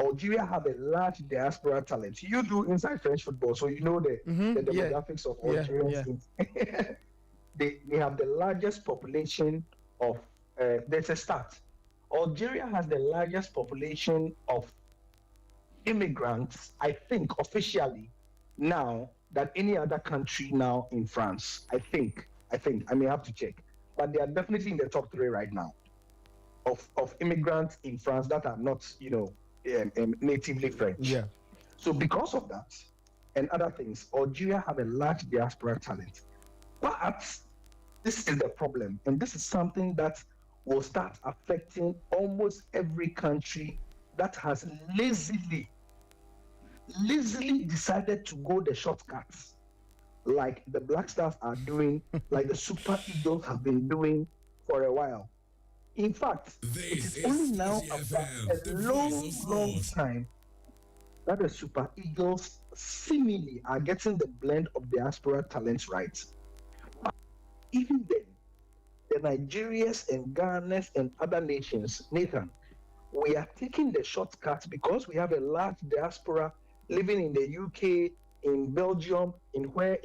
Algeria have a large diaspora talent. You do inside French football, so you know the demographics of Algerians. Yeah. They have the largest population of, there's a stat. Algeria has the largest population of immigrants, I think, officially now, than any other country now in France. I think, I may have to check. But they are definitely in the top 3 right now of immigrants in France that are not, natively French. Yeah. So because of that and other things, Algeria have a large diaspora talent. But this is the problem, and this is something that will start affecting almost every country that has lazily decided to go the shortcuts, like the Black Stars are doing, like the Super Eagles have been doing for a while. In fact, it is only now after a long time that the Super Eagles seemingly are getting the blend of diaspora talents right. But even then, the Nigerians and Ghanas and other nations, Nathan, we are taking the shortcut because we have a large diaspora living in the UK, in Belgium, in where,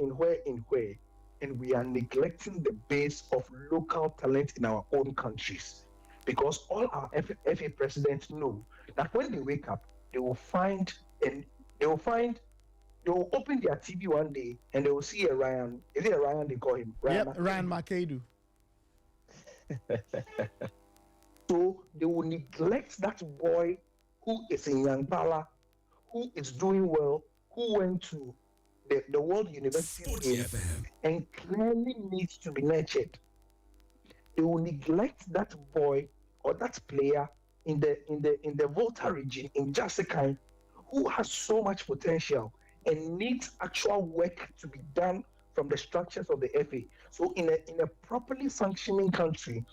and we are neglecting the base of local talent in our own countries. Because all our FA presidents know that when they wake up, they will open their TV one day and they will see a Ryan. Is it a Ryan they call him? Ryan Makedu. So they will neglect that boy who is in Yankala, who is doing well, who went to the World University and clearly needs to be nurtured. They will neglect that boy or that player in the Volta region in Jessica, who has so much potential and needs actual work to be done from the structures of the FA. So in a properly functioning country,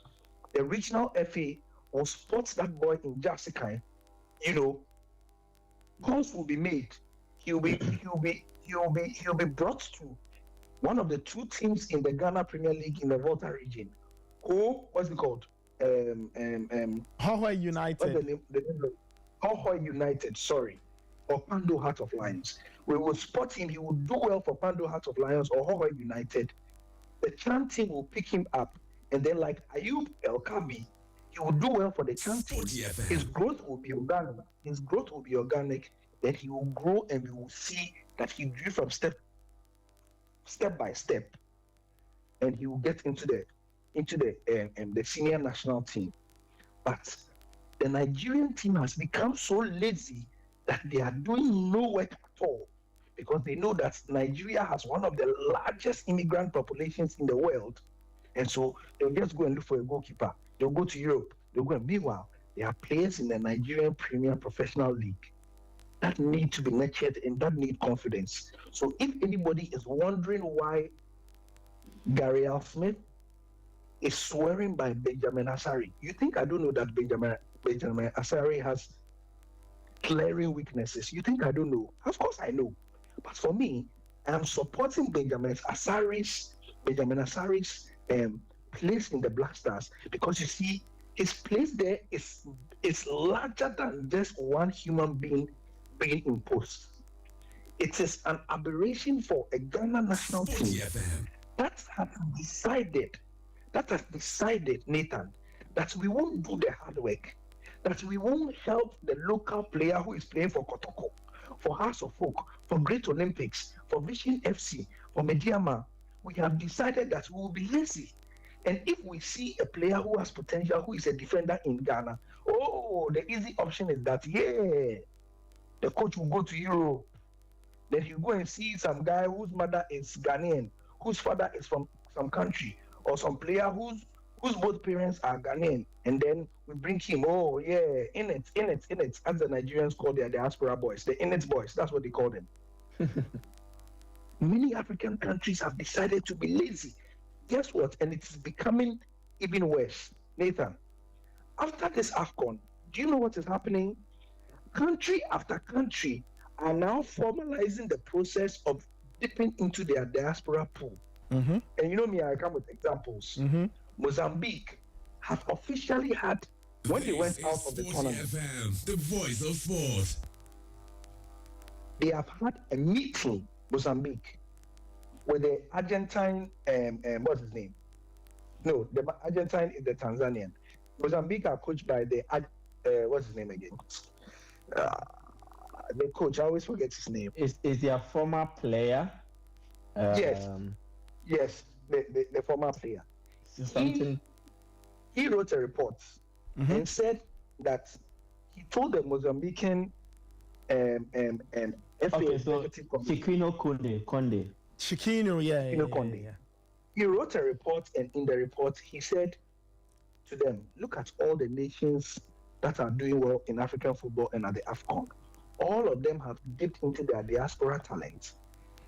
the regional FA will spot that boy in Jessica. Calls will be made. He'll be brought to one of the 2 teams in the Ghana Premier League in the Volta region. What's it called? Hohoi United. What's the name? Hohoi United, sorry. Or Pando Heart of Lions. We will spot him. He will do well for Pando Heart of Lions or Hohoi United. The Chan team will pick him up. And then, like Ayub El Kabi, he will do well for the Chan team. His growth will be organic. Then he will grow and we will see that he drew from step by step, and he will get into the senior national team. But the Nigerian team has become so lazy that they are doing no work at all, because they know that Nigeria has one of the largest immigrant populations in the world. And so they'll just go and look for a goalkeeper. They'll go to Europe. They'll go and meanwhile, there are players in the Nigerian Premier Professional League that need to be nurtured and that need confidence. So if anybody is wondering why Gary Al Smith is swearing by Benjamin Asari, you think I don't know that Benjamin Asari has glaring weaknesses? You think I don't know? Of course I know. But for me, I'm supporting Benjamin Asari's place in the Black Stars, because you see, his place there is larger than just one human being being imposed. It is an aberration for a Ghana national team that has decided, Nathan, that we won't do the hard work, that we won't help the local player who is playing for Kotoko, for House of Folk, for Great Olympics, for Vision FC, for Mediama. We have decided that we will be lazy. And if we see a player who has potential, who is a defender in Ghana, the easy option is that, the coach will go to Europe. Then you go and see some guy whose mother is Ghanaian, whose father is from some country, or some player whose both parents are Ghanaian, and then we bring him. In it, as the Nigerians call their diaspora boys, the in it boys. That's what they call them. Many African countries have decided to be lazy. Guess what? And it's becoming even worse. Nathan, after this AFCON, do you know what is happening? Country after country are now formalizing the process of dipping into their diaspora pool. And you know me, I come with examples. Mozambique have officially had, when they went out of the tournament, FM, the voice of sport. They have had a meeting, Mozambique, with the Argentine, what's his name? No, the Argentine is the Tanzanian. Mozambique are coached by the, what's his name again? The coach, I always forget his name. Is their former player? Yes, the former player. He wrote a report and said that he told the Mozambican FA executive committee. Chiquino Conde. Conde. He wrote a report, and in the report he said to them, look at all the nations that are doing well in African football and at the AFCON. All of them have dipped into their diaspora talents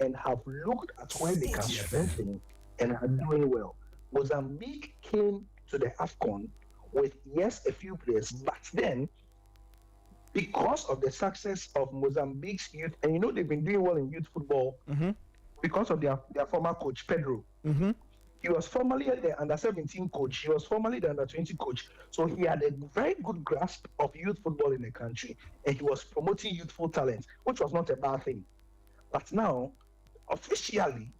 and have looked at where they can strengthen and are doing well. Mozambique came to the AFCON with, yes, a few players, but then because of the success of Mozambique's youth, and you know they've been doing well in youth football because of their former coach, Pedro. He was formerly the under-17 coach. He was formerly the under-20 coach. So he had a very good grasp of youth football in the country, and he was promoting youthful talent, which was not a bad thing. But now, officially,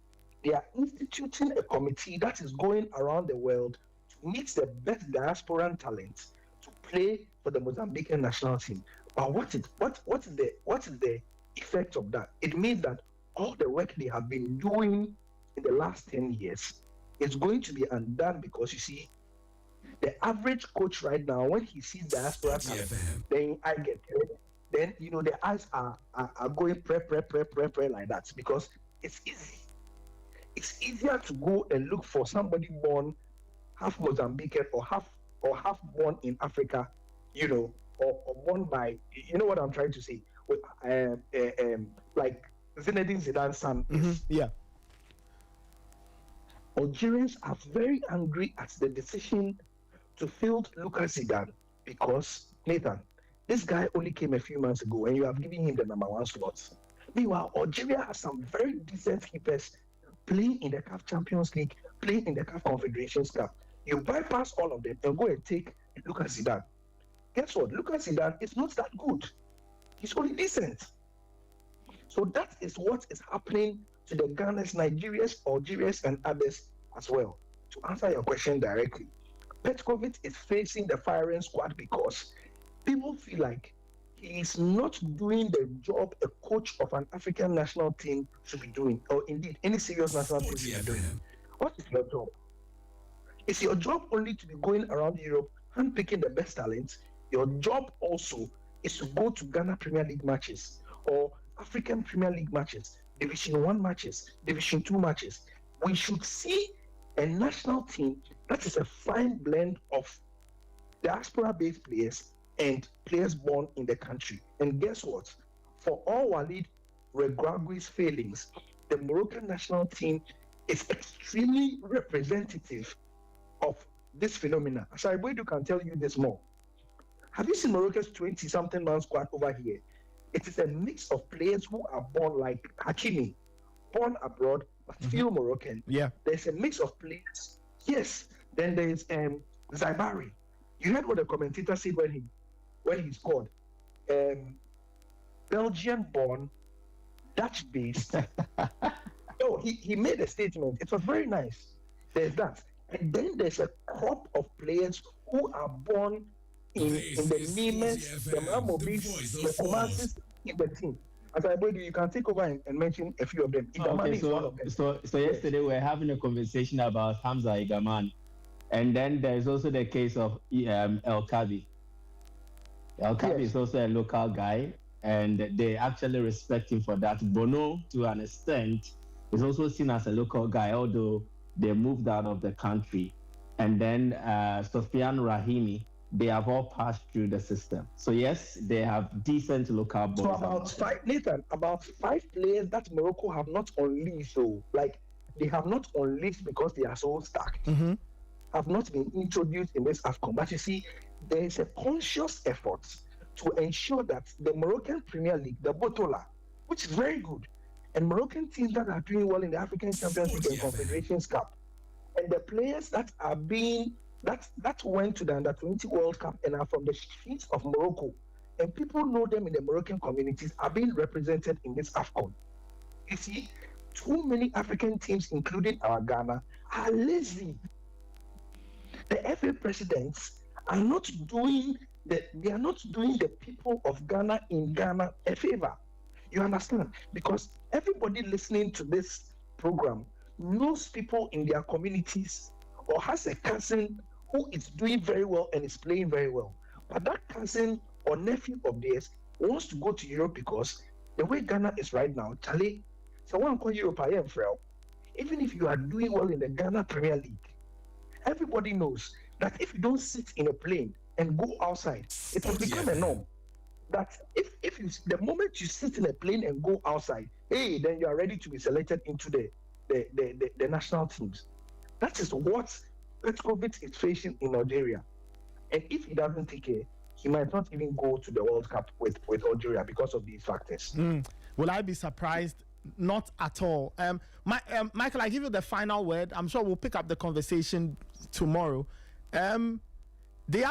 they are instituting a committee that is going around the world to meet the best diasporan talents to play for the Mozambican national team. But what is the effect of that? It means that all the work they have been doing in the last 10 years is going to be undone, because you see, the average coach right now, when he sees diaspora talent, then I get it. Then you know the eyes are going pre like that, because it's easy. It's easier to go and look for somebody born half Mozambican or half born in Africa, you know, or born by, you know what I'm trying to say, with like Zinedine Zidane's son is. Algerians are very angry at the decision to field Lucas Zidane, because, Nathan, this guy only came a few months ago and you have given him the number 1 slot. Meanwhile, Algeria has some very decent keepers playing in the CAF Champions League, playing in the CAF Confederations Cup. You bypass all of them and go and take Lucas Zidane. Guess what? Lucas Zidane is not that good. He's only decent. So that is what is happening to the Ghanas, Nigerians, Algerians, and others as well. To answer your question directly, Petkovic is facing the firing squad because people feel like he is not doing the job a coach of an African national team should be doing, or indeed any serious national team should be doing. What is your job? Is your job only to be going around Europe handpicking the best talents? Your job also is to go to Ghana Premier League matches or African Premier League matches, Division 1 matches, Division 2 matches. We should see a national team that is a fine blend of diaspora-based players and players born in the country. And guess what? For all Walid Regragui's failings, the Moroccan national team is extremely representative of this phenomena. Shaibu can tell you this more. Have you seen Morocco's 20-something man squad over here? It is a mix of players who are born like Hakimi, born abroad, but still Moroccan. Yeah. There's a mix of players. Yes. Then there's Zaibari. You heard what the commentator said when he scored. Belgian-born, Dutch-based. No, he made a statement. It was very nice. There's that. And then there's a crop of players who are born in the Nemes, the Mamobis, the Comanches in the team. As I told you can take over and mention a few of them. Okay, so yesterday we were having a conversation about Hamza Igaman. And then there's also the case of El Kabi. El Kabi is also a local guy, and they actually respect him for that. Bono, to an extent, is also seen as a local guy, although they moved out of the country. And then Sofiane Rahimi, they have all passed through the system. So yes, they have decent local boys. So about five players that Morocco have not unleashed. So like they have not unleashed because they are so stacked. Have not been introduced in this AFCON. But you see, there is a conscious effort to ensure that the Moroccan Premier League, the Botola, which is very good, and Moroccan teams that are doing well in the African Champions League and Confederations Cup, and the players that are being that went to the Under-20 World Cup and are from the streets of Morocco, and people know them in the Moroccan communities, are being represented in this AFCON. You see, too many African teams, including our Ghana, are lazy. The FA presidents are not doing the people of Ghana in Ghana a favor. You understand? Because everybody listening to this program knows people in their communities or has a cousin who is doing very well and is playing very well. But that cousin or nephew of theirs wants to go to Europe because the way Ghana is right now, Charlie, so one call Europe, I am frail. Even if you are doing well in the Ghana Premier League, everybody knows that if you don't sit in a plane and go outside, it has become a norm. That if you the moment you sit in a plane and go outside, hey, then you are ready to be selected into the national teams. That is what Petkovic is facing in Algeria. And if he doesn't take care, he might not even go to the World Cup with Algeria because of these factors. Will I be surprised? Not at all. Michael, I give you the final word. I'm sure we'll pick up the conversation tomorrow. The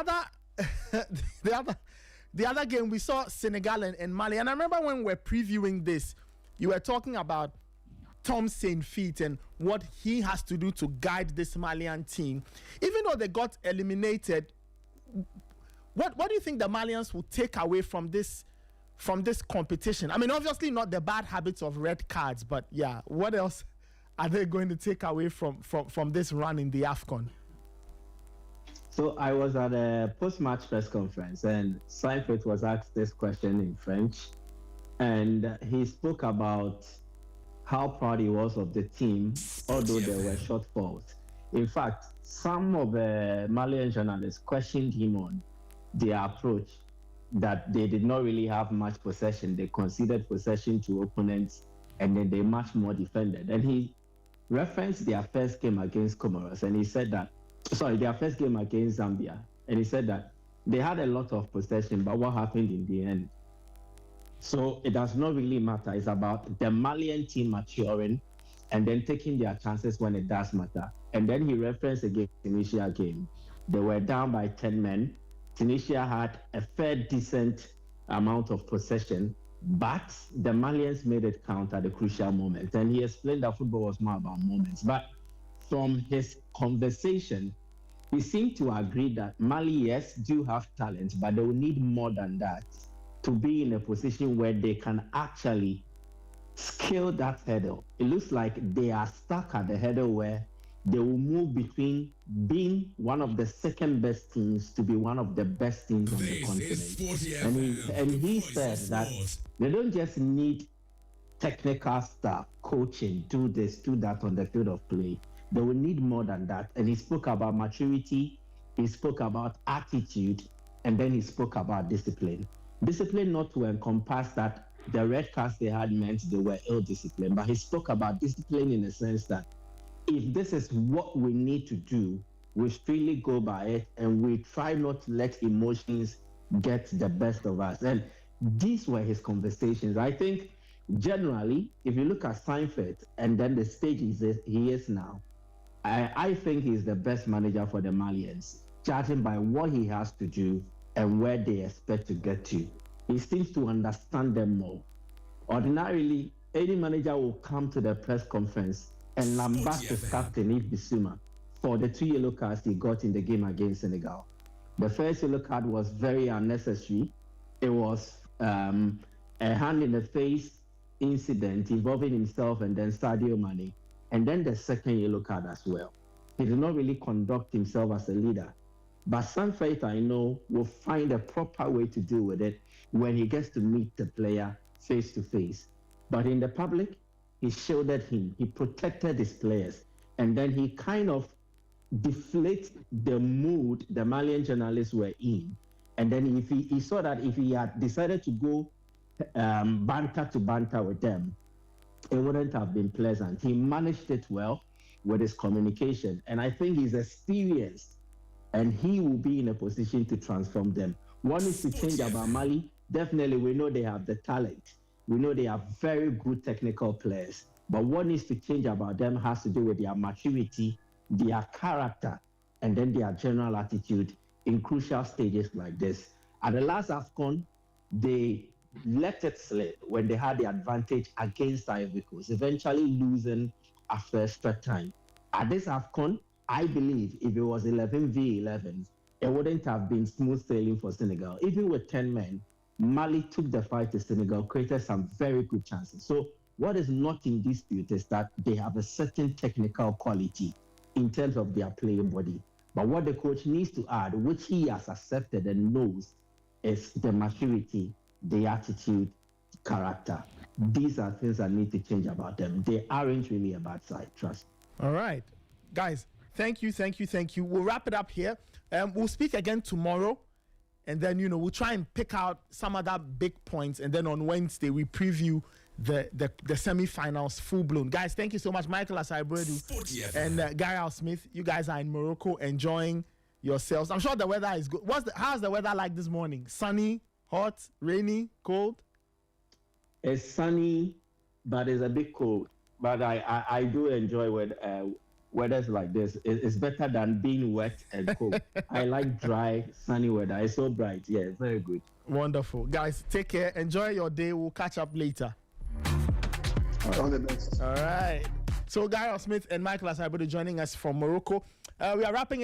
other game, we saw Senegal and Mali, and I remember when we were previewing this, you were talking about Tom Saintfiet and what he has to do to guide this Malian team. Even though they got eliminated, what do you think the Malians will take away from this competition? I mean, obviously not the bad habits of red cards, but yeah, what else are they going to take away from this run in the AFCON? So I was at a post-match press conference, and Saintfiet was asked this question in French, and he spoke about how proud he was of the team, although there were shortfalls. In fact, some of the Malian journalists questioned him on their approach, that they did not really have much possession. They conceded possession to opponents, and then they much more defended. And he referenced their first game against Comoros, and he said that, their first game against Zambia, and he said that they had a lot of possession, but what happened in the end? So it does not really matter. It's about the Malian team maturing and then taking their chances when it does matter. And then he referenced against the Tunisia game. They were down by 10 men. Tunisia had a fair, decent amount of possession, but the Malians made it count at the crucial moment. And he explained that football was more about moments. But from his conversation, he seemed to agree that Mali, yes, do have talent, but they will need more than that to be in a position where they can actually scale that hurdle. It looks like they are stuck at the hurdle where they will move between being one of the second best teams to be one of the best teams on the This is continent. Sporty And FM, he the voice said of that sport. they don't just need technical staff, coaching, do this, do that on the field of play. They will need more than that. And he spoke about maturity, he spoke about attitude, and then he spoke about discipline. Discipline not to encompass that the red cards they had meant they were ill-disciplined, but he spoke about discipline in the sense that if this is what we need to do, we strictly go by it and we try not to let emotions get the best of us. And these were his conversations. I think generally, if you look at Seinfeld and then the stage he is now, I think he's the best manager for the Malians, judging by what he has to do and where they expect to get to. He seems to understand them more. Ordinarily, any manager will come to the press conference and lambast his captain, Yves Bissouma, for the 2 yellow cards he got in the game against Senegal. The first yellow card was very unnecessary. It was a hand in the face incident involving himself and then Sadio Mane, and then the second yellow card as well. He did not really conduct himself as a leader. But Sanfeit, I know, will find a proper way to deal with it when he gets to meet the player face to face. But in the public, he shielded him, he protected his players, and then he kind of deflates the mood the Malian journalists were in. And then if he saw that if he had decided to go banter to banter with them, it wouldn't have been pleasant. He managed it well with his communication, and I think he's experienced, and he will be in a position to transform them. One is to change about Mali. Definitely, we know they have the talent. We know they are very good technical players. But what needs to change about them has to do with their maturity, their character, and then their general attitude in crucial stages like this. At the last AFCON, they let it slip when they had the advantage against Ivory Coast, eventually losing after extra time. At this AFCON, I believe if it was 11v11, it wouldn't have been smooth sailing for Senegal. Even with 10 men, Mali took the fight to Senegal, created some very good chances. So what is not in dispute is that they have a certain technical quality in terms of their playing body. But what the coach needs to add, which he has accepted and knows, is the maturity, the attitude, character. These are things that need to change about them. They aren't really a bad side, trust. All right. Guys, thank you. We'll wrap it up here. We'll speak again tomorrow. And then, we'll try and pick out some other big points. And then on Wednesday, we preview the semifinals full blown. Guys, thank you so much. Michael Asaibuedu and Gary Smith, you guys are in Morocco enjoying yourselves. I'm sure the weather is good. How's the weather like this morning? Sunny, hot, rainy, cold? It's sunny, but it's a bit cold. But I do enjoy weathers like this. It's better than being wet and cold. I like dry, sunny weather. It's so bright. Yeah, it's very good. Wonderful. Guys, take care. Enjoy your day. We'll catch up later. All the best. All right. So, Gary Smith and Michael Asaibuedu joining us from Morocco. We are wrapping